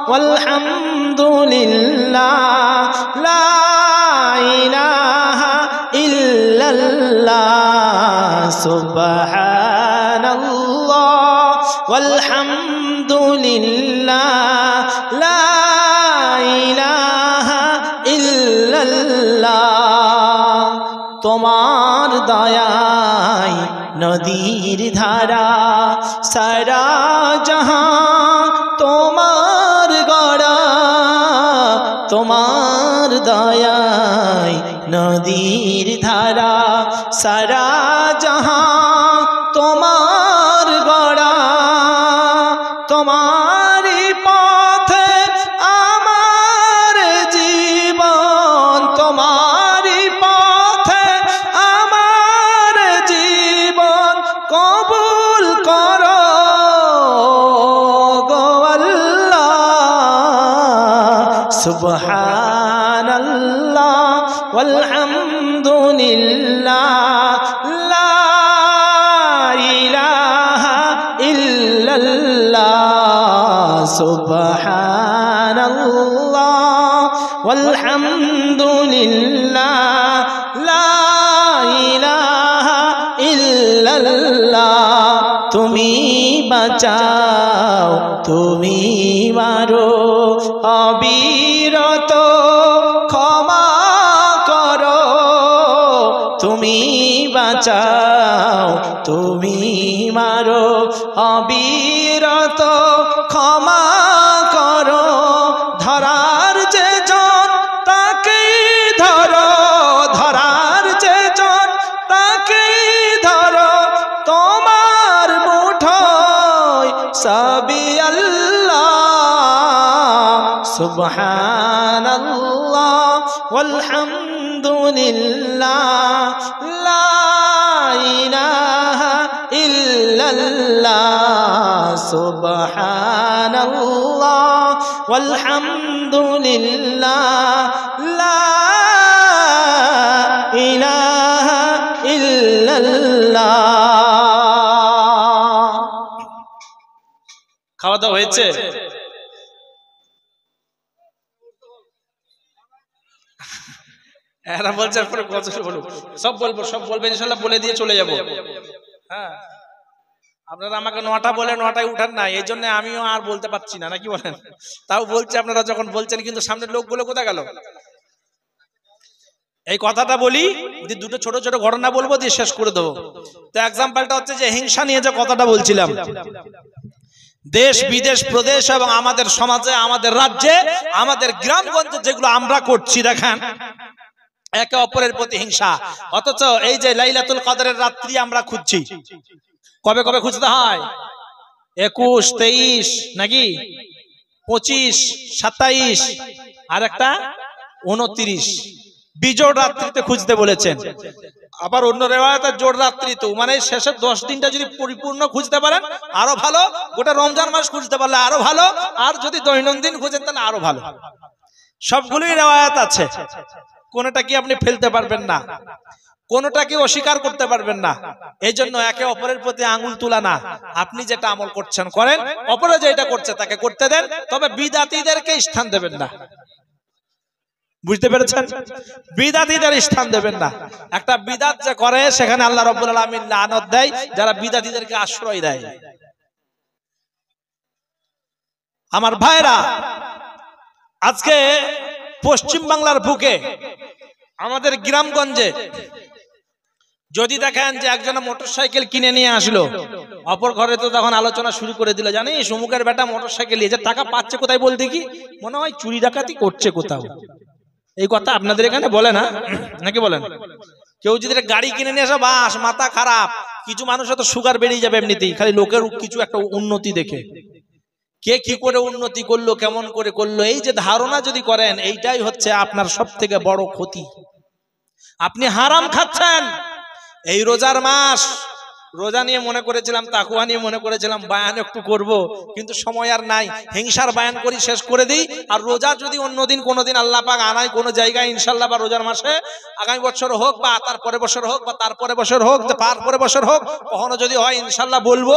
ওয়ালহামদুলিল্লাহ লা ইলাহা ইল্লাল্লাহ সুবহানাল্লাহ ওয়ালহামদুলিল্লাহ লা ইলাহা ইল্লাল্লাহ। তোমার দয়ায় নদীর ধারা সারা জাহান তোমার গড়া, তোমার দয়ায় নদীর ধারা সারা জাহান তোমার গড়া, তোমারই পথে আমার জীবন, তোমারই পথে আমার জীবন কবুল করো গো আল্লাহ। সুবহানাল্লাহ ওয়ালহামদুলিল্লাহ লা ইলাহা ইল্লাল্লাহ সুবহানাল্লাহ ওয়ালহামদুলিল্লাহ লা ইলাহা ইল্লাল্লাহ। তুমি বাঁচাও তুমি মারো অবিরত ক্ষমা করো, তুমি বাঁচাও তুমি মারো অবিরত ক্ষমা করো। ধরার যে জন তাকেই ধরো, ধরার যে জন তাকেই ধরো, তোমার মুঠোয় সবই আল্লাহ। সুবহানাল্লাহ ওয়ালহামদুলিল্লাহ লা ইলাহা ইল্লাল্লাহ সুবহানাল্লাহ ওয়ালহামদুলিল্লাহ লা ইলাহা ইল্লাল্লাহ ইল্লাল্লাহ। খাওয়া দাওয়া হয়েছে? এরা বলছে সব বলবো, সব বলবে ইনশাল্লাহ, বলে দিয়ে চলে যাবো। হ্যাঁ, আপনারা আমাকে 9টা বলে 9টায় উঠান না, এই জন্য আমিও আর বলতে পারছি না, নাকি বলেন? তাও বলছি আপনারা যখন বলছেন, কিন্তু সামনের লোকগুলো কোথায় গেল? এই কথাটা বলি, দুটো ছোট ছোট ঘটনা বলবো, দিয়ে শেষ করে দেবো। তো এক্সাম্পলটা হচ্ছে যে হিংসা নিয়ে যে কথাটা বলছিলাম, দেশ বিদেশ প্রদেশ এবং আমাদের সমাজে, আমাদের রাজ্যে, আমাদের গ্রামগঞ্জে যেগুলো আমরা করছি, দেখেন একে অপরের প্রতি হিংসা। অথচ এই যে লাইলাতুল কদরের রাত্রি আমরা খুঁজছি, কবে কবে খুঁজতে হয়? 21, 23 নাকি 25, 27 আর একটা 29 বিজোড় রাত্রিতে খুঁজতে বলেছেন। আবার অন্য রেওয়ায়াতে জোড় রাত্রি, তো মানে শেষের 10 দিনটা যদি পরিপূর্ণ খুঁজতে পারেন আরো ভালো, গোটা রমজান মাস খুঁজতে পারলে আরো ভালো, আর যদি দৈনন্দিন খুঁজেন তাহলে আরো ভালো। সবগুলোই রেওয়ায়াত আছে, কোনটা কি আপনি ফেলতে পারবেন না, কোনটা কি অস্বীকার করতে পারবেন না। এই জন্য একে অপরের প্রতি আঙুল তুলা না, আপনি যেটা আমল করছেন করেন, অপরে যেটা করছে তাকে করতে দেন, তবে বিদাতীদেরকে স্থান দেবেন না। বুঝতে পেরেছেন? বিদাতীদের স্থান দেবেন না। একটা বিদাত যে করে সেখানে আল্লাহ রাব্বুল আলামিন লানত দেয় যারা বিদাতীদেরকে আশ্রয় দেয়। আমার ভাইরা, আজকে পশ্চিম বাংলার বুকে আমাদের গ্রামগঞ্জে যদি দেখেন যে একজনে মোটরসাইকেল কিনে নিয়ে আসলো, অপর ঘরে তো তখন আলোচনা শুরু করে দিল, জানিস অমুকের বেটা মোটরসাইকেল নিয়ে যে টাকা পাচ্ছে কোথায়, বলতে কি মনে হয় চুরি ডাকাতি করছে কোথাও। এই কথা আপনাদের এখানে বলে না, নাকি বলেন? কেউ যদি গাড়ি কিনে নিয়ে আসে, বাস মাথা খারাপ। কিছু মানুষ তো সুগার বেরিয়ে যাবে এমনিতেই, খালি লোকের কিছু একটা উন্নতি দেখে, কে কি করে উন্নতি করলো, কেমন করে করলো, এই যে ধারণা যদি করেন, এইটাই হচ্ছে আপনার সব থেকে বড় ক্ষতি। আপনি হারাম খাচ্ছেন। এই রোজার মাস, রোজা নিয়ে মনে করেছিলাম, তাকুয়া নিয়ে মনে করেছিলাম বায়ান একটু করব, কিন্তু সময় আর নাই। হিংসার বায়ান করি, শেষ করে দিই। আর রোজা যদি অন্যদিন কোনোদিন আল্লাহ পাক আনায় কোনো জায়গায় ইনশাল্লাহ, বা রোজার মাসে আগামী বছর হোক, বা তার পরের বছর হোক, বা তারপরে বছর হোক, তার পরে বছর হোক, কখনো যদি হয় ইনশাল্লাহ বলবো।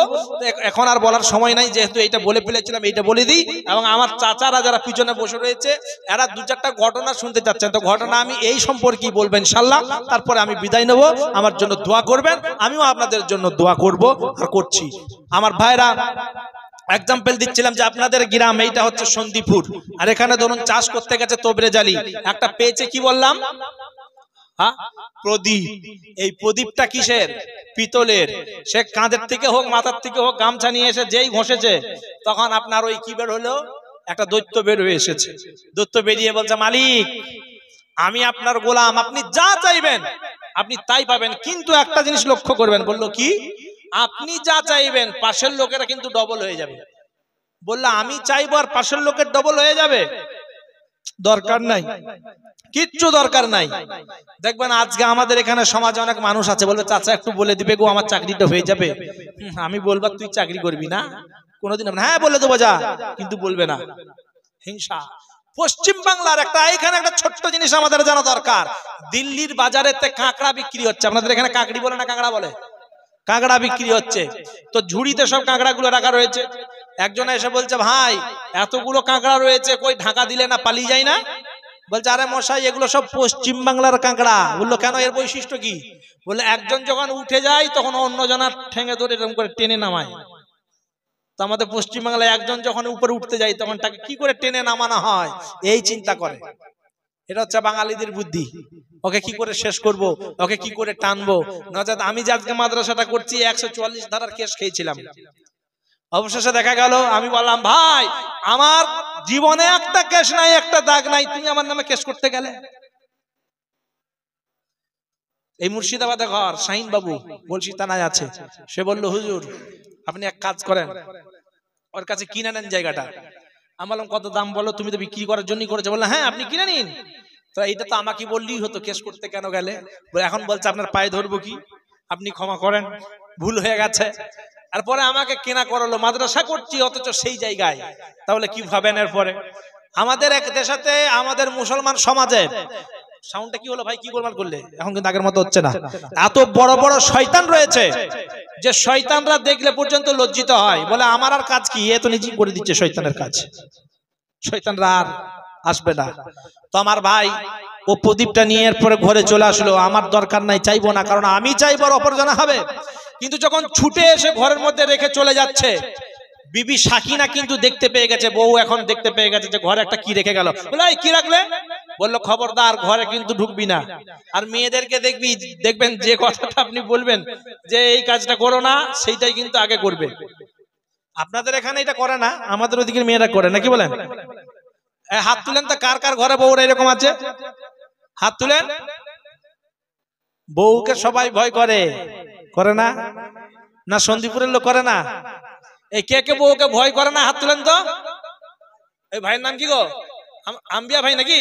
এখন আর বলার সময় নাই, যেহেতু এইটা বলে ফেলেছিলাম, এইটা বলে দিই। এবং আমার চাচারা যারা পিছনে বসে রয়েছে, এরা 2-4টা ঘটনা শুনতে চাচ্ছেন, তো ঘটনা আমি এই সম্পর্কেই বলবো ইনশাল্লাহ। তারপরে আমি বিদায় নেব, আমার জন্য দোয়া করবেন, আমিও আপনাদের জন্য দোয়া করব আর করছি। আমার ভাইরা, এক্সাম্পল দিচ্ছিলাম যে আপনাদের গ্রাম এইটা হচ্ছে সন্দীপুর, আর এখানে ধরুন চাষ করতে গেছে তোবরেজালি, একটা পেয়েছে কি বললাম, হ্যাঁ, প্রদীপ। এই প্রদীপটা কিসের? পিতলের। সে কাঁধের থেকে হোক, মাথার থেকে হোক, গামছা নিয়ে এসে যেই ঘষেছে, তখন আপনার ওই কি বের হলো, একটা দৈত্য বের হয়ে এসেছে। দৈত্য বেরিয়ে বলছে, মালিক আমি আপনার গোলাম, আপনি যা চাইবেন আপনি তাই পাবেন, কিন্তু একটা জিনিস লক্ষ্য করবেন। বললো কি? আপনি যা চাইবেন পাশের লোকেরা কিন্তু ডবল হয়ে যাবে। বললো আমি চাইবো আর পাশের লোকের ডবল হয়ে যাবে? দরকার নাই, কিচ্ছু দরকার নাই। দেখবেন আজকে আমাদের এখানে সমাজে অনেক মানুষ আছে, বলবে চাচা একটু বলে দিবে গো, আমার চাকরিটা হয়ে যাবে। আমি বলবো তুই চাকরি করবি না কোনোদিন? হ্যাঁ বলে দেবো যা, কিন্তু বলবে না। হিংসা। পশ্চিম বাংলার এখানে একটা ছোট্ট জিনিস আমাদের জানা দরকার। দিল্লির বাজারেতে কাঁকড়া বিক্রি হচ্ছে, আপনাদের এখানে কাকড়ি বলে না কাঁকড়া বলে? কাঁকড়া বিক্রি হচ্ছে, তো ঝুড়িতে সব কাঁকড়া গুলো রাখা রয়েছে। একজন এসে বলছে, ভাই এতগুলো কাঁকড়া রয়েছে, কই ঢাকা দিলে না পালিয়ে যায় না? বলছে, আরে মশাই এগুলো সব পশ্চিম বাংলার কাঁকড়া। বললো কেন, এর বৈশিষ্ট্য কি? বললো একজন যখন উঠে যায় তখন অন্যজনের ঠেঙে ধরে এরকম করে টেনে নামায়। তো আমাদের পশ্চিম বাংলায় একজন যখন উপরে উঠতে যায় তখন তাকে কি করে টেনে নামানো হয়, এই চিন্তা করে। এটা হচ্ছে বাঙালিদের বুদ্ধি। ওকে কি করে শেষ করব, ওকে কি করে টানবো। নজাত আমি যে আজকে মাদ্রাসাটা করছি 144 ধারার কেস খেয়েছিলাম। অবশেষে দেখা গেল, আমি বললাম, ভাই আমার জীবনে একটা কেস নাই, একটা দাগ নাই, তুমি আমার নামে কেস করতে গেলে? এই মুর্শিদাবাদে ঘর, শাহিন বাবু বলছি থানায় আছে। সে বলল, হুজুর আপনি এক কাজ করেন, ওর কাছে কিনে নেন জায়গাটা। আমি বললাম, কত দাম বলো? তুমি তো বিক্রি করার জন্যই করেছো। বললাম, হ্যাঁ আপনি কিনে নিন। তো এটা তো আমাকে বললেই হতো, কেস করতে কেন গেলে? এখন বলছে আপনার পায়ে ধরবো কি, আপনি ক্ষমা করেন, ভুল হয়ে গেছে। আর পরে আমাকে কেনা করলো, মাদ্রাসা করছি অথচ সেই জায়গায়। তাহলে কি ভাবেন? এরপরে আমাদের এক দেশাতে, আমাদের মুসলমান সমাজে সাউন্ডটা কি হলো ভাই, কি গোলমাল করলে? এখন কিন্তু আগের মতো হচ্ছে না। এত বড় বড় শয়তান রয়েছে যে শয়তানরা দেখলে পর্যন্ত লজ্জিত হয়, বলে আমার আর কাজ কি, এ তো নিজেই করে দিচ্ছে শয়তানের কাজ, শয়তানরা আর আসবে না। তো আমার ভাই ও প্রদীপটা নিয়ে এরপরে ঘরে চলে আসলো, আমার দরকার নাই, চাইবো না, কারণ আমি চাইবো আর অপরজনা হবে। কিন্তু যখন ছুটে এসে ঘরের মধ্যে রেখে চলে যাচ্ছে, বিবি সাকিনা কিন্তু দেখতে পেয়ে গেছে, বউ এখন দেখতে পেয়ে গেছে যে ঘরে একটা কি রেখে গেল। বলে এই কি রাখলে? বললো খবরদার ঘরে কিন্তু ঢুকবি না। আর মেয়েদেরকে দেখবেন যে কথাটা আপনি বলবেন যে এই কাজটা করো না, সেইটাই কিন্তু আগে করবে। আপনাদের এখানে এটা করে না, আমাদের ওদিকের মেয়েরা করে, নাকি বলেন? হাত তুলেন তো, কার কার ঘরে বউরা এরকম আছে? হাত তুলেন। বউকে সবাই ভয় করে, করে না? না সন্দীপুরের লোক করে না? এই কে কে বউকে ভয় করে না? হাত তুলেন তো। এই ভাইয়ের নাম কি গো? আম্বিয়া ভাই নাকি?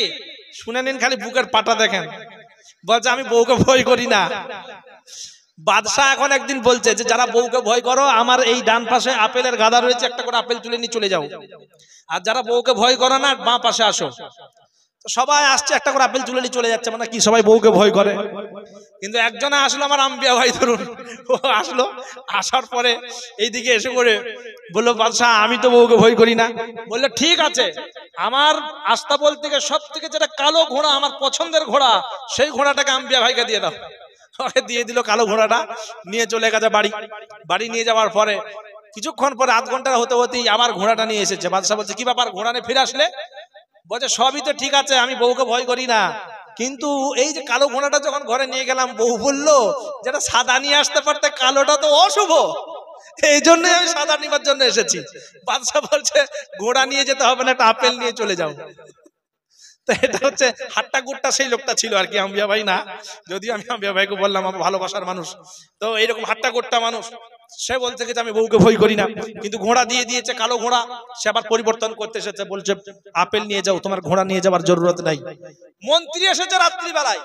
শুনে নিন, খালি বুকের পাটা দেখেন, বলছে আমি বউকে ভয় করি না। বাদশাহ এখন একদিন বলছে যে যারা বউকে ভয় করো, আমার এই ডান পাশে আপেলের গাদা রয়েছে, একটা করে আপেল তুলে নিয়ে চলে যাও। আর যারা বউকে ভয় করো না, বাঁ পাশে আসো। তো সবাই আসছে, একটা করে আপেল তুলে নিয়ে চলে যাচ্ছে, মানে কি সবাই বউকে ভয় করে। কিন্তু একজনে আসলো, আমার আম্বিয়া ভাই ধরুন, ও আসলো, আসার পরে এইদিকে এসে করে বললো বাদশাহ আমি তো বউকে ভয় করি না। বললো ঠিক আছে, আমার আস্তাবল থেকে সব থেকে যেটা কালো ঘোড়া, আমার পছন্দের ঘোড়া, সেই ঘোড়াটাকে আম্বিয়া ভাইকে দিয়ে দাও। ওকে দিয়ে দিল কালো ঘোড়াটা, নিয়ে চলে গেছে বাড়ি। বাড়ি নিয়ে যাওয়ার পরে কিছুক্ষণ পরে, আধ ঘন্টা হতে হতেই আমার ঘোড়াটা নিয়ে এসেছে। বাদশাহ বলছে কি ব্যাপার, ঘোড়া নিয়ে ফিরে আসলে? বলছে সবই তো ঠিক আছে, আমি বউকে ভয় করি না, কিন্তু এই যে কালো ঘোড়াটা যখন ঘরে নিয়ে গেলাম, বউ বললো যেটা সাদা নিয়ে আসতে পারতে, কালোটা তো অশুভ, এই জন্যই আমি সাদা নিবার জন্য এসেছি। বাদশাহ বলছে ঘোড়া নিয়ে যেতে হবে না, একটা আপেল নিয়ে চলে যাও। তো এটা হচ্ছে হাট্টা গুট্টা সেই লোকটা ছিল আর কি, আম্বিয়া ভাই না, যদিও আমি আম্বিয়া ভাইকে বললাম আমার ভালোবাসার মানুষ। তো এইরকম হাট্টা গুট্টা মানুষ, সে বলছে যে আমি বউকে ভয় করি না, কিন্তু ঘোড়া দিয়ে দিয়েছে কালো ঘোড়া। সে আবার পরিবর্তন করতে এসেছে, বলছে আপেল নিয়ে যাও, তোমার ঘোড়া নিয়ে যাবার জরুরত নাই। মন্ত্রী এসেছে রাত্রিবেলায়,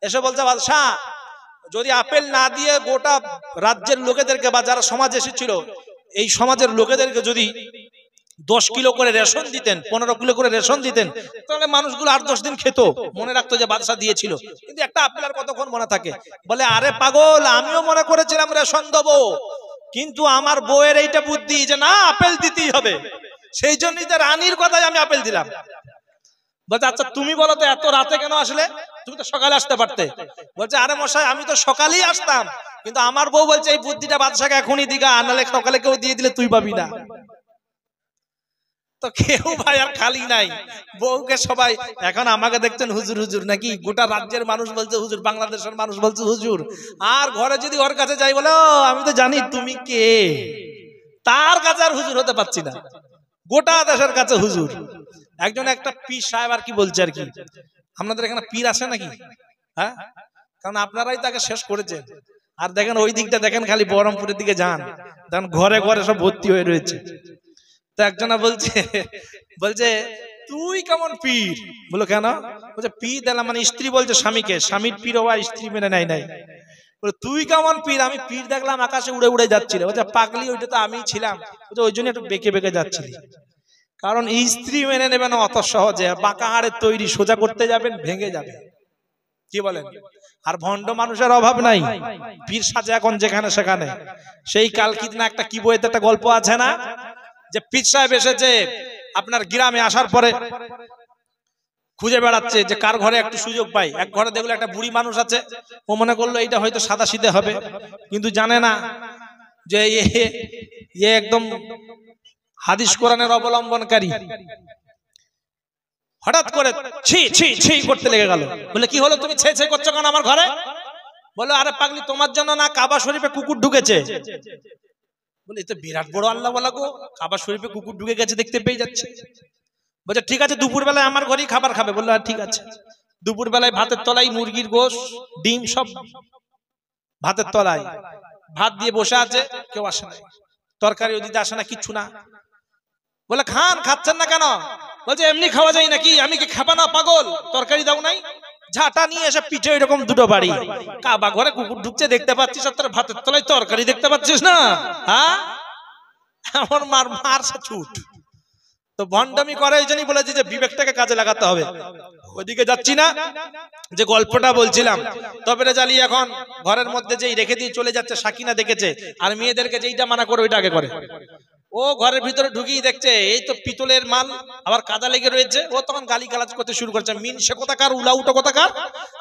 এসে বলছে বাদশাহ যদি আপেল না দিয়ে গোটা রাজ্যের লোকেদেরকে বা যারা সমাজ এসেছিল, এই সমাজের লোকেদেরকে যদি 10 কিলো করে রেশন দিতেন, 15 কিলো করে রেশন দিতেন, তাহলে মানুষগুলো 8-10 দিন খেত, মনে রাখতো যে বাদশা দিয়েছিল। কিন্তু একটা আপেল আর কতক্ষণ মনে থাকে? বলে আরে পাগল, আমিও মনে করেছিলাম রেশন দেবো, কিন্তু আমার বউয়ের এইটা বুদ্ধি যে না আপেল দিতেই হবে, সেই জন্যই তো রানীর কথায় আমি আপেল দিলাম। বলছে আচ্ছা তুমি বলো তো এত রাতে কেন আসলে, তুমি তো সকালে আসতে পারতে। বলছে আরে মশাই আমি তো সকালেই আসতাম, কিন্তু আমার বউ বলছে এই বুদ্ধিটা বাদশাকে এখনই দিগা, নাহলে সকালে কেউ দিয়ে দিলে তুই পাবি না। তো কেউ ভাই আর খালি নাই, বউকে সবাই এখন আমাকে দেখছেন হুজুর হুজুর নাকি, গোটা রাজ্যের মানুষ বলছে হুজুর, বাংলাদেশের মানুষ বলছে হুজুর। আর ঘরে যদি ওর কাছে যাই, বলে ও আমি তো জানি তুমি কে, তার কাছে আর হুজুর হতে পারছি না, গোটা দেশের কাছে হুজুর। একজন একটা পীর সাহেব আর কি বলছে আর কি, আপনাদের এখানে পীর আছে নাকি? হ্যাঁ, কারণ আপনারাই তাকে শেষ করেছেন। আর দেখেন ওই দিকটা দেখেন, খালি বহরমপুরের দিকে যান, দেখেন ঘরে ঘরে সব ভর্তি হয়ে রয়েছে। তো একজনা বলছে তুই কেমন পীর? বলো কেন? বলছে পীর দিলাম মানে স্ত্রী বলছে স্বামীকে, স্বামীর পীর হওয়া স্ত্রী মেনে নেয় নাই। বলে তুই কেমন পীর? আমি পীর দেখলাম আকাশে উড়ে উড়ে যাচ্ছিল। বলছে পাগলি, ওইটা তো আমি ছিলাম, ওই জন্য একটু বেঁকে বেঁকে যাচ্ছিলি। কারণ স্ত্রী মেনে নেবে না অত সহজে, বাঁকা হাড়ের তৈরি, সোজা করতে যাবেন ভেঙে যাবে, কি বলেন? আর ভণ্ড মানুষের অভাব নাই, পীর সাজে এখন যেখানে সেখানে। সেই কালকিত না একটা কি বইতে একটা গল্প আছে না, যে পীর সাহেব এসেছে আপনার গ্রামে, আসার পরে খুঁজে বেড়াচ্ছে যে কার ঘরে একটু সুযোগ পাই। এক ঘরে দেখলো একটা বুড়ি মানুষ আছে, ও মনে করলো এইটা হয়তো সাদা সিধে হবে, কিন্তু জানে না যে এ একদম হাদিস কোরআনের অবলম্বনকারী। হঠাৎ করে ছি ছি ছি করতে লেগে গেল। বলে কি হলো, তুমি ছে ছে করছো কেন আমার ঘরে? বলো আরে পাগলি, তোমার জন্য না কাবা শরীফে কুকুর ঢুকেছে। বলে এ তো বিরাট বড় আল্লাহ বলা গো, কাবা শরীফে কুকুর ঢুকে গেছে, দেখতে পেয়ে যাচ্ছে। বলছে ঠিক আছে দুপুর বেলায় আমার ঘরেই খাবার খাবে। বললো ঠিক আছে। দুপুর বেলায় ভাতের তলায় মুরগির গোশ, ডিম সব ভাতের তলায়, ভাত দিয়ে বসে আছে, কেউ আসে না, তরকারি ওদিকে আসে না, কিচ্ছু না। বলে খান, খাচ্ছেন না কেন? বলছে এমনি খাওয়া যায় নাকি, আমি কি খাবা না পাগল, তরকারি দাও নাই। ঝাঁটা নিয়ে এসে পিঠে এরকম দুটো বাড়ি, কাবা ঘরে কুকুর ঢুকছে দেখতে পাচ্ছিস, আর তোর ভাতের তলায় তরকারি দেখতে পাচ্ছিস না? হ্যাঁ, আমার মার ছুট। তো ভণ্ডামি করে এই জন্যই বলেছি যে বিবেকটাকে কাজে লাগাতে হবে। ওইদিকে যাচ্ছি না, যে গল্পটা বলছিলাম, তবে জালি এখন ঘরের মধ্যে যেই রেখে দিয়ে চলে যাচ্ছে, সাকিনা দেখেছে, আর মেয়েদেরকে যেইটা মানা করে ওইটা আগে করে। ও ঘরের ভিতরে ঢুকিয়ে দেখছে এই তো পিতলের মাল, আবার কাদা লেগে রয়েছে, ও তখন গালি গালাজ করতে শুরু করছে, মিন সে কোথাকার, উলাউটো কোথাকার,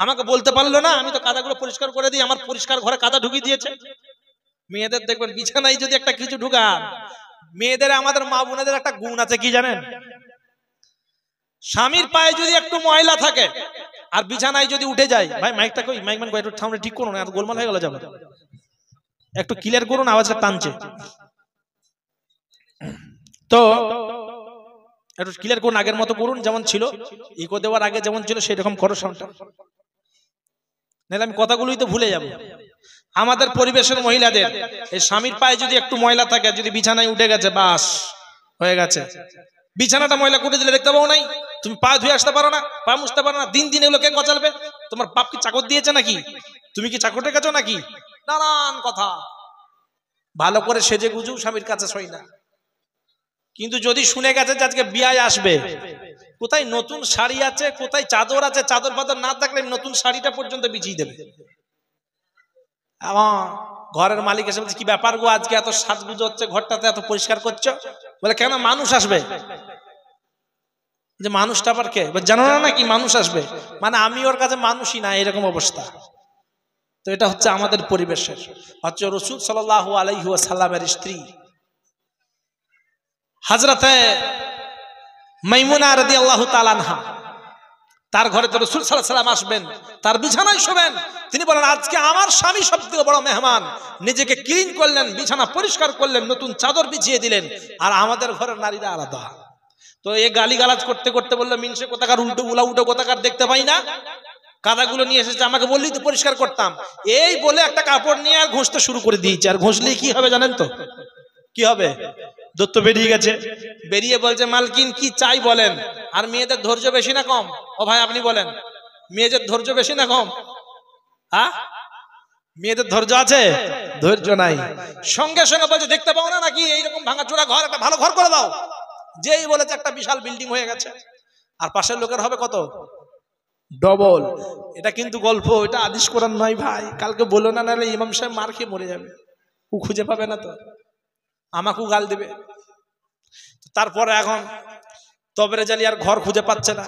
আমাকে বলতে পারলো না, আমি তো কাদাগুলো পরিষ্কার করে দিই, আমার পরিষ্কার ঘরে কাদা ঢুকিয়ে দিয়েছে। মেয়েদের দেখবেন বিছানায় যদি একটা কিছু ঢুকান, মেয়েদের আমাদের মা বোনেদের একটা গুণ আছে কি জানেন, স্বামীর পায়ে যদি একটু ময়লা থাকে আর বিছানায় যদি উঠে যায়, ভাই মাইকটা কই, মাইক ম্যান কই, একটু সামনে ঠিক করুন, এত গোলমাল হয়ে গেল, যাবে একটু ক্লিয়ার করুন, আওয়াজটা টানছে, তো একটু ক্লিয়ার করুন, আগের মতো করুন, যেমন ছিল ইকো দেওয়ার আগে যেমন ছিল সেরকম করো সাউন্ডটা, নাহলে আমি কথাগুলোই তো ভুলে যাব। আমাদের পরিবেশের মহিলাদের এই স্বামীর পায়ে যদি একটু ময়লা থাকে, যদি বিছানায় উঠে গেছে, বাস হয়ে গেছে, বিছানাটা ময়লা করে দিলে দেখতে পাও নাই, তুমি পা ধুয়ে আসতে পারো না, পা মুছতে পারো না, দিন দিন এগুলো কে গচালবে? তোমার বাপ কি চাকর দিয়েছে নাকি? তুমি কি চাকর রেখেছো নাকি? নানান কথা। ভালো করে সেজে গুজু স্বামীর কাছে সই না, কিন্তু যদি শুনে গেছে যে আজকে বিয়ায় আসবে, কোথায় নতুন শাড়ি আছে, কোথায় চাদর আছে, চাদর ফাদর না থাকলে নতুন শাড়িটা পর্যন্ত বিছিয়ে দেবে। ঘরের মালিক এসে বলছে কি ব্যাপার গো, আজকে এত সাজগুজো হচ্ছে, ঘরটাতে এত পরিষ্কার করছো? বলে কেন, মানুষ আসবে। যে মানুষটা আবার কে? জানো না নাকি মানুষ আসবে? মানে আমি ওর কাছে মানুষই না, এরকম অবস্থা। তো এটা হচ্ছে আমাদের পরিবেশের। হচ্ছে রাসূল সাল্লাল্লাহু আলাইহি ওয়াসাল্লামের স্ত্রী হযরতে মাইমুনা রাদিয়াল্লাহু তাআলা আনহা, তার ঘরে তো রাসূল সাল্লাল্লাহু আলাইহি ওয়াসাল্লাম আসবেন, তার বিছানায় শোবেন। তিনি বলেন আজকে আমার স্বামী সবথেকে বড় মেহমান, নিজেকে ক্লিন করলেন, বিছানা পরিষ্কার করলেন, নতুন চাদর বিছিয়ে দিলেন, আর আমাদের ঘরের নারীরা আলাদা। তো এই গালিগালাজ করতে করতে বললো মিনসে কোথাকার, উল্টো উলা উল্টো কোথাকার, দেখতে পাই না, কাদাগুলো নিয়ে এসেছে, আমাকে বললেই তো পরিষ্কার করতাম। এই বলে একটা কাপড় নিয়ে আর ঘষতে শুরু করে দিয়েছে। আর ঘষলেই কি হবে জানেন তো? কি হবে? দত্ত বেরিয়ে গেছে, বেরিয়ে বলছে মালকিন কি চাই বলেন। আর মেয়েদের ধৈর্য বেশি না কম? ও ভাই আপনি বলেন, মেয়েদের ধৈর্য বেশি না কম? হ্যাঁ, মেয়েদের ধৈর্য আছে? ধৈর্য নাই। সঙ্গে সঙ্গে বলছে দেখতে পাও না নাকি এইরকম ভাঙাচোরা ঘর, একটা ভালো ঘর করে দাও। যেই বলেছে একটা বিশাল বিল্ডিং হয়ে গেছে, আর পাশের লোকের হবে কত? ডবল। এটা কিন্তু গল্প, এটা আদিশ কোরআন নয় ভাই, কালকে বলো না, নাহলে ইমাম সাহেব মার খেয়ে মরে যাবে, ও খুঁজে পাবে না, তো আমাকেও গাল দেবে। তারপরে এখন তবরে জালি আর ঘর খুঁজে পাচ্ছে না।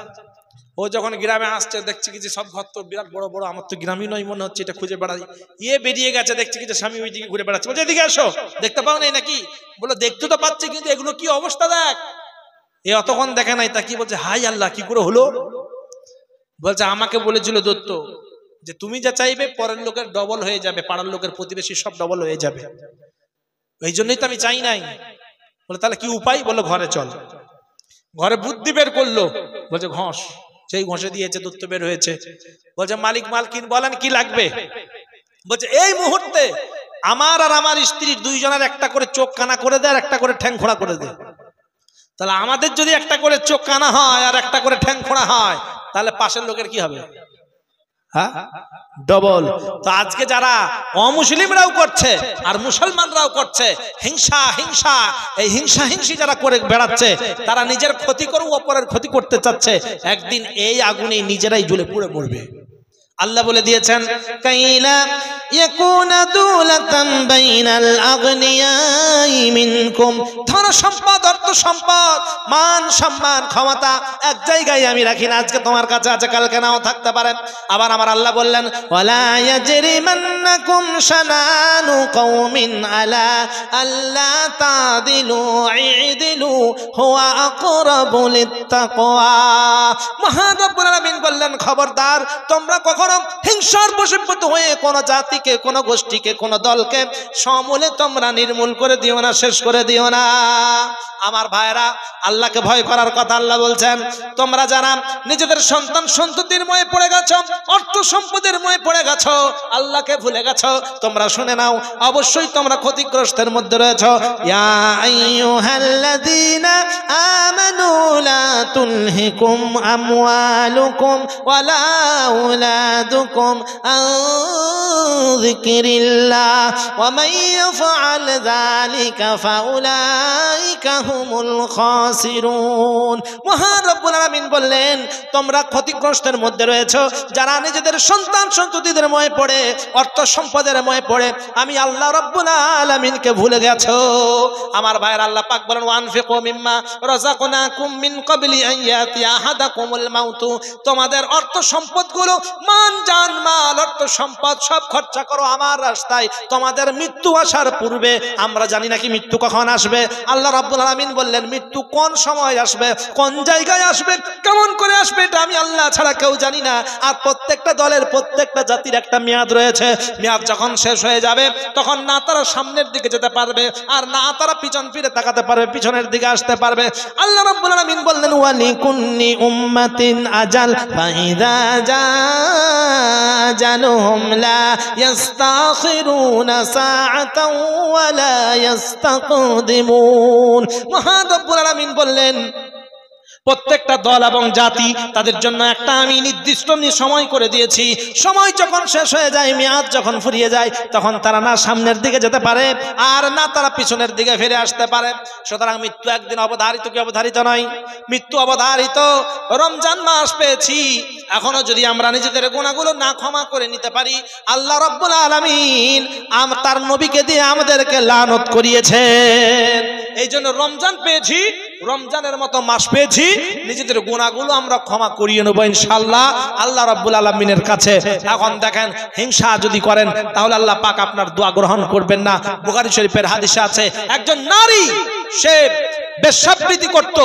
ও যখন গ্রামে আসছে দেখছে কি যে সব ঘর তো বিরাট বড় বড়, আমার তো গ্রামই নয় মনে হচ্ছে, এটা খুঁজে বেড়াই। ইয়ে বেরিয়ে গেছে, দেখছে কি যে স্বামী ওই দিকে ঘুরে বেড়াচ্ছে, বলছে এদিকে আসো, দেখতে পাও নাই নাকি? বলে দেখতে তো পাচ্ছি, কিন্তু এগুলো কি অবস্থা দেখ। এ অতক্ষণ দেখে নাই, তা কি বলছে হাই আল্লাহ, কি করে হলো? বলছে আমাকে বলেছিল দত্ত যে তুমি যা চাইবে পরের লোকের ডবল হয়ে যাবে, পাড়ার লোকের, প্রতিবেশী সব ডবল হয়ে যাবে, এই জন্যই তো আমি চাই নাই। বলে তাহলে কি উপায়? বললো ঘরে চল। ঘরে বুদ্ধি বের করলো, বলছে ঘষ। সেই ঘষে দিয়েছে, দত্ত বের হয়েছে। বলছে মালিক মালকিন বলেন কি লাগবে? বলছে এই মুহূর্তে আমার আর আমার স্ত্রীর দুইজনের একটা করে চোখ কানা করে দেয়, আর একটা করে ঠ্যাং খোঁড়া করে দেয়। তাহলে আমাদের যদি একটা করে চোখ কানা হয় আর একটা করে ঠ্যাং খোঁড়া হয়, তাহলে পাশের লোকের কি হবে? হ্যাঁ, ডবল। তো আজকে যারা অমুসলিমরাও করছে আর মুসলমানরাও করছে হিংসা হিংসা, এই হিংসা হিংসি যারা করে বেড়াচ্ছে, তারা নিজের ক্ষতি করে অপরের ক্ষতি করতে চাচ্ছে, একদিন এই আগুনে নিজেরাই জ্বলে পুড়ে মরবে। আল্লাহ বলে দিয়েছেন কাইলা ইয়াকুনা দুলাতাম বাইনাল আগনিয়াই মিনকুম, ধন সম্পদ, অর্থ সম্পদ, মান সম্মান, ক্ষমতা এক জায়গায় আমি রাখি না, আজকে তোমার কাছে আছে, কালকে নাও থাকতে পারে। আবার আমার আল্লাহ বললেন ওয়ালা ইয়াজরিমান্নাকুম শানানু কওমিন আলা আল্লা তাদিলু ইদিলু হুয়া আকরাবু লিত্তাকওয়া। মহান রব্বুল আলামিন বললেন খবরদার, তোমরা কখনো হিংসার বশীভূত হয়ে কোন জাতিকে, কোন গোষ্ঠীকে, কোন দলকে সমূলে তোমরা নির্মূল করে দিও না, শেষ করে দিও না। আমার ভাইরা, আল্লাহকে ভয় করার কথা আল্লাহ বলছেন। তোমরা যারা নিজেদের সন্তান সন্ততির ময়ে পড়ে গেছো, অর্থ সম্পদের ময়ে পড়ে গেছো, আল্লাহকে ভুলে গেছো, তোমরা শুনে নাও, অবশ্যই তোমরা ক্ষতিগ্রস্তের মধ্যে রয়েছো। ইয়া আইয়ুহাল্লাযীনা আমানু লা তুলহিকুম আমওয়ালুকুম ওয়ালা আওলাদুকুম يصدكم عن ذكر الله ومن يفعل ذلك فأولئك هم الخاسرون মহান রব্বুল আলামিন বললেন তোমরা ক্ষতিগ্রস্তের মধ্যে রয়েছো যারা নিজেদের সন্তান সন্ততিদের ময়ে পড়ে অর্থ সম্পদের ময়ে পড়ে আমি আল্লাহ রব্বুল আলামিনকে ভুলে গেছো আমার ভাইয়ের আল্লাহ পাক বলেন ওয়ানফিকু মিম্মা রাযাকনাকুম মিন ক্বাবলি আন ইয়াতিয়া আহাদাকুমুল মাউত তোমাদের অর্থ সম্পদগুলো মান জান মাল অর্থ সম্পদ সব খরচা করো আমার রাস্তায় তোমাদের মৃত্যু আসার পূর্বে আমরা জানি না কি মৃত্যু কখন আসবে আল্লাহ রাব্বুল আলামিন বললেন মৃত্যু কোন সময় আসবে কোন জায়গায় আসবে কেমন করে আসবে এটা আমি আল্লাহ ছাড়া কেউ জানি না আর প্রত্যেকটা দলের প্রত্যেকটা জাতির একটা মেয়াদ রয়েছে মেয়াদ যখন শেষ হয়ে যাবে তখন না তারা সামনের দিকে যেতে পারবে আর না তারা পিছন ফিরে তাকাতে পারবে পিছনের দিকে আসতে পারবে আল্লাহ রাব্বুল আলামিন বললেন ওয়ালিকুল্লি উম্মাতিন আজাল ফাইদা জানুহুম লা ইস্তাখিরুনা সাআতাও ওয়া লা ইস্তাকদিমুন মহান রব্বুল আলামিন বললেন প্রত্যেকটা দল এবং জাতি তাদের জন্য একটা আমি নির্দিষ্ট সময় করে দিয়েছি সময় যখন শেষ হয়ে যায় মেয়াদ যখন ফুরিয়ে যায় তখন তারা না সামনের দিকে যেতে পারে আর না তারা পিছনের দিকে ফিরে আসতে পারে সুতরাং মৃত্যু একদিন অবধারিত কি অবধারিত নয় মৃত্যু অবধারিত রমজান মাস পেয়েছি এখনো যদি আমরা নিজেদের গুনাহগুলো না ক্ষমা করে নিতে পারি আল্লাহ রাব্বুল আলামিন তার নবীকে দিয়ে আমাদেরকে লানত করিয়েছেন এই জন্য রমজান পেয়েছি রমজানের মতো মাস পেয়েছি নিজেদের গুনাহগুলো আমরা ক্ষমা করিয়ে নেব ইনশাআল্লাহ আল্লাহ রাব্বুল আলামিনের কাছে এখন দেখেন হিংসা যদি করেন তাহলে আল্লাহ পাক আপনার দোয়া গ্রহণ করবেন না বুখারী শরীফের হাদিসে আছে একজন নারী সে বেশ্যাবৃত্তি করত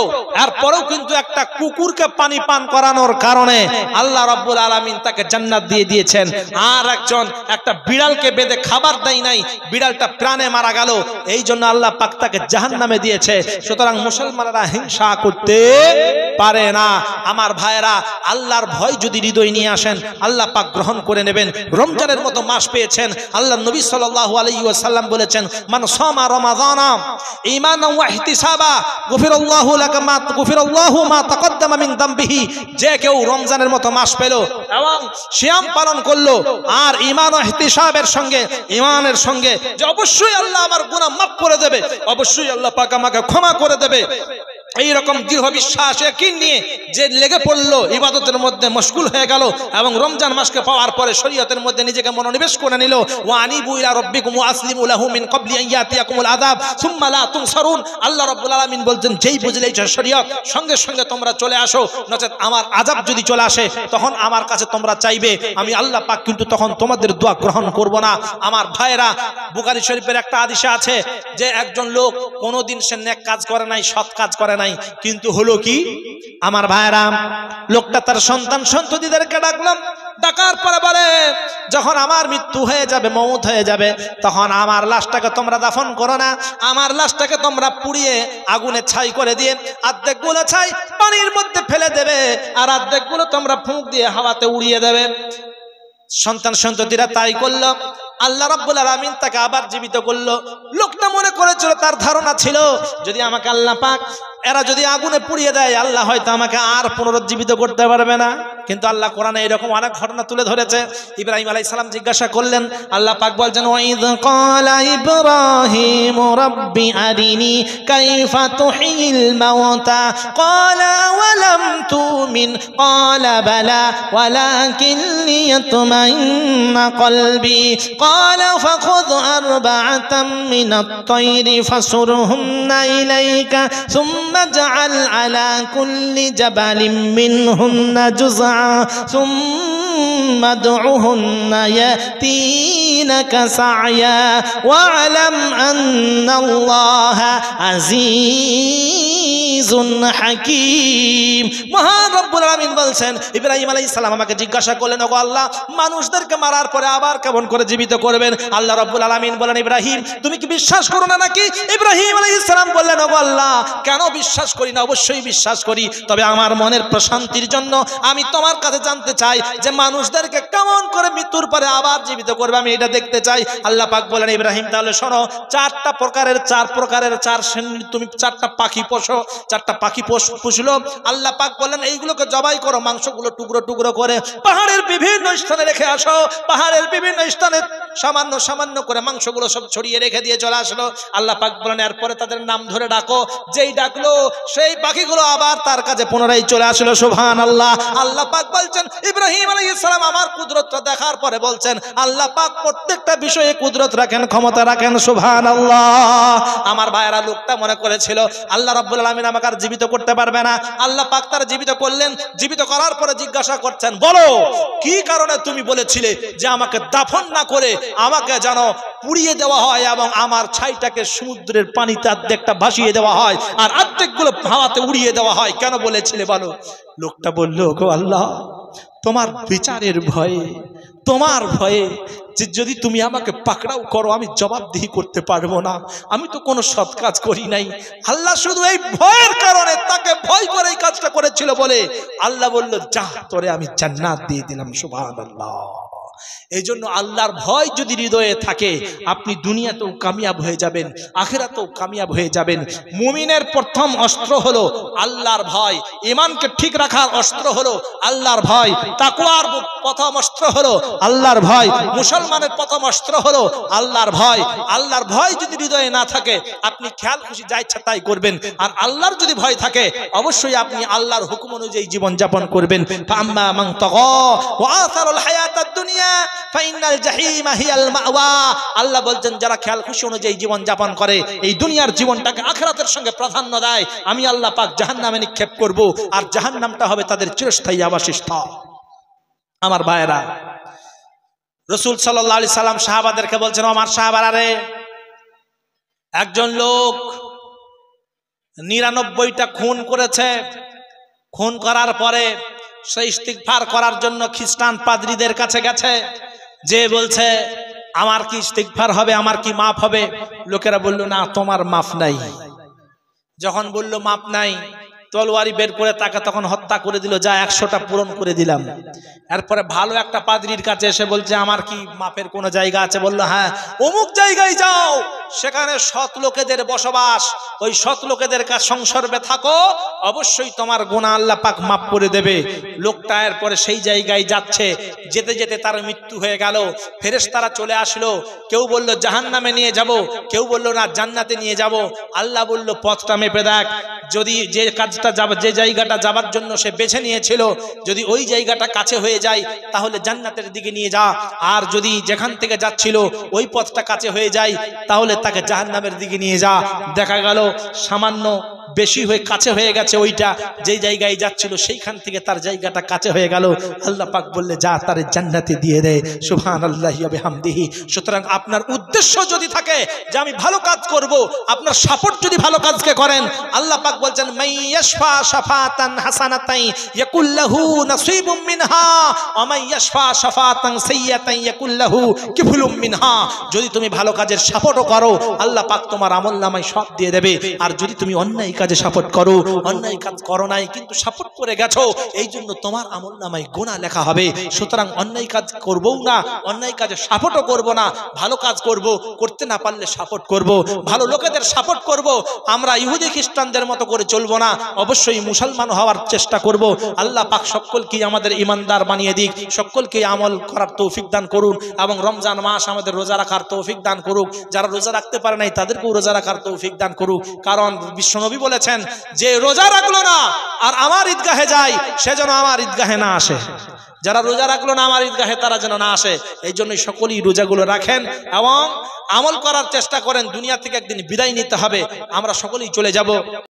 এরপরেও কিন্তু একটা কুকুরকে পানি পান করানোর কারণে আল্লাহ রাব্বুল আলামিন তাকে জান্নাত দিয়ে দিয়েছেন আর একজন একটা বিড়ালকে বেঁধে খাবার দেয় নাই বিড়ালটা প্রাণে মারা গেল এই জন্য আল্লাহ পাক তাকে জাহান্নামে দিয়েছে সুতরাং মুসলমানরা হিংসা করতে পারে না আমার ভাইরা আল্লাহর ভয় যদি হৃদয় নিয়ে আসেন আল্লাহ পাক গ্রহণ করে নেবেন রমজানের মতো মাস পেয়েছেন আল্লাহ নবী সাল্লাল্লাহু আলাইহি ওয়াসাল্লাম বলেছেন মান সামা রমাদানা ঈমানান ওয়া ইহতিসাবা গুফিরাল্লাহু লাকা মা গুফিরাল্লাহু মা তাকদ্দামা মিন যামবিহি যে কেউ রমজানের মতো মাস পেল এবং সিয়াম পালন করলো আর ঈমান ও ইহতিসাবের সঙ্গে ঈমানের সঙ্গে যে অবশ্যই আল্লাহ আমার গুনাহ মাফ করে দেবে অবশ্যই আল্লাহ পাক আমাকে ক্ষমা করে দেবে এই রকম দৃঢ় বিশ্বাস ইয়াকিন নিয়ে যে লেগে পড়লো ইবাদতের মধ্যে মশগুল হয়ে গেল এবং রমজান মাসকে পাওয়ার পরে শরীয়তের মধ্যে নিজেকে মনোনিবেশ করে নিল ওয়া আনিবু ইলা রাব্বিকুম ওয়া আসলিমু লাহু মিন ক্বাবলি আন ইয়াতিয়াকুমুল আযাব সুম্মা লা তুনসারুন আল্লাহ রাব্বুল আলামিন বলছেন যেই বুঝলেই শরীয়ত সঙ্গে সঙ্গে তোমরা চলে আসো নচেত আমার আযাব যদি চলে আসে তখন আমার কাছে তোমরা চাইবে আমি আল্লাহ পাক কিন্তু তখন তোমাদের দোয়া গ্রহণ করব না আমার ভাইরা বুখারী শরীফের একটা হাদিসে আছে যে একজন লোক কোনোদিন সে নেক কাজ করে নাই সৎ কাজ করে নাই কিন্তু হলো কি আমার ভাইরা লোকটা তার সন্তান সন্ততিদেরকে ডাকলাম ডাকার পরে বলে যখন আমার মৃত্যু হয়ে যাবে মওত হয়ে যাবে তখন আমার লাশটাকে তোমরা দাফন করো না আমার লাশটাকে তোমরা পুড়িয়ে আগুনে ছাই করে দিয়ে অর্ধেকগুলো ছাই পানির মধ্যে ফেলে দেবে আর অর্ধেকগুলো তোমরা ফুঁক দিয়ে হাওয়াতে উড়িয়ে দেবে সন্তান সন্ততিরা তাই করলো আল্লাহ রাব্বুল আলামিন তাকে আবার জীবিত করলো লোকটা মনে করেছিল তার ধারণা ছিল যদি আমাকে আল্লাহ পাক এরা যদি আগুনে পুড়িয়ে দেয় আল্লাহ হয়তো আমাকে আর পুনরুজ্জীবিত করতে পারবে না কিন্তু আল্লাহ কোরআনে এরকম অনেক ঘটনা তুলে ধরেছে ইব্রাহিম আলাইহিস সালাম জিজ্ঞাসা করলেন আল্লাহ পাক বলছেন ওয়াইদ ক্বালা ইব্রাহিম রাব্বি আরিনি কাইফা তুহিল মাউতা ক্বালা ওয়ালাম তুমিন ক্বালা বালা ওয়ালাকিন লিয়াতমাইন্না কলবি ক্বালা ফাখুয আরবা'আতাম মিনাত তায়রি ফাসুরহুন্না ইলাইকা ثم اجعل على كل جبل منهن جزعا ثم ادعهن يأتينك سعيا واعلم أن الله عزيز حكيم মহান রব্বুল আলামিন বলছেন ইব্রাহিম আলাইহিস সালাম আমাকে জিজ্ঞাসা করলেন ওগো আল্লাহ মানুষদেরকে মারার পরে আবার কেমন করে জীবিত করবেন আল্লাহ রব্বুল আলামিন বলেন ইব্রাহিম তুমি কি বিশ্বাস করো না নাকি ইব্রাহিম আলাইহিস সালাম বললেন ওগো আল্লাহ কেন বিশ্বাস করি না অবশ্যই বিশ্বাস করি তবে আমার মনের প্রশান্তির জন্য আমি তোমার কাছে জানতে চাই যে মানুষদেরকে কেমন করে মৃত্যুর পরে আবার জীবিত করবে আমি এটা দেখতে চাই আল্লাহ পাক বলেন ইব্রাহিম তাহলে শোনো চার প্রকারের চার শ্রেণীর তুমি চারটা পাখি পোষো চারটা পাখি পুষলো। আল্লাহ পাক বললেন এইগুলোকে জবাই করো, মাংসগুলো টুকরো টুকরো করে পাহাড়ের বিভিন্ন স্থানে রেখে আসো। পাহাড়ের বিভিন্ন স্থানে সামান্য সামান্য করে মাংসগুলো সব ছড়িয়ে রেখে দিয়ে চলে আসলো। আল্লাহ পাক বলেন এরপরে তাদের নাম ধরে ডাকো। যেই ডাকলো সেই পাখিগুলো আবার তার কাছে পুনরায় চলে আসলো। সুবহানাল্লাহ। আল্লাহ পাক বলছেন ইব্রাহিম আলাইহিস সালাম আমার কুদরতটা দেখার পরে বলছেন আল্লাহ পাক প্রত্যেকটা বিষয়ে কুদরত রাখেন, ক্ষমতা রাখেন। সুবহানাল্লাহ। আমার ভাইয়েরা লোকটা মনে করেছিল আল্লাহ রাব্বুল আলামিন আমাকে আর জীবিত করতে পারবে না। আল্লাহ পাক তার জীবিত করলেন। জীবিত করার পরে জিজ্ঞাসা করছেন বলো কি কারণে তুমি বলেছিলে যে আমাকে দাফন না করে আমাকে যেন পুড়িয়ে দেওয়া হয় এবং আমার ছাইটাকে সমুদ্রের পানিতে অর্ধেকটা ভাসিয়ে দেওয়া হয় আর অর্ধেকগুলো হাওয়াতে উড়িয়ে দেওয়া হয়, কেন বলেছিলে বলো? লোকটা বলল গো আল্লাহ তোমার বিচারের ভয়ে, তোমার ভয়ে যে যদি তুমি আমাকে পাকড়াও করো আমি জবাবদিহি করতে পারবো না, আমি তো কোনো সৎ কাজ করি নাই। আল্লাহ শুধু এই ভয়ের কারণে তাকে ভয় করে এই কাজটা করেছিল বলে আল্লাহ বলল যা তোরে আমি জান্নাত দিয়ে দিলাম। সুবহানাল্লাহ। এই জন্য আল্লাহর ভয় যদি হৃদয়ে থাকে আপনি দুনিয়াতেও কামিয়াব হয়ে যাবেন, আখিরাতেও কামিয়াব হয়ে যাবেন। মুমিনের প্রথম অস্ত্র হলো আল্লাহর ভয়, ঈমানকে ঠিক রাখার অস্ত্র হলো আল্লাহর ভয়, তাকওয়ার প্রথম অস্ত্র হলো আল্লাহর ভয়, মুসলমানের প্রথম অস্ত্র হলো আল্লাহর ভয়। আল্লাহর ভয় যদি হৃদয়ে না থাকে আপনি খেয়াল খুশি যা ইচ্ছা তাই করবেন, আর আল্লাহর যদি ভয় থাকে অবশ্যই আপনি আল্লাহর হুকুম অনুযায়ী জীবন যাপন করবেন। ফাম্মা মান তাগা ওয়া আসারাল হায়াতাদ দুনিয়া ফাইনাল জাহিমা হিয়াল মাওয়া। আল্লাহ বলছেন যারা খেয়াল খুশি অনুযায়ী জীবন যাপন করে এই দুনিয়ার জীবনটাকে আখিরাতের সঙ্গে প্রাধান্য দেয়, আমি আল্লাহ পাক জাহান্নামে নিক্ষেপ করব আর জাহান্নামটা হবে তাদের চিরস্থায়ী আবাসস্থল। আমার ভাইয়েরা রাসূল সাল্লাল্লাহু আলাইহি সাল্লাম সাহাবাদেরকে বলছেন আমার সাহাবারা রে, একজন লোক 99টা খুন করেছে। খুন করার পরে সে ইস্তিগফার করার জন্য খ্রিস্টান পাদ্রীদের কাছে গেছে, যে বলছে আমার কি ইস্তিগফার হবে, আমার কি মাফ হবে? লোকেরা বলল না তোমার মাফ নাই। যখন বলল মাফ নাই তলোয়ারি বের করে তাকে তখন হত্যা করে দিল, যা 100টা পূরণ করে দিলাম। এরপরে ভালো একটা পাদ্রীর কাছে এসে বলছে আমার কি মাফের কোনো জায়গা আছে? বলল হ্যাঁ অমুক জায়গায় যাও, সেখানে সৎ লোকেদের বসবাস, ওই সৎ লোকেদের কাছে সংসর্গে থাকো, অবশ্যই তোমার গুনাহ আল্লাহ পাক মাফ করে দেবে। লোকটা এরপরে সেই জায়গায় যাচ্ছে, যেতে যেতে তার মৃত্যু হয়ে গেল। ফেরেশতারা চলে আসলো, কেউ বলল জাহান্নামে নিয়ে যাব, কেউ বলল না জান্নাতে নিয়ে যাব। আল্লাহ বলল পথটা মেপে দেখ, যদি যে কাজটা যাবে যে জায়গাটা যাবার জন্য সে বেছে নিয়েছিল যদি ওই জায়গাটা কাছে হয়ে যায় তাহলে জান্নাতের দিকে নিয়ে যা, আর যদি যেখান থেকে যাচ্ছিল ওই পথটা কাছে হয়ে যায় তাহলে তাকে জাহান্নামের দিকে নিয়ে যা। দেখা গেল সামান্য বেশি হয়ে কাছে হয়ে গেছে, ওইটা যেই জায়গায় যাচ্ছিল সেইখান থেকে তার জায়গাটা কাছে হয়ে গেল। আল্লাহ পাক বললে যা তারে জান্নাতে দিয়ে দেয়। সুবহানাল্লাহি ওয়া বিহামদিহি। সুতরাং আপনার উদ্দেশ্য যদি থাকে যে আমি ভালো কাজ করব, আপনার সাপোর্ট যদি ভালো কাজকে করেন, আল্লাহ পাক বলছেন মাইয়াশফা শাফাতান হাসানাতাই ইয়াকুল্লাহু নাসিবুম মিনহা ওয়া মাইয়াশফা শাফাতান সাইয়্যাতান ইয়াকুল্লাহু কিফলুম মিনহা। যদি তুমি ভালো কাজের সাপোর্টও করো আল্লাহ পাক তোমার আমলনামায় সব দিয়ে দেবে, আর যদি তুমি অন্যায় কাজে সাপোর্ট করো, অন্যায় কাজ করো নাই কিন্তু সাপোর্ট করে গেছো, এই জন্য তোমার আমলনামায় গুনাহ লেখা হবে। সুতরাং অন্যায় কাজ করবও না, অন্যায় কাজে সাপোর্টও করব না, ভালো কাজ করব, করতে না পারলে সাপোর্ট করব, ভালো লোকেদের সাপোর্ট করব। আমরা ইহুদি খ্রিস্টানদের মতো করে চলবো না, অবশ্যই মুসলমান হওয়ার চেষ্টা করব। আল্লাহ পাক সকলকে আমাদের ইমানদার বানিয়ে দিক, সকলকে আমল করার তৌফিক দান করুন, এবং রমজান মাস আমাদের রোজা রাখার তৌফিক দান করুক। যারা রোজা রাখতে পারে নাই তাদেরকেও রোজা রাখার তৌফিক দান করুক। কারণ বিশ্বনবী বলেছেন যে রোজা রাখলো না আর আমার ঈদগাহে যায় সে যেন আমার ঈদগাহে না আসে। যারা রোজা রাখলো না আমার ঈদগাহে তারা যেন না আসে। এই জন্যই সকলেই রোজাগুলো রাখেন এবং আমল করার চেষ্টা করেন। দুনিয়া থেকে একদিন বিদায় নিতে হবে, আমরা সকলেই চলে যাব।